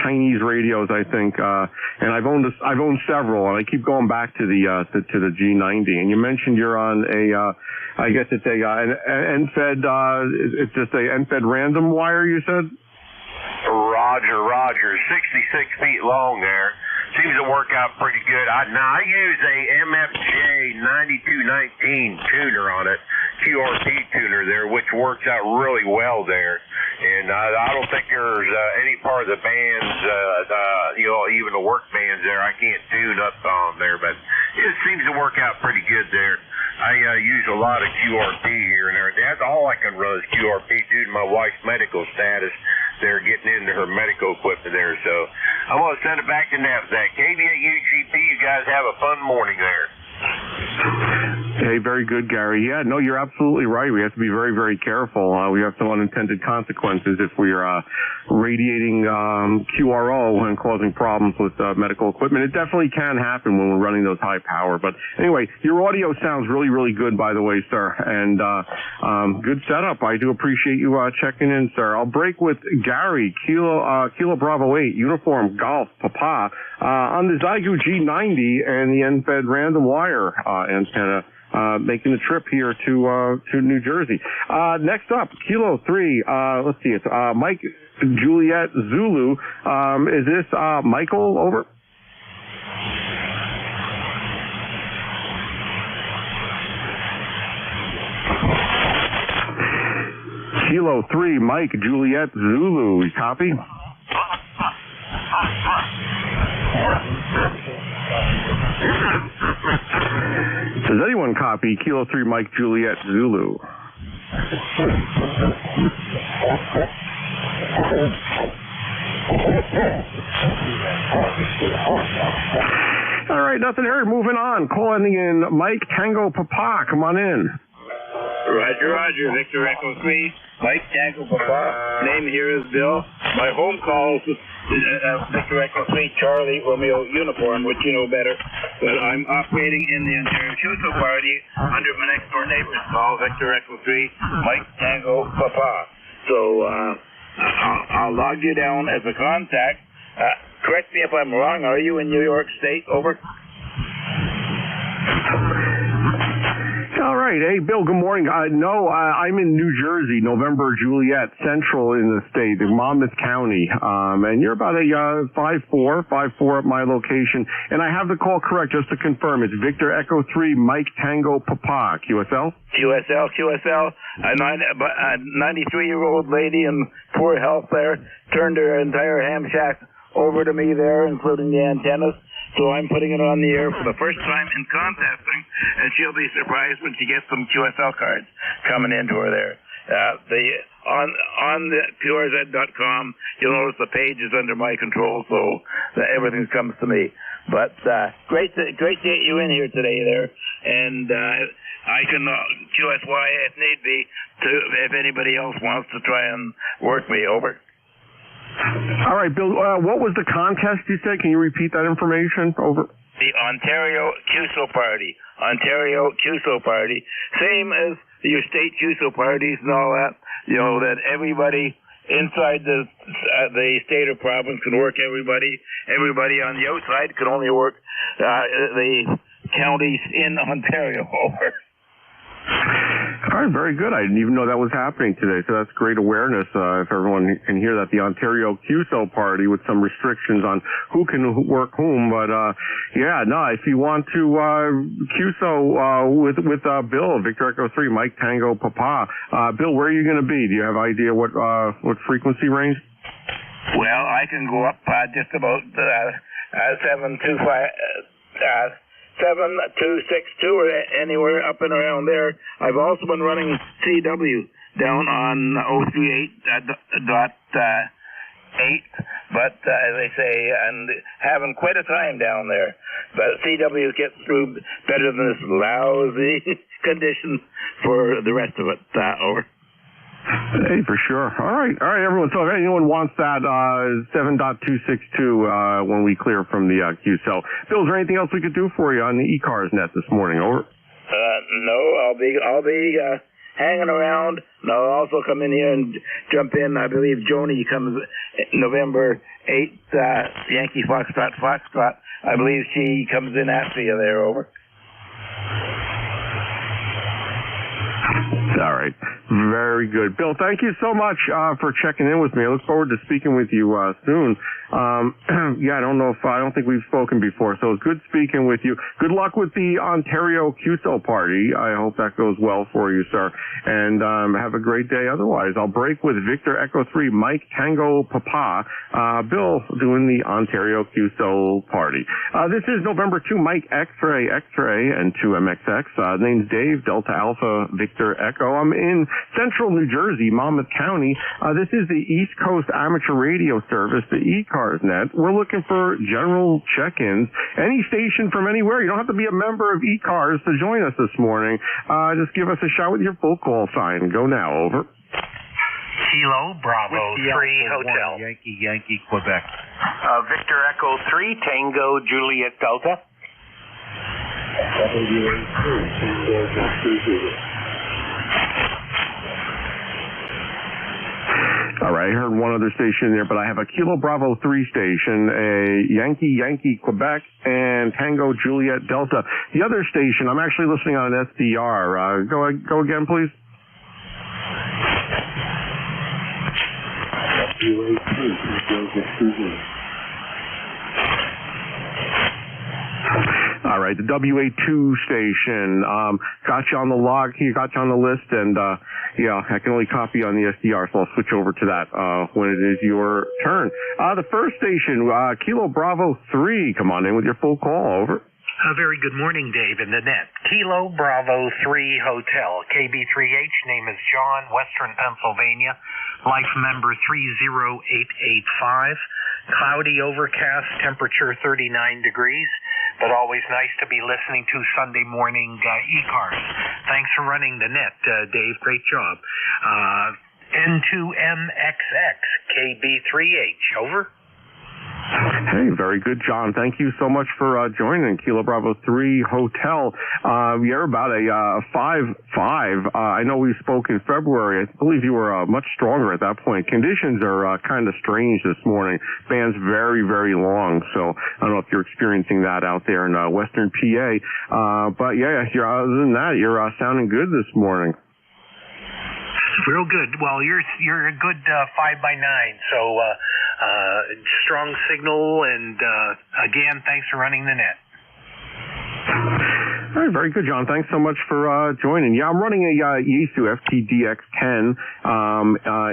Chinese radios, I think. And I've owned several, and I keep going back to the G90. And you mentioned you're on I guess it's an end-fed, it's just a end-fed random wire, you said? Roger. 66 feet long there. Seems to work out pretty good. I use a MFJ 9219 tuner on it, QRP tuner there, which works out really well there. And I don't think there's any part of the bands, even the work bands there, I can't tune up on there, but it seems to work out pretty good there. I use a lot of QRP here and there. That's all I can run is QRP due to my wife's medical status. They're getting into her medical equipment there, so I'm going to send it back to NAPZAC. KB8UGP, you guys have a fun morning there. Hey, very good, Gary. Yeah, no, you're absolutely right. We have to be very, very careful. We have some unintended consequences if we're radiating QRO and causing problems with medical equipment. It definitely can happen when we're running those high power. But anyway, your audio sounds really, really good, by the way, sir. And good setup. I do appreciate you checking in, sir. I'll break with Gary, Kilo Bravo 8, Uniform Golf Papa, on the Zygu G90 and the end-fed random wire antenna. Making the trip here to New Jersey. Next up, Kilo 3. Let's see, it's Mike Juliet Zulu. Is this Michael? Over. Kilo 3, Mike Juliet Zulu. Copy. Does anyone copy? copy. Kilo 3 Mike Juliet Zulu. All right, nothing heard. Moving on. Calling in Mike Tango Papa. Come on in. Roger, Roger. Victor Echo 3, Mike Tango Papa. Name here is Bill. My home call is Victor Echo 3, Charlie Romeo Uniform, which you know better. But I'm operating in the Ontario Cuso Party under my next door neighbor's call, Victor Echo 3, Mike Tango Papa. So I'll log you down as a contact. Correct me if I'm wrong. Are you in New York State? Over. All right. Hey, Bill, good morning. No, I'm in New Jersey, November Juliet, central in the state, in Monmouth County. And you're about a 5'4" at my location. And I have the call correct, just to confirm. It's Victor Echo 3, Mike Tango Papa, QSL? QSL. A 93-year-old lady in poor health there turned her entire ham shack over to me there, including the antennas. So I'm putting it on the air for the first time in contesting, and she'll be surprised when she gets some QSL cards coming into her there. On the PureZ.com, you'll notice the page is under my control, so everything comes to me. But great to get you in here today there, and I can QSY if need be if anybody else wants to try and work me. Over. All right, Bill, what was the contest you said? Can you repeat that information? Over. The Ontario Cuso Party. Ontario Cuso Party. Same as your state Cuso parties and all that. You know, that everybody inside the state or province can work everybody. Everybody on the outside can only work the counties in Ontario. Over. All right, very good. I didn't even know that was happening today, so that's great awareness. If everyone can hear that, the Ontario QSO Party with some restrictions on who can work whom, but if you want to QSO with Bill, Victor Echo 3, Mike Tango Papa. Bill, where are you going to be? Do you have idea what frequency range? Well, I can go up just about 7262 or anywhere up and around there. I've also been running CW down on 038.8, but as I say, and having quite a time down there. But CW gets through better than this lousy conditions for the rest of it. Over. Hey, for sure. All right, everyone. So if anyone wants that 7.262 when we clear from the QSL. Bill, is there anything else we could do for you on the ECARS net this morning? Over. No, I'll be hanging around, and I'll also come in here and jump in. I believe Joni comes November 8th, Yankee Foxtrot. I believe she comes in after you there. Over. All right. Very good. Bill, thank you so much for checking in with me. I look forward to speaking with you soon. I don't think we've spoken before, so it's good speaking with you. Good luck with the Ontario QSO Party. I hope that goes well for you, sir. And have a great day otherwise. I'll break with Victor Echo 3, Mike Tango Papa, Bill doing the Ontario QSO Party. This is November 2, Mike X-Ray, and 2MXX. Name's Dave, Delta Alpha, Victor Echo. I'm in Central New Jersey, Monmouth County. This is the East Coast Amateur Radio Service, the ECARS net. We're looking for general check-ins. Any station from anywhere. You don't have to be a member of ECARS to join us this morning. Just give us a shout with your full call sign. Go now. Over. Kilo Bravo 3 Hotel. Yankee, Quebec. Victor Echo 3 Tango Juliet Delta. All right, I heard one other station there, but I have a Kilo Bravo 3 station, a Yankee, Quebec, and Tango Juliet Delta. The other station, I'm actually listening on an SDR. Go again, please. All right, the WA2 station, got you on the log here, got you on the list, and I can only copy on the SDR, so I'll switch over to that when it is your turn. The first station, Kilo Bravo 3, come on in with your full call. Over. Very good morning, Dave, in the net. Kilo Bravo 3 Hotel, KB3H, name is John, Western Pennsylvania, life member 30885. Cloudy, overcast, temperature 39 degrees, but always nice to be listening to Sunday morning ECARS. Thanks for running the net, Dave. Great job. N2MXX, KB3H, over. Hey, very good, John. Thank you so much for joining Kilo Bravo 3 Hotel. You're about a 5.5. I know we spoke in February. I believe you were much stronger at that point. Conditions are kind of strange this morning. Band's very, very long, so I don't know if you're experiencing that out there in Western PA. But yeah, other than that, you're sounding good this morning. Real good. Well, you're a good 5x9, so strong signal, and again, thanks for running the net. All right, very good, John. Thanks so much for joining. Yeah, I'm running a Yaesu FTDX10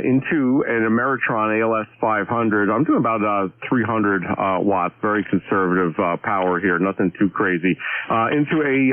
into an Ameritron ALS 500. I'm doing about 300 watts, very conservative power here, nothing too crazy. Into a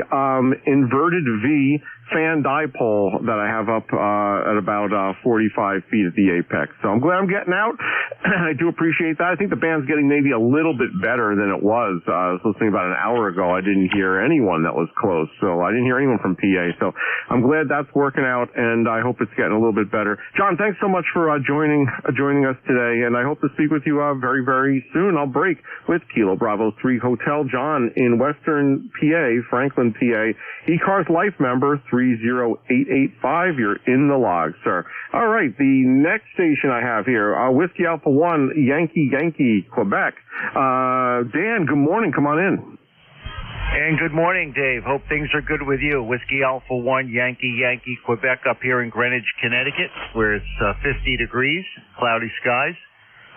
inverted V fan dipole that I have up at about 45 feet at the apex. So I'm glad I'm getting out. I do appreciate that. I think the band's getting maybe a little bit better than it was. I was listening about an hour ago. I didn't hear anyone that was close, so I didn't hear anyone from PA. So I'm glad that's working out, and I hope it's getting a little bit better. John, thanks so much for joining us today, and I hope to speak with you very, very soon. I'll break with Kilo Bravo 3 Hotel John in Western PA, Franklin, PA. ECARS Life member 30885. You're in the log, sir. All right, the next station I have here, Whiskey Alpha 1, Yankee, Quebec. Dan, good morning. Come on in. And good morning, Dave. Hope things are good with you. Whiskey Alpha 1, Yankee, Quebec, up here in Greenwich, Connecticut, where it's 50 degrees, cloudy skies.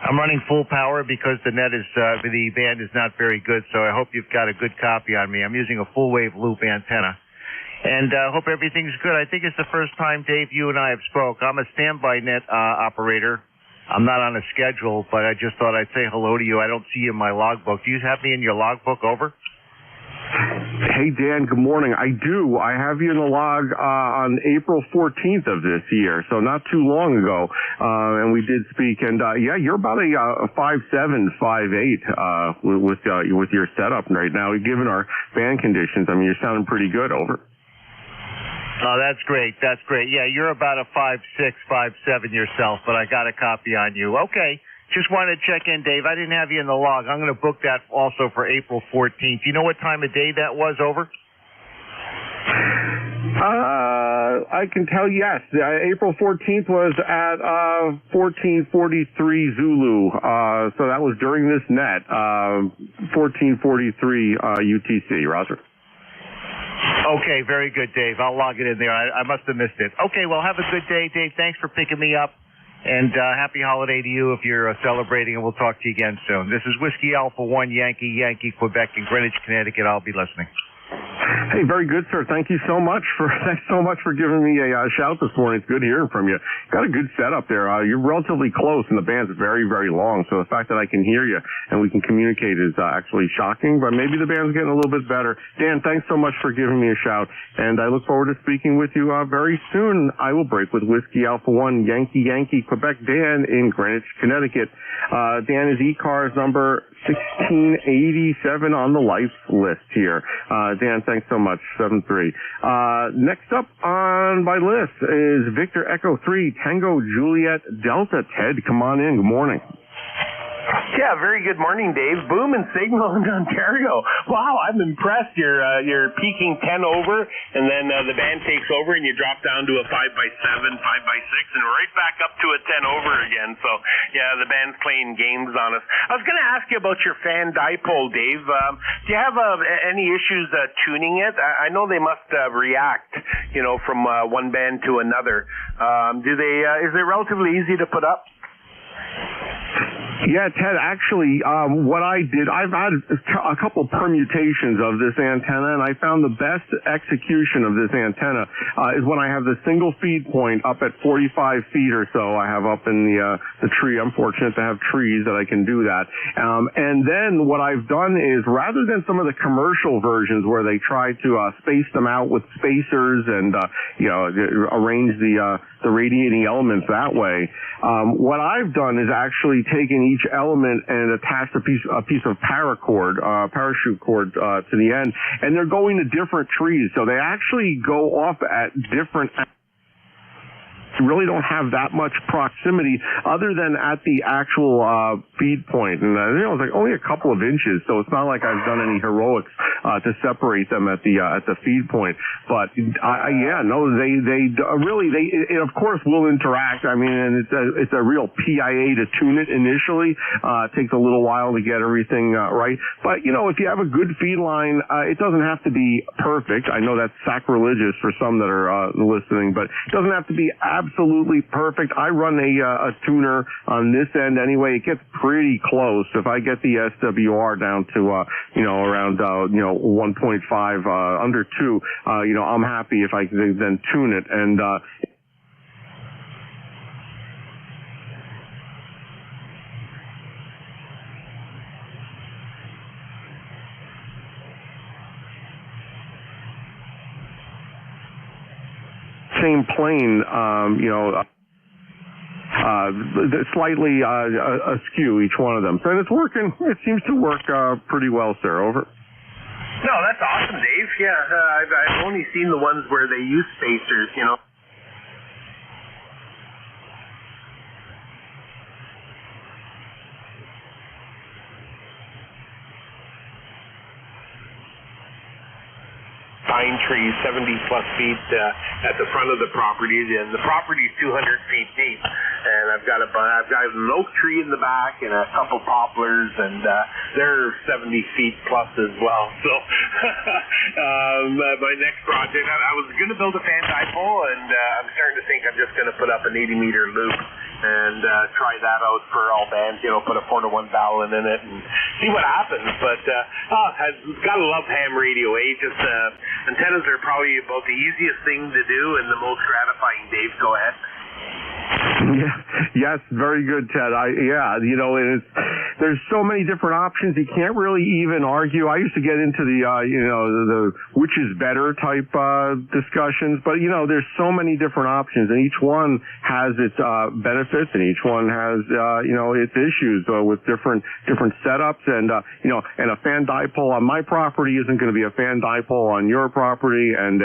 I'm running full power because the band is not very good, so I hope you've got a good copy on me. I'm using a full wave loop antenna. And hope everything's good. I think it's the first time, Dave, you and I have spoke. I'm a standby net operator. I'm not on a schedule, but I just thought I'd say hello to you. I don't see you in my logbook. Do you have me in your logbook? Over. Hey, Dan, good morning. I do. I have you in the log on April 14th of this year, so not too long ago, and we did speak. And yeah, you're about a 5'7", 5'8", with your setup right now. Given our band conditions, I mean, you're sounding pretty good. Over. Oh, that's great. That's great. Yeah, you're about a 5'6", 5'7" yourself, but I got a copy on you. Okay. Just wanted to check in, Dave. I didn't have you in the log. I'm going to book that also for April 14th. Do you know what time of day that was? Over. I can tell yes. April 14th was at 1443 Zulu. So that was during this net. 1443 UTC. Roger. Okay, very good, Dave. I'll log it in there. I must have missed it. Okay, well, have a good day, Dave. Thanks for picking me up. And happy holiday to you if you're celebrating, and we'll talk to you again soon. This is Whiskey Alpha 1, Yankee, Quebec, in Greenwich, Connecticut. I'll be listening. Hey, very good, sir. Thanks so much for giving me a shout this morning. It's good hearing from you. Got a good setup there. You're relatively close, and the band's very, very long. So the fact that I can hear you and we can communicate is actually shocking. But maybe the band's getting a little bit better. Dan, thanks so much for giving me a shout, and I look forward to speaking with you very soon. I will break with Whiskey Alpha 1, Yankee, Quebec. Dan in Greenwich, Connecticut. Dan is ECARS number 1687 on the life list here. Dan, thanks so much. 7-3. Next up on my list is Victor Echo 3 Tango Juliet Delta. Ted, come on in. Good morning. Yeah, very good morning, Dave. Boom and signal in Ontario. Wow, I'm impressed. You're peaking 10 over, and then the band takes over, and you drop down to a 5x7, 5x6, and right back up to a 10 over again. So, yeah, the band's playing games on us. I was going to ask you about your fan dipole, Dave. Do you have any issues tuning it? I know they must react, from one band to another. Is it relatively easy to put up? Yeah, Ted, actually, what I did, I've had a couple permutations of this antenna, and I found the best execution of this antenna is when I have the single feed point up at 45 feet or so. I have up in the tree. I'm fortunate to have trees that I can do that. And then what I've done is, rather than some of the commercial versions where they try to space them out with spacers and arrange the radiating elements that way, what I've done is actually taken each element and attached a piece of parachute cord to the end, and they're going to different trees, so they actually go off at different. You really don't have that much proximity other than at the actual feed point, and it's like only a couple of inches, so it's not like I've done any heroics to separate them at the feed point. But they of course will interact. I mean, and it's a real PIA to tune it initially. It takes a little while to get everything right, but if you have a good feed line, it doesn't have to be perfect. I know that's sacrilegious for some that are listening, but it doesn't have to be absolutely perfect. I run a tuner on this end anyway. It gets pretty close. If I get the SWR down to around 1.5 under 2, I'm happy if I can then tune it. And same plane, slightly askew, each one of them. So it's working. It seems to work pretty well, sir. Over. No, that's awesome, Dave. Yeah, I've only seen the ones where they use spacers, pine trees 70 plus feet at the front of the property, and the property is 200 feet deep. And I've got an oak tree in the back and a couple poplars, and they're 70 feet plus as well. So my next project, I was going to build a fan dipole, and I'm starting to think I'm just going to put up an 80-meter loop and try that out for all bands, put a 4-to-1 balun in it and see what happens. But I've got to love ham radio, Just antennas are probably about the easiest thing to do and the most gratifying. Dave, go ahead. Yeah. Yes, very good, Ted. There's so many different options. You can't really even argue. I used to get into the which is better type discussions, but there's so many different options, and each one has its benefits, and each one has its issues with different setups, and and a fan dipole on my property isn't going to be a fan dipole on your property, and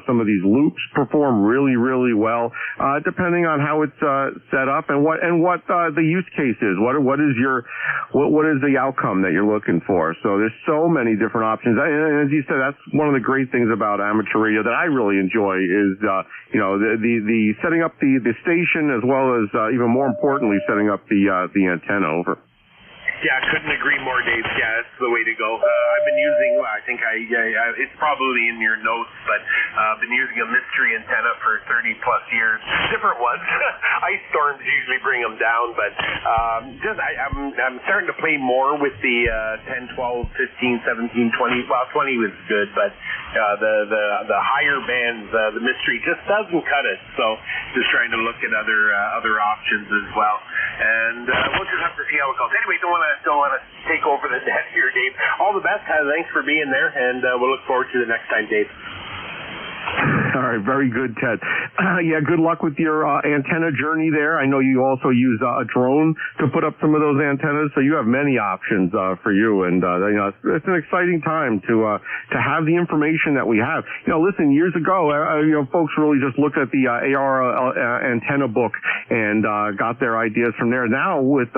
some of these loops perform really, really well depending on how it's set up and what the use case is. What is the outcome that you're looking for? So there's so many different options. And as you said, that's one of the great things about amateur radio that I really enjoy is the setting up the station, as well as even more importantly setting up the antenna. Over. Yeah, I couldn't agree more, Dave. Yeah, that's the way to go. I've been using, it's probably in your notes, but I've been using a mystery antenna for 30 plus years. Different ones. Ice storms usually bring them down, but I'm starting to play more with the 10, 12, 15, 17, 20. Well, 20 was good, but the higher bands, the mystery just doesn't cut it. So just trying to look at other options as well. And we'll just have to see how it goes. Anyway, don't want to take over the net here, Dave. All the best. Thanks for being there, and we'll look forward to the next time, Dave. All right, very good, Ted. Good luck with your antenna journey there. I know you also use a drone to put up some of those antennas, so you have many options for you. And it's an exciting time to have the information that we have. Listen, years ago, folks really just looked at the AR antenna book and got their ideas from there. Now, with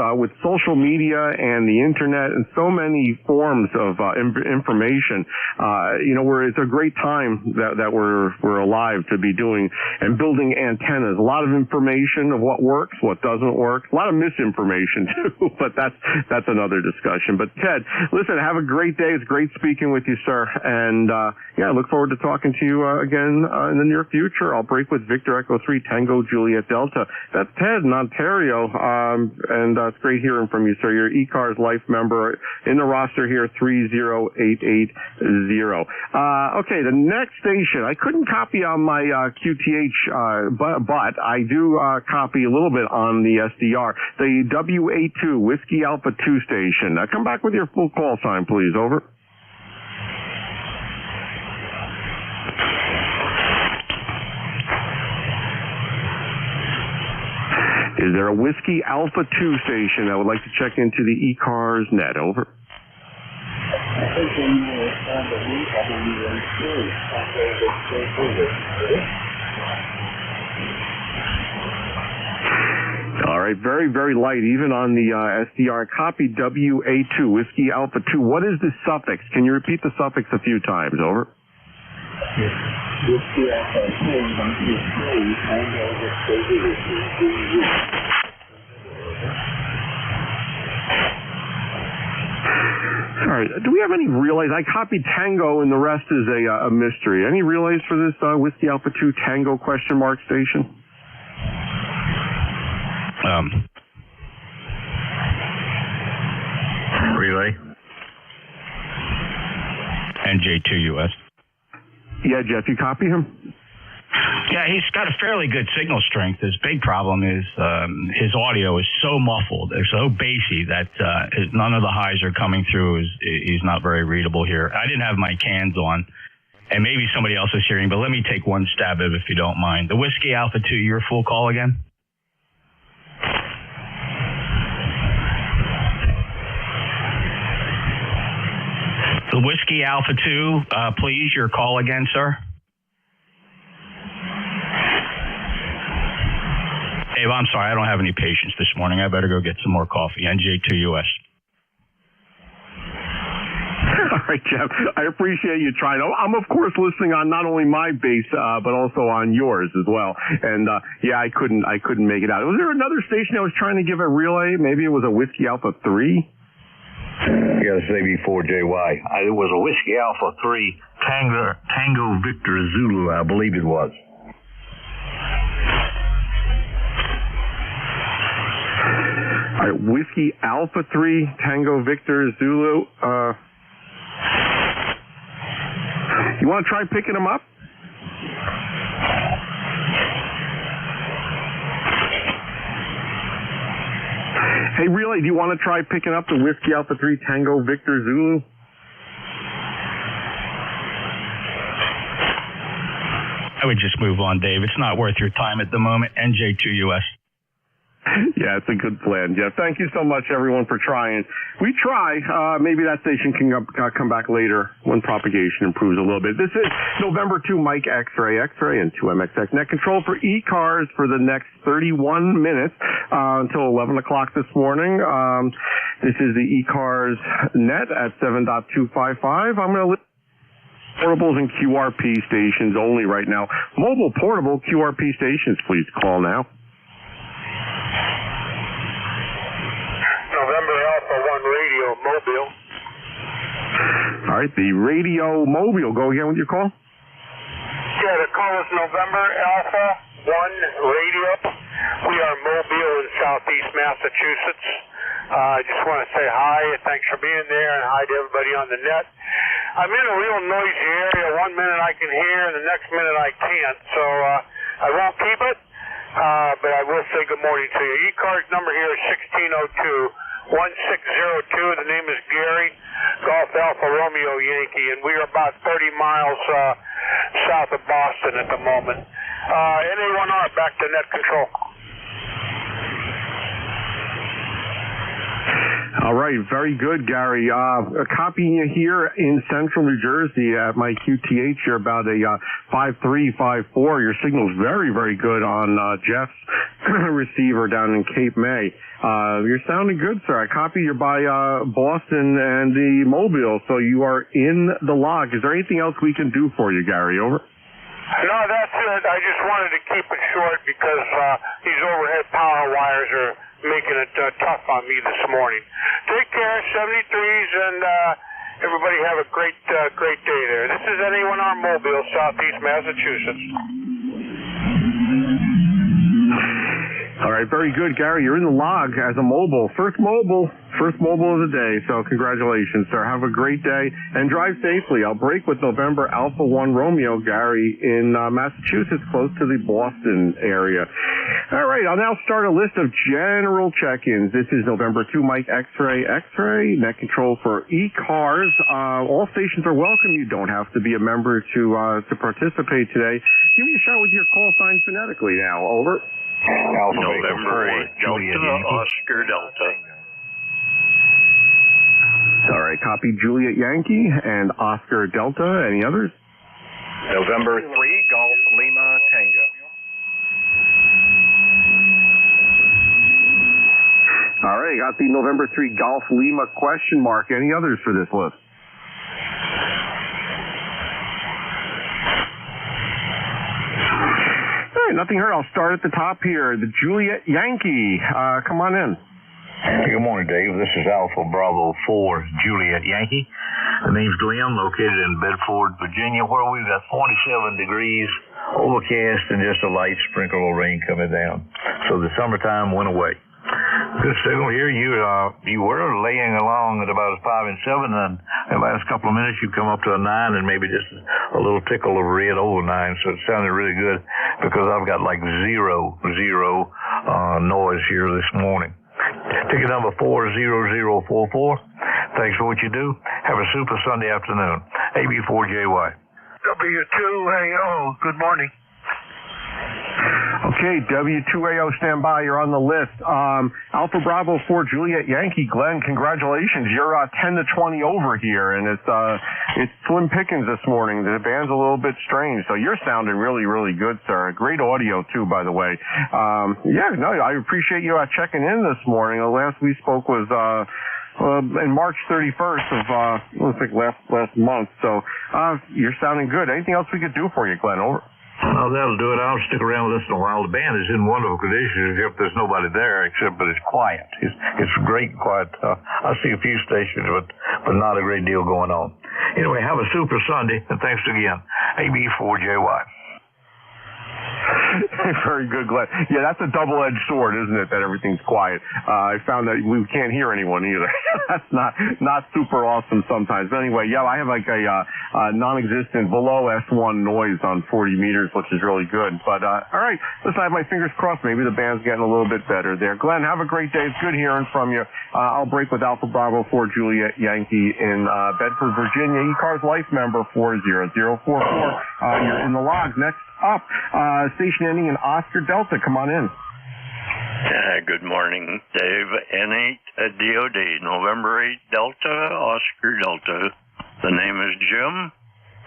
social media and the internet and so many forms of information, it's a great time that we're alive live to be doing and building antennas. A lot of information of what works, what doesn't work. A lot of misinformation too, but that's another discussion. But Ted, listen, have a great day. It's great speaking with you, sir. And I look forward to talking to you again in the near future. I'll break with Victor Echo 3 Tango Juliet Delta. That's Ted in Ontario. And it's great hearing from you, sir. You're ECARS Life member in the roster here, 30880. Okay, the next station, I couldn't copy on my QTH, but I do copy a little bit on the SDR. The WA2, Whiskey Alpha 2 station. Come back with your full call sign, please. Over. Is there a Whiskey Alpha 2 station that would like to check into the ECARS net? Over. All right, very, very light, even on the SDR. Copy WA2, Whiskey Alpha 2. What is the suffix? Can you repeat the suffix a few times? Over. Whiskey Alpha 2. All right. Do we have any relays? I copied Tango, and the rest is a mystery. Any relays for this Whiskey Alpha 2 Tango question mark station? Relay. NJ2US. Yeah, Jeff, you copy him? Yeah, he's got a fairly good signal strength. His big problem is his audio is so muffled, it's so bassy that none of the highs are coming through. He's not very readable here. I didn't have my cans on, and maybe somebody else is hearing, but let me take one stab at it if you don't mind. The Whiskey Alpha 2, your full call again? The Whiskey Alpha 2, please, your call again, sir. Dave, I'm sorry, I don't have any patience this morning. I better go get some more coffee. NJ2US. All right, Jeff. I appreciate you trying. I'm, of course, listening on not only my base, but also on yours as well. And, I couldn't make it out. Was there another station I was trying to give a relay? Maybe it was a Whiskey Alpha 3? You got to say before JY. It was a Whiskey Alpha 3 Tango Victor Zulu, I believe it was. All right, Whiskey Alpha 3 Tango Victor Zulu. You want to try picking them up? Hey, really, do you want to try picking up the Whiskey Alpha 3 Tango Victor Zulu? I would just move on, Dave. It's not worth your time at the moment. NJ2US. Yeah, it's a good plan, Jeff. Thank you so much, everyone, for trying. We try. Maybe that station can come back later when propagation improves a little bit. This is November 2 Mike X-Ray, and 2MXX net control for ECARS for the next 31 minutes until 11 o'clock this morning. This is the ECARS net at 7.255. I'm going to list portables and QRP stations only right now. Mobile portable QRP stations, please call now. November Alpha 1 Radio Mobile. All right, the Radio Mobile. Go again with your call. Yeah, the call is November Alpha 1 Radio. We are Mobile in southeast Massachusetts. I just want to say hi and thanks for being there, and hi to everybody on the net. I'm in a real noisy area. 1 minute I can hear and the next minute I can't, so I won't keep it. But I will say good morning to you. ECARS number here is 1602-1602. The name is Gary, Golf Alpha Romeo Yankee, and we are about 30 miles south of Boston at the moment. NA1R, back to net control. All right, very good, Gary. Copying you here in central New Jersey at my QTH. You're about a 5354. Your signal's very, very good on Jeff's receiver down in Cape May. You're sounding good, sir. I copy you by Boston and the Mobile, so you are in the log. Is there anything else we can do for you, Gary? Over. No, that's it. I just wanted to keep it short because these overhead power wires are making it tough on me this morning. Take care, 73s, and everybody have a great day there. This is NA1R Mobile, Southeast Massachusetts. All right, very good, Gary. You're in the log as a mobile. First mobile of the day. So congratulations, sir. Have a great day and drive safely. I'll break with November Alpha 1 Romeo, Gary, in Massachusetts, close to the Boston area. All right, I'll now start a list of general check-ins. This is November 2 Mike X-Ray, net control for ECARS. All stations are welcome. You don't have to be a member to participate today. Give me a shot with your call sign phonetically now. Over. November 8 Delta, Oscar Delta. All right, copy Juliet Yankee and Oscar Delta. Any others? November 3 Golf Lima Tango. All right, got the November 3 Golf Lima question mark. Any others for this list? All right, nothing heard. I'll start at the top here. The Juliet Yankee. Come on in. Hey, good morning, Dave. This is Alpha Bravo 4 Juliet Yankee. The name's Glenn, located in Bedford, Virginia, where we've got 47 degrees, overcast, and just a light sprinkle of rain coming down. So the summertime went away. Good signal here. You were laying along at about 5 and 7, and in the last couple of minutes you come up to a 9 and maybe just a little tickle of red over 9. So it sounded really good because I've got like zero noise here this morning. Ticket number 40044. Thanks for what you do. Have a super Sunday afternoon. AB4JY. W2AO. Good morning. Okay, W2AO, stand by. You're on the list. Alpha Bravo 4 Juliet Yankee. Glenn, congratulations. You're 10 to 20 over here, and it's slim pickings this morning. The band's a little bit strange, so you're sounding really, really good, sir. Great audio, too, by the way. I appreciate you checking in this morning. The last we spoke was in March 31st of, I think last month. So you're sounding good. Anything else we could do for you, Glenn? Over. No, that'll do it. I'll stick around and listen a while. The band is in wonderful condition, except there's nobody there, but it's quiet. It's great quiet. I see a few stations, but not a great deal going on. Anyway, have a super Sunday, and thanks again. AB4JY. Very good, Glenn. Yeah, that's a double-edged sword, isn't it, that everything's quiet. I found that we can't hear anyone either. That's not super awesome sometimes. But anyway, yeah, I have like a non-existent below S1 noise on 40 meters, which is really good. But, all right, listen, I have my fingers crossed. Maybe the band's getting a little bit better there. Glenn, have a great day. It's good hearing from you. I'll break with Alpha Bravo 4 Juliet Yankee in Bedford, Virginia. ECARS Life member 40044. You're in the log. Next up, station ending in Oscar Delta. Come on in. Good morning, Dave. N8 DOD, November 8 Delta, Oscar Delta. The name is Jim.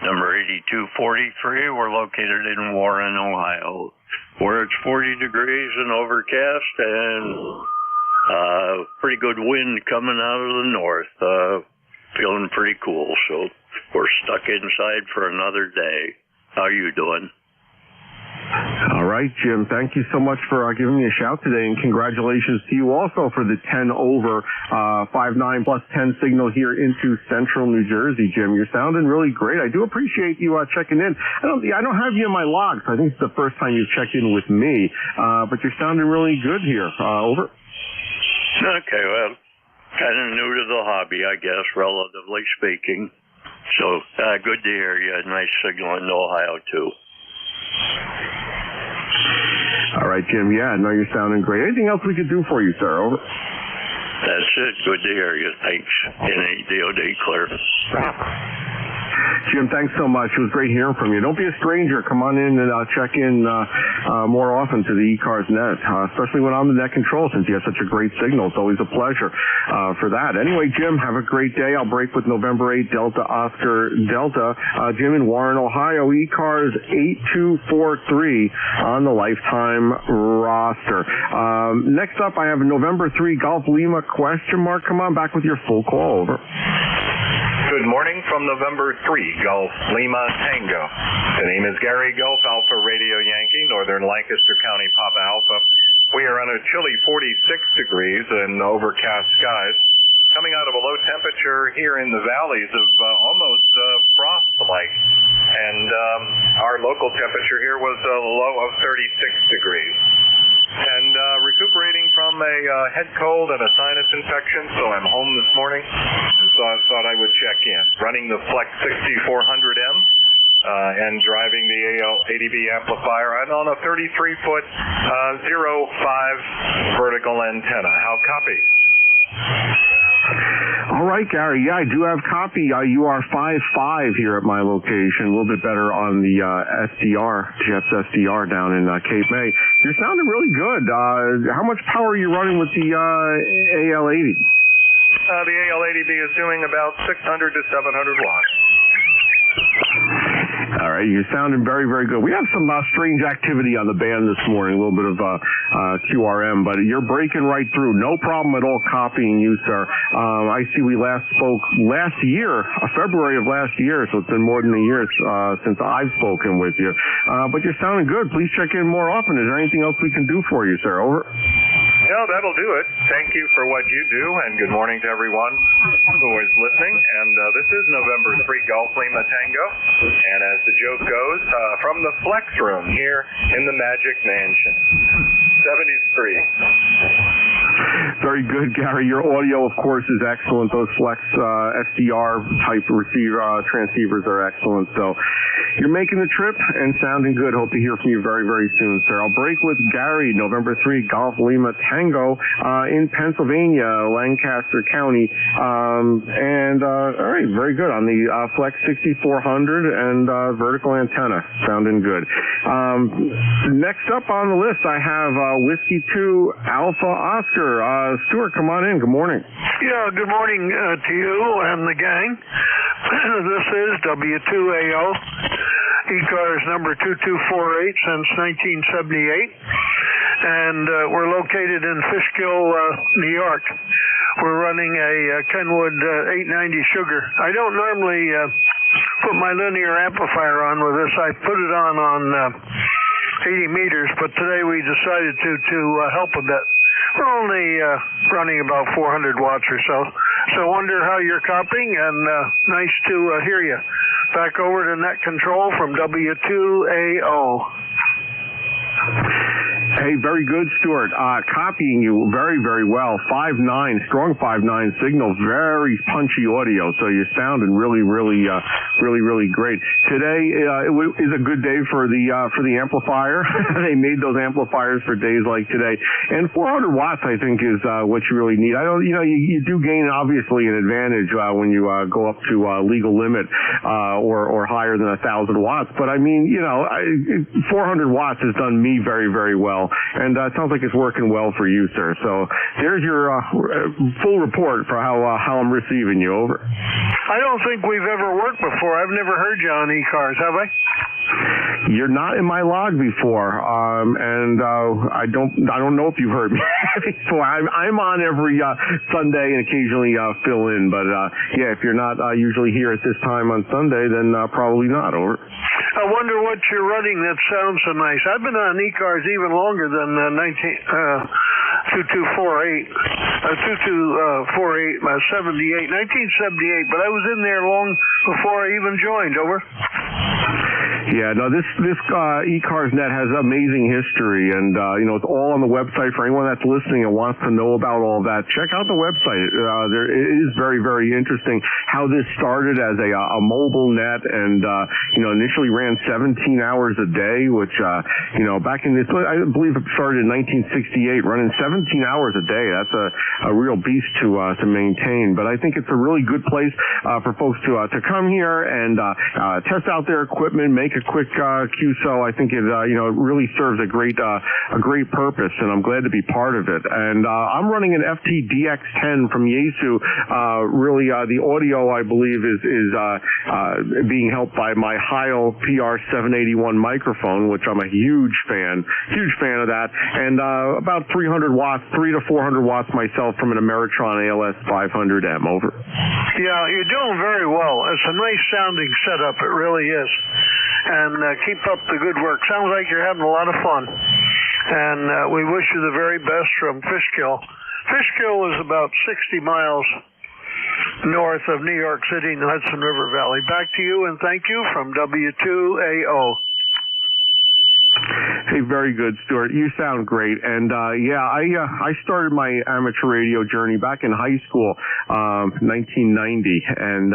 Number 8243. We're located in Warren, Ohio, where it's 40 degrees and overcast and pretty good wind coming out of the north. Feeling pretty cool, so we're stuck inside for another day. How you doing? All right, Jim. Thank you so much for giving me a shout today, and congratulations to you also for the 10 over 5-9 plus 10 signal here into Central New Jersey, Jim. You're sounding really great. I do appreciate you checking in. I don't have you in my logs. I think it's the first time you've checked in with me, but you're sounding really good here. Over. Okay, well, kind of new to the hobby, I guess, relatively speaking. So good to hear you. Nice signal in Ohio too. All right, Jim. Yeah, no, you're sounding great. Anything else we could do for you, sir? Over. That's it. Good to hear you. Thanks. NADOD clear. Jim, thanks so much. It was great hearing from you. Don't be a stranger. Come on in and check in more often to the ECARS net, especially when I'm in net control, since you have such a great signal. It's always a pleasure for that. Anyway, Jim, have a great day. I'll break with November 8 Delta Oscar Delta. Jim in Warren, Ohio, ECARS 8243 on the lifetime roster. Next up, I have a November 3 Golf Lima question mark. Come on back with your full call. Over. Good morning from November 3, Golf Lima Tango. The name is Gary, Golf Alpha Radio Yankee, Northern Lancaster County Papa Alpha. We are on a chilly 46 degrees and overcast skies, coming out of a low temperature here in the valleys of almost frost-like. And our local temperature here was a low of 36 degrees. And recuperating from a head cold and a sinus infection, so I'm home this morning, and so I thought I would check in. Running the Flex 6400M and driving the ADB amplifier and on a 33-foot 0.5 vertical antenna. How copy? All right, Gary. Yeah, I do have copy. You are 5.5 here at my location. A little bit better on the SDR, Jeff's SDR down in Cape May. You're sounding really good. How much power are you running with the AL80? The AL80B is doing about 600 to 700 watts. All right, you're sounding very, very good. We have some strange activity on the band this morning, a little bit of QRM, but you're breaking right through. No problem at all copying you, sir. I see we last spoke last year, February of last year, so it's been more than a year since I've spoken with you. But you're sounding good. Please check in more often. Is there anything else we can do for you, sir? Over. No, that'll do it. Thank you for what you do, and good morning to everyone who is listening. And this is November 3 Golf Lima Tango. And as the joke goes, from the Flex Room here in the Magic Mansion. 73. Very good, Gary. Your audio, of course, is excellent. Those Flex SDR type transceivers are excellent. So you're making the trip and sounding good. Hope to hear from you very, very soon, sir. I'll break with Gary, November 3, Golf Lima Tango in Pennsylvania, Lancaster County. All right, very good on the Flex 6400 and vertical antenna. Sounding good. Next up on the list, I have Whiskey 2 Alpha Oscar. Stuart, come on in. Good morning. Yeah, good morning to you and the gang. This is W2AO, ECARS number 2248 since 1978. And we're located in Fishkill, New York. We're running a Kenwood 890 Sugar. I don't normally put my linear amplifier on with this. I put it on 80 meters, but today we decided to help a bit. We're only running about 400 watts or so. So wonder how you're copying, and nice to hear you. Back over to net control from W2AO. Hey, very good, Stuart. Copying you very, very well. 5.9, strong 5.9 signal, very punchy audio. So you're sounding really, really great. Today is a good day for the amplifier. They made those amplifiers for days like today, and 400 watts I think is what you really need. I don't, you do gain obviously an advantage when you go up to legal limit or higher than 1,000 watts. But I mean, 400 watts has done me very, very well. And it sounds like it's working well for you, sir. So there's your full report for how I'm receiving you. Over. I don't think we've ever worked before. I've never heard you on ECARS, have I? You're not in my log before, and I don't know if you've heard me before. I'm on every Sunday and occasionally fill in, but yeah, if you're not usually here at this time on Sunday, then probably not. Over. I wonder what you're running that sounds so nice. I've been on ECARS even longer than 2248, 1978, but I was in there long before I even joined. Over. Yeah, no, this ECARS net has amazing history, and it's all on the website for anyone that's listening and wants to know about all that. Check out the website. It is very, very interesting how this started as a mobile net, and initially ran 17 hours a day, which back in this, I believe it started in 1968, running 17 hours a day. That's a real beast to maintain. But I think it's a really good place for folks to come here and test out their equipment, make make a quick QSO. I think it it really serves a great purpose, and I'm glad to be part of it. And I'm running an FTDX10 from Yaesu. Really, the audio I believe is being helped by my Heil PR781 microphone, which I'm a huge fan of that, and about 300 watts, 300 to 400 watts myself from an Ameritron ALS 500M. Over. Yeah, you're doing very well. It's a nice sounding setup. It really is. And keep up the good work. Sounds like you're having a lot of fun. And we wish you the very best from Fishkill. Fishkill is about 60 miles north of New York City in the Hudson River Valley. Back to you, and thank you from W2AO. Hey, very good, Stuart. You sound great. And I started my amateur radio journey back in high school, 1990, and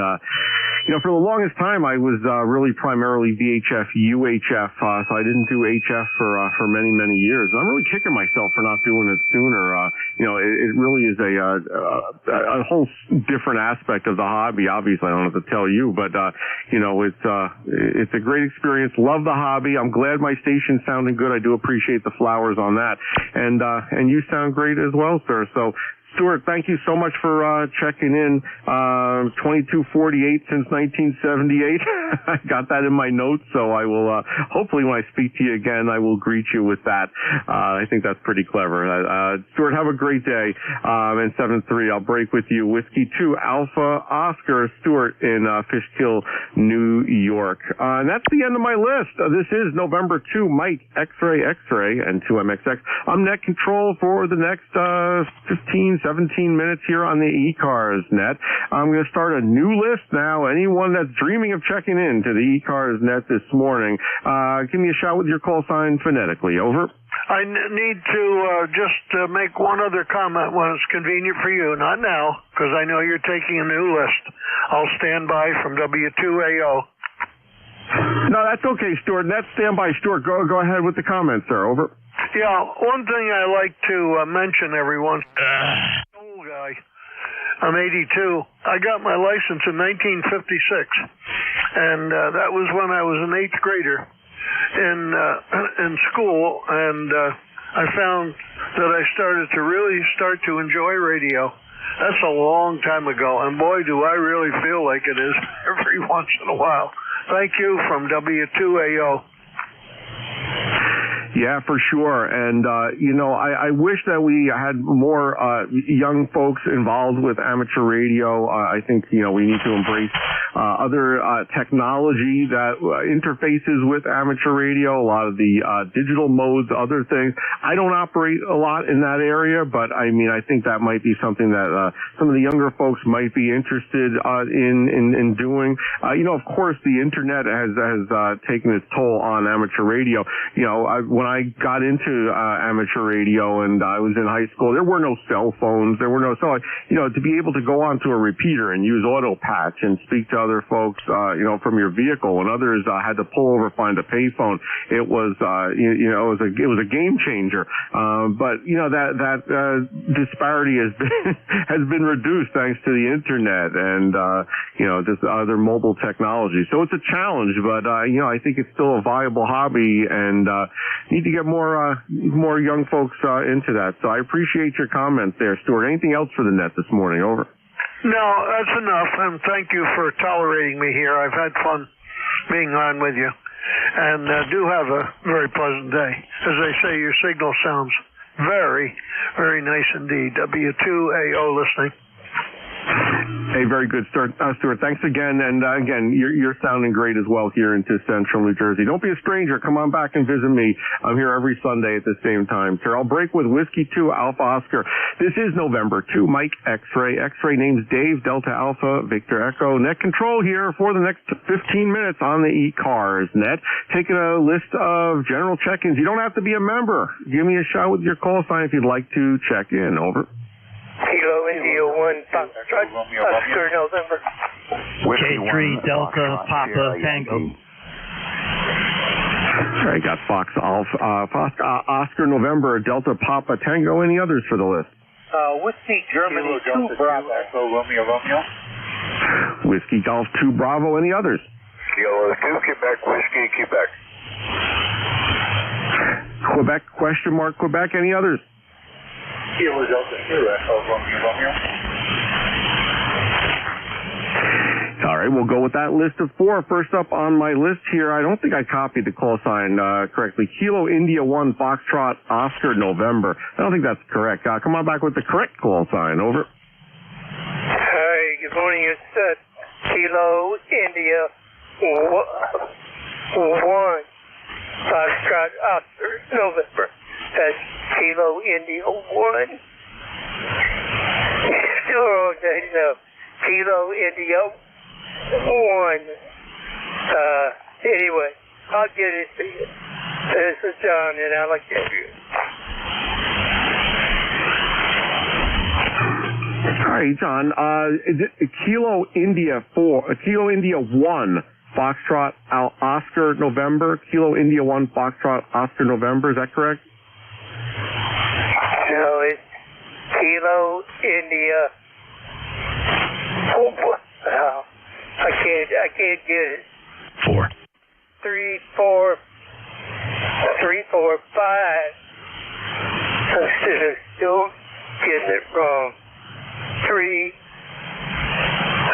for the longest time I was really primarily VHF, UHF, so I didn't do HF for many years. And I'm really kicking myself for not doing it sooner. It really is a whole different aspect of the hobby. Obviously, I don't have to tell you, but it's a great experience. Love the hobby. I'm glad my station's sounding good. I do appreciate the flowers on that, and you sound great as well, sir. So, Stuart, thank you so much for checking in. 2248 since 1978. I got that in my notes, so I will hopefully when I speak to you again, I will greet you with that. I think that's pretty clever. Stuart, have a great day. And 7-3, I'll break with you. Whiskey 2 Alpha Oscar, Stuart in Fishkill, New York. And that's the end of my list. This is November 2, Mike X-Ray, and 2MXX. I'm net control for the next 17 minutes here on the ECARS net. I'm going to start a new list now. Anyone that's dreaming of checking in to the ECARS net this morning, give me a shout with your call sign phonetically. Over. I need to just make one other comment when it's convenient for you. Not now, because I know you're taking a new list. I'll stand by from W2AO. No, that's okay, Stuart. That's standby. Stuart, go ahead with the comments, sir. Over. Yeah, one thing I like to mention, everyone. Old guy. I'm 82. I got my license in 1956, and that was when I was an 8th grader in school, and I found that I started to enjoy radio. That's a long time ago, and boy, do I really feel like it is every once in a while. Thank you from W2AO. Yeah, for sure. And, I wish that we had more young folks involved with amateur radio. I think, we need to embrace other technology that interfaces with amateur radio, a lot of the digital modes, other things. I don't operate a lot in that area, but I think that might be something that some of the younger folks might be interested in doing. Of course, the internet has taken its toll on amateur radio. When I got into amateur radio and I was in high school, there were no cell phones. To be able to go onto a repeater and use auto patch and speak to other folks, from your vehicle, and others had to pull over, find a payphone. It was, it was a game changer. But that disparity has been reduced thanks to the internet and just other mobile technology. So it's a challenge, but I think it's still a viable hobby, and need to get more young folks into that. So I appreciate your comments there, Stuart. Anything else for the net this morning? Over. No, that's enough, and thank you for tolerating me here. I've had fun being on with you, and do have a very pleasant day. As they say, your signal sounds very, very nice indeed. W2AO listening. Hey, very good, Stuart. Thanks again, and again, you're sounding great as well here into Central New Jersey. Don't be a stranger. Come on back and visit me. I'm here every Sunday at the same time, sir. I'll break with Whiskey 2 Alpha Oscar. This is November 2, Mike X-Ray. X-Ray name's Dave, Delta Alpha, Victor Echo. Net control here for the next 15 minutes on the ECARS net. Taking a list of general check-ins. You don't have to be a member. Give me a shout with your call sign if you'd like to check in. Over. Kilo India 1, Oscar November. K3 Delta Papa Tango. I got Fox Oscar November Delta Papa Tango. Any others for the list? Whiskey Germany 2 Bravo. Whiskey Golf 2 Bravo. Any others? Kilo 2, Quebec Whiskey, Quebec. Quebec, question mark, Quebec. Any others? Kilo Delta, Romeo. All right, we'll go with that list of 4. First up on my list here, I don't think I copied the call sign correctly. Kilo India 1 Foxtrot Oscar November. I don't think that's correct. Come on back with the correct call sign. Over. Hi, good morning. It's Kilo India 1 Foxtrot Oscar November. That's Kilo India 1. Sure, no. Kilo India 1. Anyway, I'll get it to you. This is John in Alexandria. All right, John. Kilo India 4, Kilo India 1 Foxtrot Oscar November. Kilo India 1 Foxtrot Oscar November. Is that correct? No, it's Kilo India. Oh, I can't get it. 4. 3, 4, 5. I'm still getting it wrong. 3.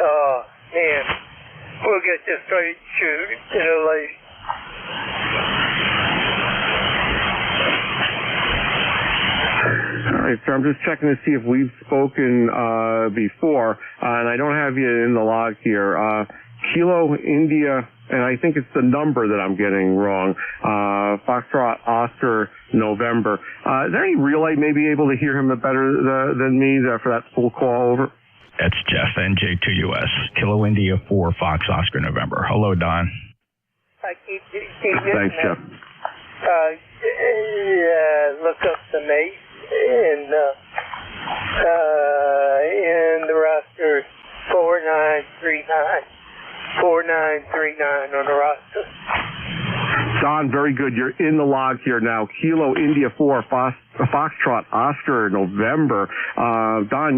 Oh, man. We'll get this straight in a late. All right, so I'm just checking to see if we've spoken before, and I don't have you in the log here. Kilo India, and I think it's the number that I'm getting wrong. Foxtrot Oscar November. Is there any relay maybe able to hear him better than me for that full call? Over. That's Jeff, NJ2US. Kilo India 4 Fox Oscar November. Hello, Don. Thanks, Jeff. Look up the mate and the roster 4939. 4939 on the roster. Don, very good. You're in the log here now. Kilo India 4 Foxtrot Oscar November. Don,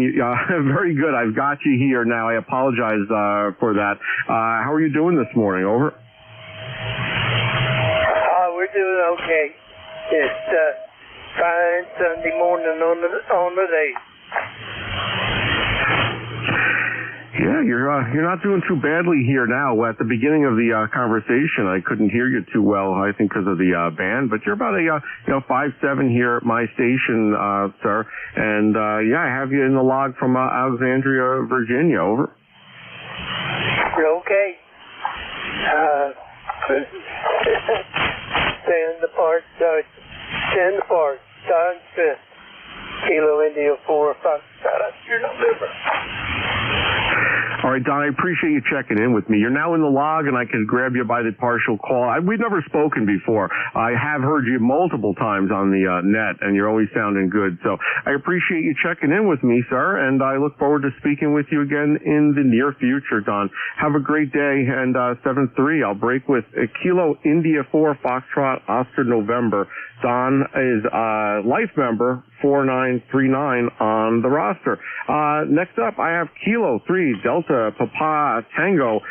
very good. I've got you here now. I apologize for that. How are you doing this morning? Over. We're doing okay. It's fine Sunday morning on the day. Yeah, you're not doing too badly here now. At the beginning of the conversation, I couldn't hear you too well, I think because of the band. But you're about a 5'7" here at my station, sir. And I have you in the log from Alexandria, Virginia. Over. Okay. Stand apart. Don Smith. Kilo India 4 Foxtrot Oscar November. All right, Don, I appreciate you checking in with me. You're now in the log, and I can grab you by the partial call. We've never spoken before. I have heard you multiple times on the net, and you're always sounding good. So I appreciate you checking in with me, sir, and I look forward to speaking with you again in the near future, Don. Have a great day, and 7-3, I'll break with Kilo India 4 Foxtrot Oscar November. Don is life member 4939 on the roster. Next up, I have Kilo 3 Delta Papa Tango.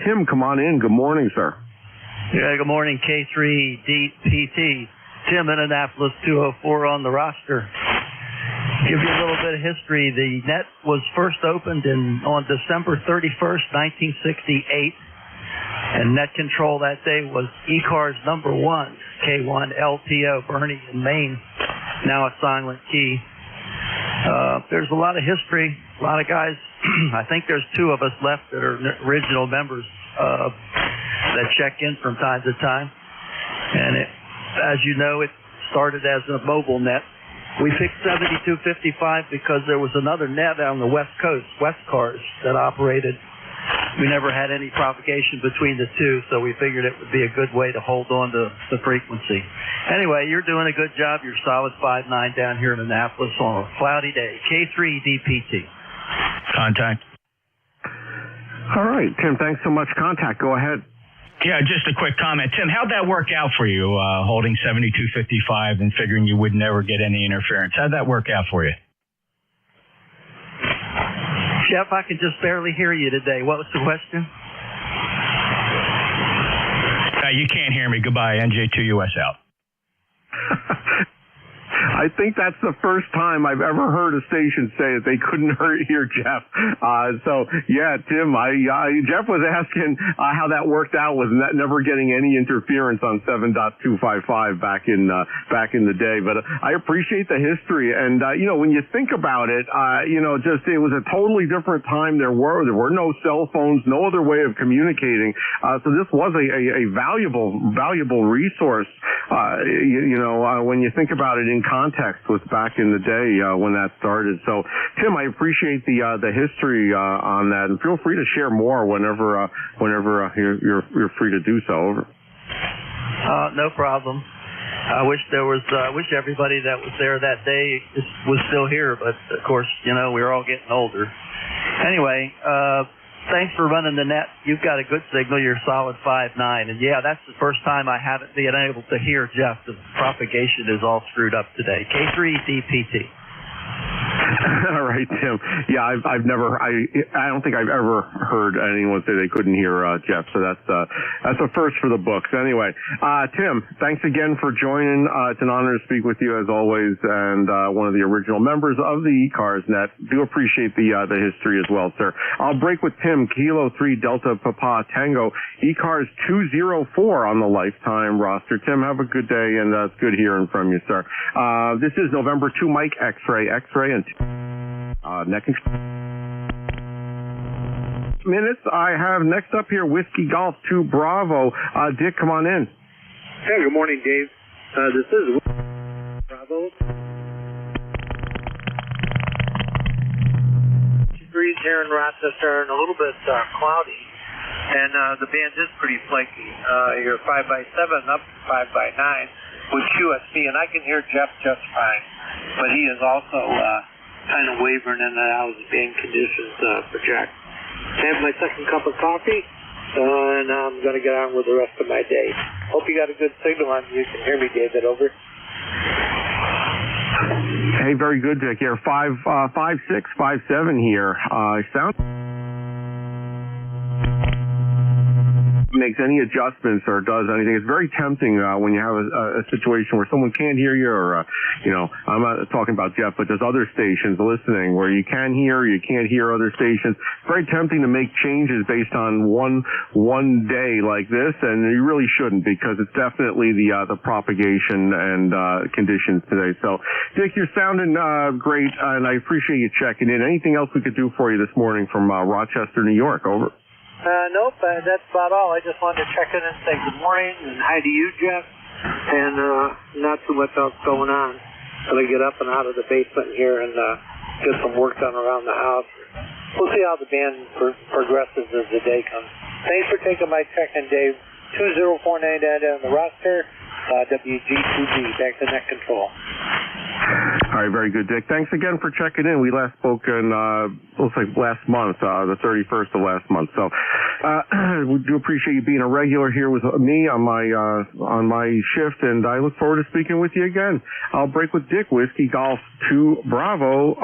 Tim, come on in. Good morning, sir. Yeah, good morning, K3 DPT. Tim in Annapolis 204 on the roster. Give you a little bit of history. The net was first opened on December 31st, 1968. And net control that day was ECARS number 1, K1 LTO, Bernie in Maine, now a silent key. There's a lot of history, a lot of guys. I think there's 2 of us left that are original members that check in from time to time. And as you know, it started as a mobile net. We picked 7255 because there was another net on the West Coast, ECARS, that operated. We never had any propagation between the 2, so we figured it would be a good way to hold on to the frequency. Anyway, you're doing a good job. You're solid 5'9" down here in Annapolis on a cloudy day. K3 DPT. Contact. All right, Tim, thanks so much. Contact, go ahead. Yeah, just a quick comment. Tim, how'd that work out for you, holding 7255 and figuring you would never get any interference? How'd that work out for you? Jeff, I can just barely hear you today. What was the question? You can't hear me. Goodbye. NJ2US out. I think that's the first time I've ever heard a station say that they couldn't hear Jeff. So yeah, Tim, Jeff was asking how that worked out with never getting any interference on 7.255 back in the day. But I appreciate the history, and when you think about it, it was a totally different time. There were no cell phones, no other way of communicating. So this was a valuable resource. When you think about it in context with back in the day when that started. So, Tim, I appreciate the history on that, and feel free to share more whenever you're free to do so. Over. No problem. I wish everybody that was there that day was still here, but of course, we're all getting older. Anyway, thanks for running the net. You've got a good signal. You're solid 5.9. And yeah, that's the first time I haven't been able to hear Jeff. The propagation is all screwed up today. K3DPT. All right, Tim. Yeah, I don't think I've ever heard anyone say they couldn't hear Jeff. So that's a first for the books. Anyway, Tim, thanks again for joining. It's an honor to speak with you as always, and one of the original members of the ECARS net. Do appreciate the history as well, sir. I'll break with Tim. Kilo 3 Delta Papa Tango ECARS 204 on the lifetime roster. Tim, have a good day, and it's good hearing from you, sir. This is November 2 Mike X-ray, and next minutes. I have next up here Whiskey Golf 2 Bravo. Dick, come on in. Hey, good morning, Dave. This is Bravo. Breeze here in Rochester, and a little bit cloudy, and the band is pretty flaky. You're 5x7 up 5x9 with QSB, and I can hear Jeff just fine, but he is also kind of wavering in and out of the band conditions project. I have my second cup of coffee, and I'm going to get on with the rest of my day. Hope you got a good signal on you. You can hear me, David. Over. Hey, very good, Dick. Here, 5.6, 5.7 here. Sound makes any adjustments or does anything. It's very tempting when you have a situation where someone can't hear you, or I'm not talking about Jeff, but there's other stations listening where you can hear, you can't hear other stations. It's very tempting to make changes based on one day like this, and you really shouldn't, because it's definitely the propagation and conditions today. So, Dick, you're sounding great, and I appreciate you checking in. Anything else we could do for you this morning from Rochester, New York? Over. Nope, that's about all. I just wanted to check in and say good morning and hi to you, Jeff, and not too much else going on. I'm going to get up and out of the basement here and get some work done around the house. We'll see how the band progresses as the day comes. Thanks for taking my check-in, Dave. 2049 on the roster, WG2G, back to net control. All right, very good, Dick. Thanks again for checking in. We last spoke in, looks like last month, the 31st of last month. So, we do appreciate you being a regular here with me on my shift, and I look forward to speaking with you again. I'll break with Dick, Whiskey Golf 2 Bravo,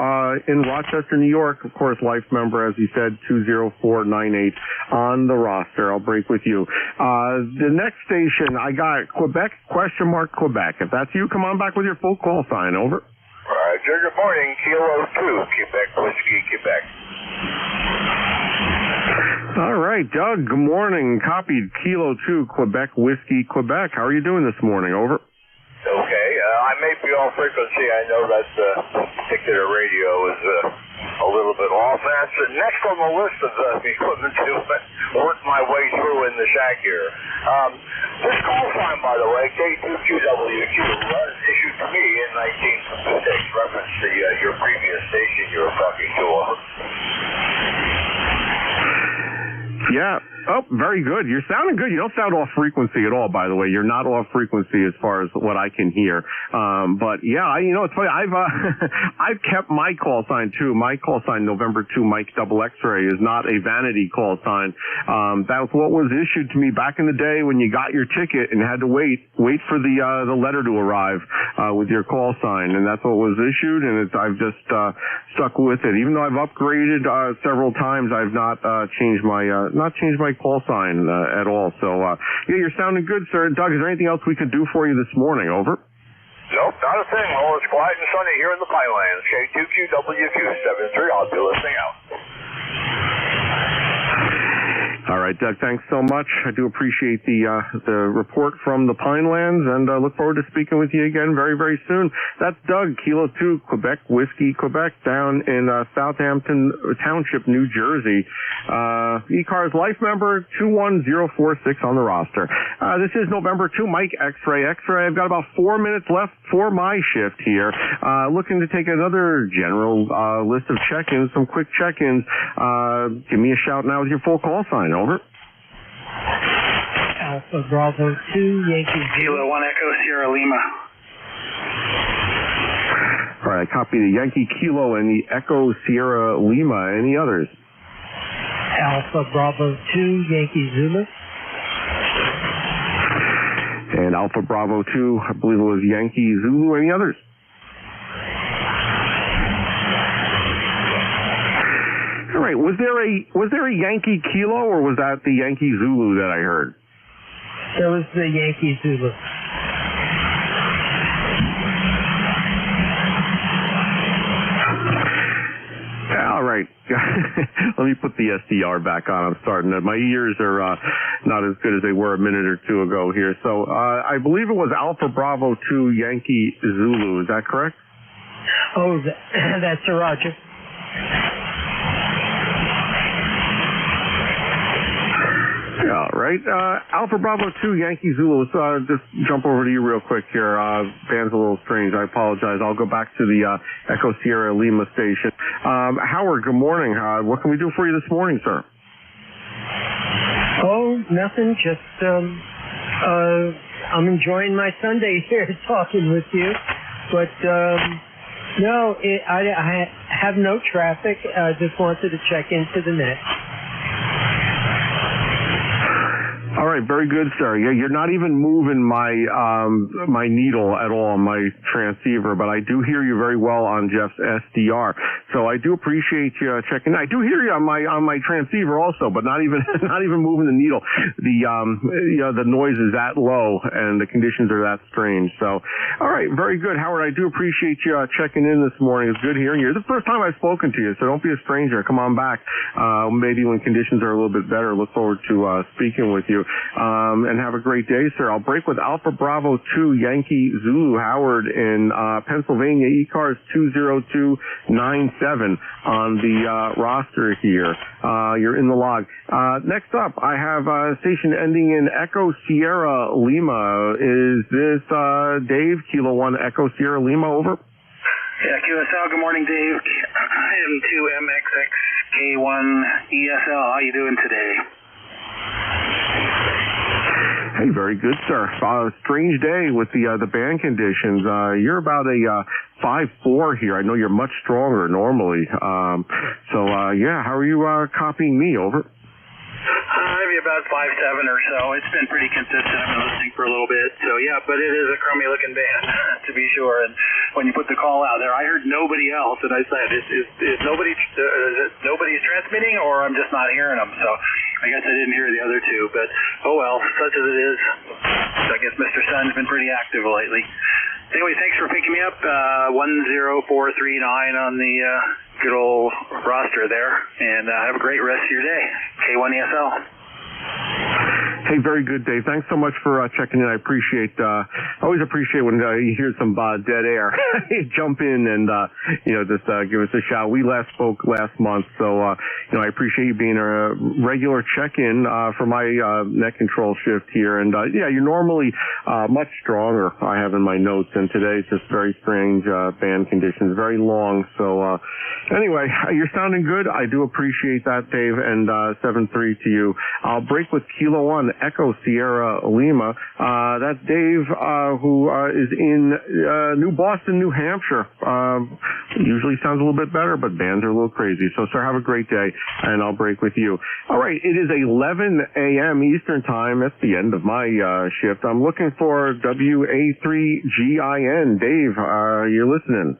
in Rochester, New York. Of course, life member, as he said, 20498 on the roster. I'll break with you. The next station, I got Quebec, Quebec. If that's you, come on back with your full call sign. Over. Roger, good morning. Kilo 2, Quebec, Whiskey, Quebec. All right, Doug, good morning. Copied Kilo 2, Quebec, Whiskey, Quebec. How are you doing this morning? Over. Okay, I may be off frequency. I know that particular radio is a little bit off. That's next on the list of equipment to work my way through in the shack here. This call sign, by the way, K2QWQ, was issued to me in 1956, reference to your previous station you were talking to. Yeah. Oh, very good. You're sounding good. You don't sound off frequency at all, by the way. You're not off frequency as far as what I can hear. But yeah, it's funny. I've kept my call sign too. My call sign, November 2 Mike Double X-ray, is not a vanity call sign. That was what was issued to me back in the day when you got your ticket and had to wait for the letter to arrive, with your call sign. And that's what was issued. And I've just, stuck with it. Even though I've upgraded, several times, I've not, changed my, not changed my call sign at all. So, yeah, you're sounding good, sir. Doug, is there anything else we could do for you this morning? Over. Nope, not a thing. Well, it's quiet and sunny here in the Pinelands. K2QWQ73. I'll be listening out. All right, Doug, thanks so much. I do appreciate the report from the Pinelands, and look forward to speaking with you again very, very soon. That's Doug, Kilo 2, Quebec Whiskey, Quebec, down in Southampton Township, New Jersey. ECARS life member 21046 on the roster. This is November 2, Mike X-Ray. I've got about 4 minutes left for my shift here. Looking to take another general list of check-ins, some quick check-ins. Give me a shout now with your full call sign. Over. Alpha Bravo 2, Yankee Kilo 1 Echo Sierra Lima. All right, I copy the Yankee Kilo and the Echo Sierra Lima. Any others? Alpha Bravo 2, Yankee Zulu. And Alpha Bravo 2, I believe it was Yankee Zulu. Any others? All right. Was there a Yankee Kilo, or was that the Yankee Zulu that I heard? That was the Yankee Zulu. All right. Let me put the SDR back on. I'm starting to. My ears are not as good as they were a minute or two ago here. So I believe it was Alpha Bravo 2 Yankee Zulu. Is that correct? Oh, that's a Roger. All right. Alpha Bravo 2 Yankee Zulu. Let's just jump over to you real quick here. Band's a little strange. I apologize. I'll go back to the Echo Sierra Lima station. Howard, good morning. What can we do for you this morning, sir? Oh, nothing. Just I'm enjoying my Sunday here talking with you. But no, I have no traffic. I just wanted to check into the net. All right, very good, sir. Yeah, you're not even moving my my needle at all on my transceiver, but I do hear you very well on Jeff's SDR. So I do appreciate you checking. I do hear you on my transceiver also, but not even moving the needle. The noise is that low and the conditions are that strange. So, all right, very good, Howard. I do appreciate you checking in this morning. It's good hearing you. It's the first time I've spoken to you, so don't be a stranger. Come on back. Maybe when conditions are a little bit better. Look forward to speaking with you. And have a great day, sir. I'll break with Alpha Bravo 2 Yankee Zulu Howard in Pennsylvania, ECARS 20297 on the roster here. You're in the log. Next up, I have a station ending in Echo Sierra Lima. Is this Dave, Kilo 1 Echo Sierra Lima, over? Yeah, QSL, good morning, Dave. M2MXXK1ESL, how you doing today? Hey, very good, sir. Strange day with the band conditions. You're about a 5'4" here. I know you're much stronger normally. Yeah, how are you copying me, over? Maybe about 5'7" or so. It's been pretty consistent. I've been listening for a little bit. So, yeah, but it is a crummy looking band, to be sure. And when you put the call out there, I heard nobody else. And I said, is nobody's transmitting, or I'm just not hearing them? So I guess I didn't hear the other two. But, oh well, such as it is. I guess Mr. Sun's been pretty active lately. Anyway, thanks for picking me up. 10439 on the good old roster there. And have a great rest of your day. K1ESL. Hey, very good, Dave. Thanks so much for checking in. I always appreciate when you hear some dead air. Jump in and, just give us a shout. We last spoke last month, so, I appreciate you being a regular check-in for my net control shift here. And, you're normally much stronger, I have in my notes, and today it's just very strange band conditions, very long. So, anyway, you're sounding good. I do appreciate that, Dave, and 7-3 to you. I'll break with Kilo 1 Echo Sierra Lima. That's Dave, who is in New Boston, New Hampshire. Usually sounds a little bit better, but bands are a little crazy. So, sir, have a great day, and I'll break with you. All right, it is 11 a.m. Eastern Time. That's the end of my shift. I'm looking for WA3GIN. Dave, you're listening.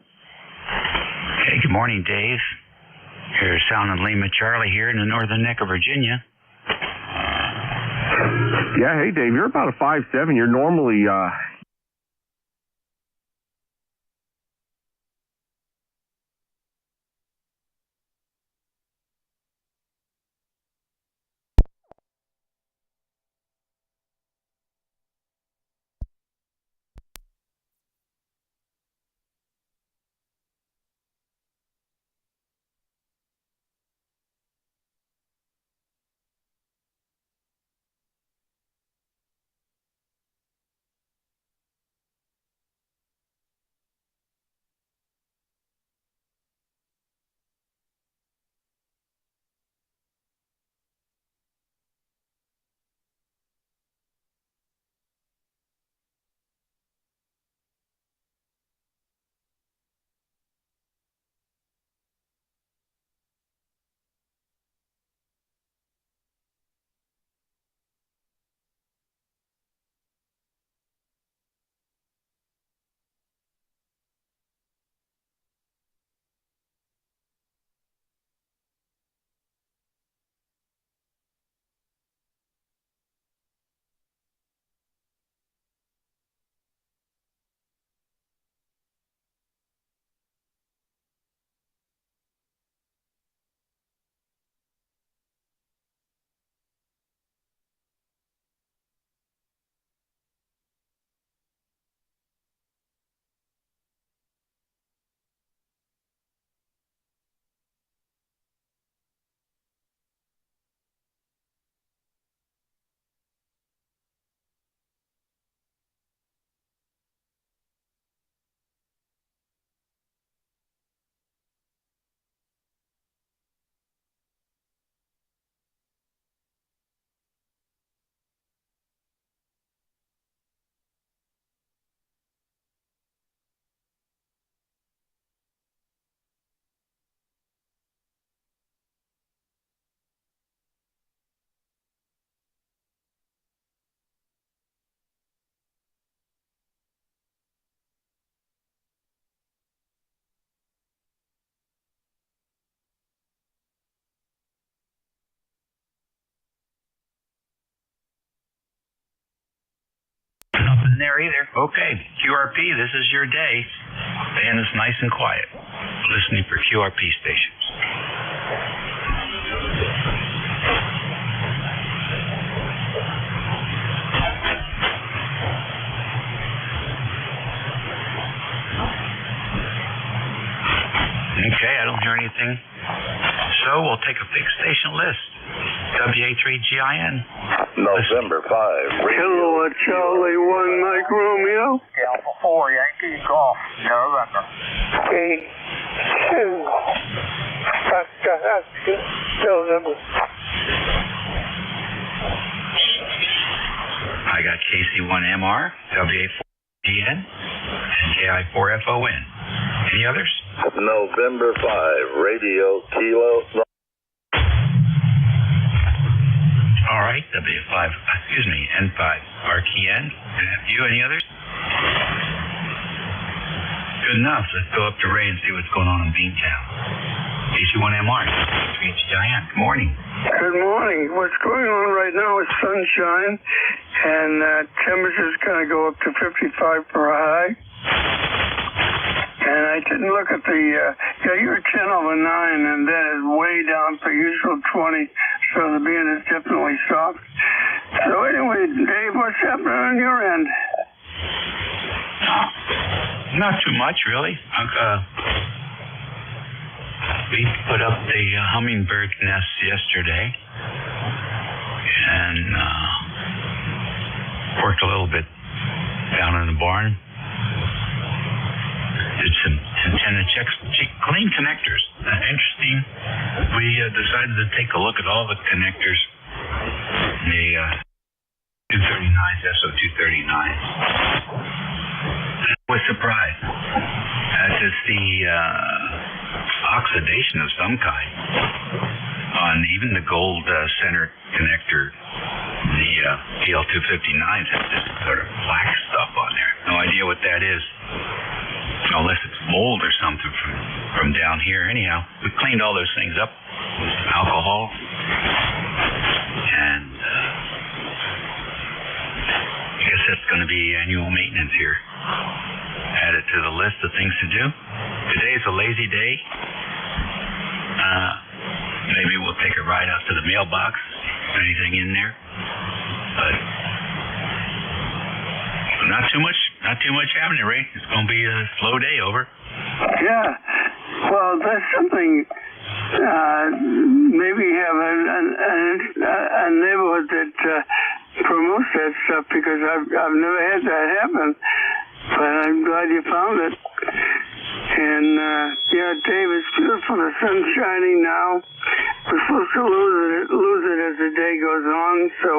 Hey, good morning, Dave. You're sounding Lima Charlie here in the northern neck of Virginia. Yeah, hey, Dave, you're about a 5'7". You're normally Nothing there either. Okay, QRP, this is your day. Band is nice and quiet. Listening for QRP stations. Okay, I don't hear anything. So we'll take a fixed station list. WA3GIN. November 5. Kilo Charlie 1 Mike Romeo. Alpha 4 Yankee Golf, November. Okay. November. I got KC1MR, WA4GN, and KI4FON. Any others? November 5, Radio Kilo. All right, N5, RKN, and you, any others? Good enough. Let's go up to Ray and see what's going on in Beantown. AC1MR, 3GIN. Good morning. Good morning. What's going on right now is sunshine, and temperature's going to go up to 55 for a high. And I didn't look at the, you're 10 over 9, and that is way down for usual 20, so the band is definitely soft. So anyway, Dave, what's happening on your end? Not too much, really. We put up the hummingbird nest yesterday, and worked a little bit down in the barn. Did some antenna checks, clean connectors. Interesting. We decided to take a look at all the connectors. The 239s, SO239s. I was surprised to see oxidation of some kind on even the gold center connector. The PL259s have this sort of black stuff on there. No idea what that is. Unless it's mold or something from down here. Anyhow, we cleaned all those things up with some alcohol and that's going to be annual maintenance here. Add it to the list of things to do. Today is a lazy day. Maybe we'll take a ride out to the mailbox. Anything in there, but not too much happening, Ray. It's going to be a slow day. Over. Yeah. Well, that's something. Maybe have a neighborhood that promotes that stuff, because I've never had that happen. But I'm glad you found it. And yeah, Dave, it's beautiful. The sun's shining now. We're supposed to lose it as the day goes on. So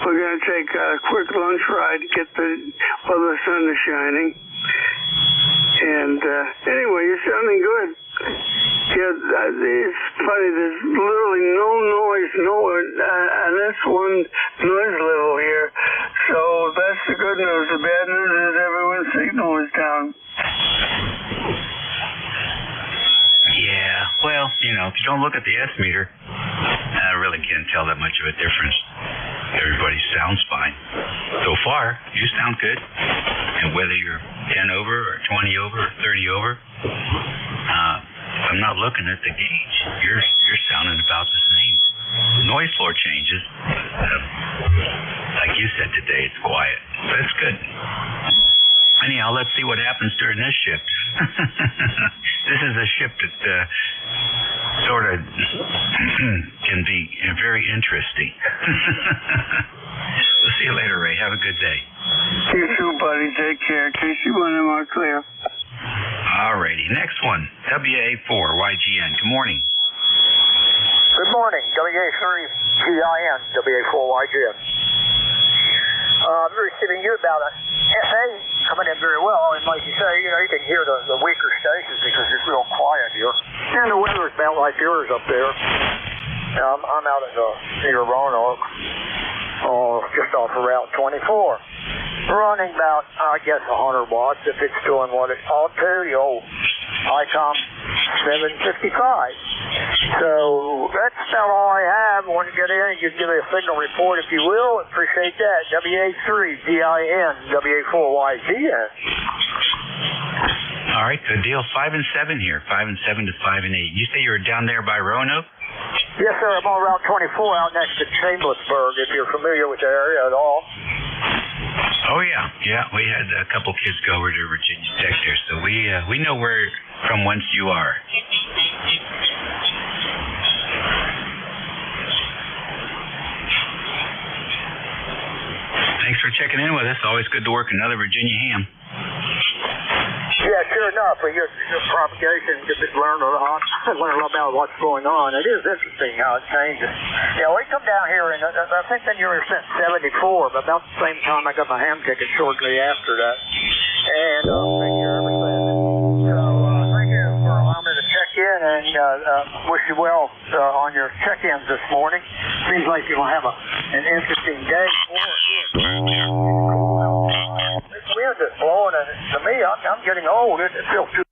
we're going to take a quick lunch ride to get while the sun is shining. And anyway, you're sounding good. Yeah, it's funny. There's literally no noise nowhere, and that's one noise level here. So that's the good news. The bad news is everyone's signal is down. Yeah, well, if you don't look at the S meter, I really can't tell that much of a difference. Everybody sounds fine. So far, you sound good. And whether you're 10 over or 20 over or 30 over, if I'm not looking at the gauge, you're sounding about the same. Noise floor changes. Like you said today, it's quiet. That's good. Anyhow, let's see what happens during this shift. This is a shift that sort of can be very interesting. We'll see you later, Ray. Have a good day. You too, buddy. Take care. KC1 MR clear. Alrighty. Next one. WA4YGN. Good morning. Good morning. WA3GIN. WA4YGN. I'm receiving you about a FA coming in very well, and like you say, you can hear the weaker stations because it's real quiet here. And the weather's about like yours up there. I'm out at near Roanoke, just off of Route 24. Running about, I guess, 100 watts if it's doing what it ought to, the old ICOM 755. So that's about all I have. Want to get in, you give me a signal report if you will. Appreciate that. WA3GIN, WA4YGN. All right, good deal. 5 and 7 here. 5 and 7 to 5 and 8. You say you were down there by Roanoke? Yes, sir. I'm on Route 24 out next to Chambersburg, if you're familiar with the area at all. Oh, yeah. Yeah, we had a couple kids go over to Virginia Tech there, so we know from whence you are. Thanks for checking in with us. Always good to work another Virginia ham. Yeah, sure enough. Your propagation, you learn a lot about what's going on. It is interesting how it changes. Yeah, we come down here, and I think then you were sent 74, but about the same time I got my ham ticket shortly after that. And thank you, everything. So thank you for allowing me to check in, and wish you well on your check-ins this morning. Seems like you'll have an interesting day for it. This wind is blowing, and to me, I'm getting old. It feels too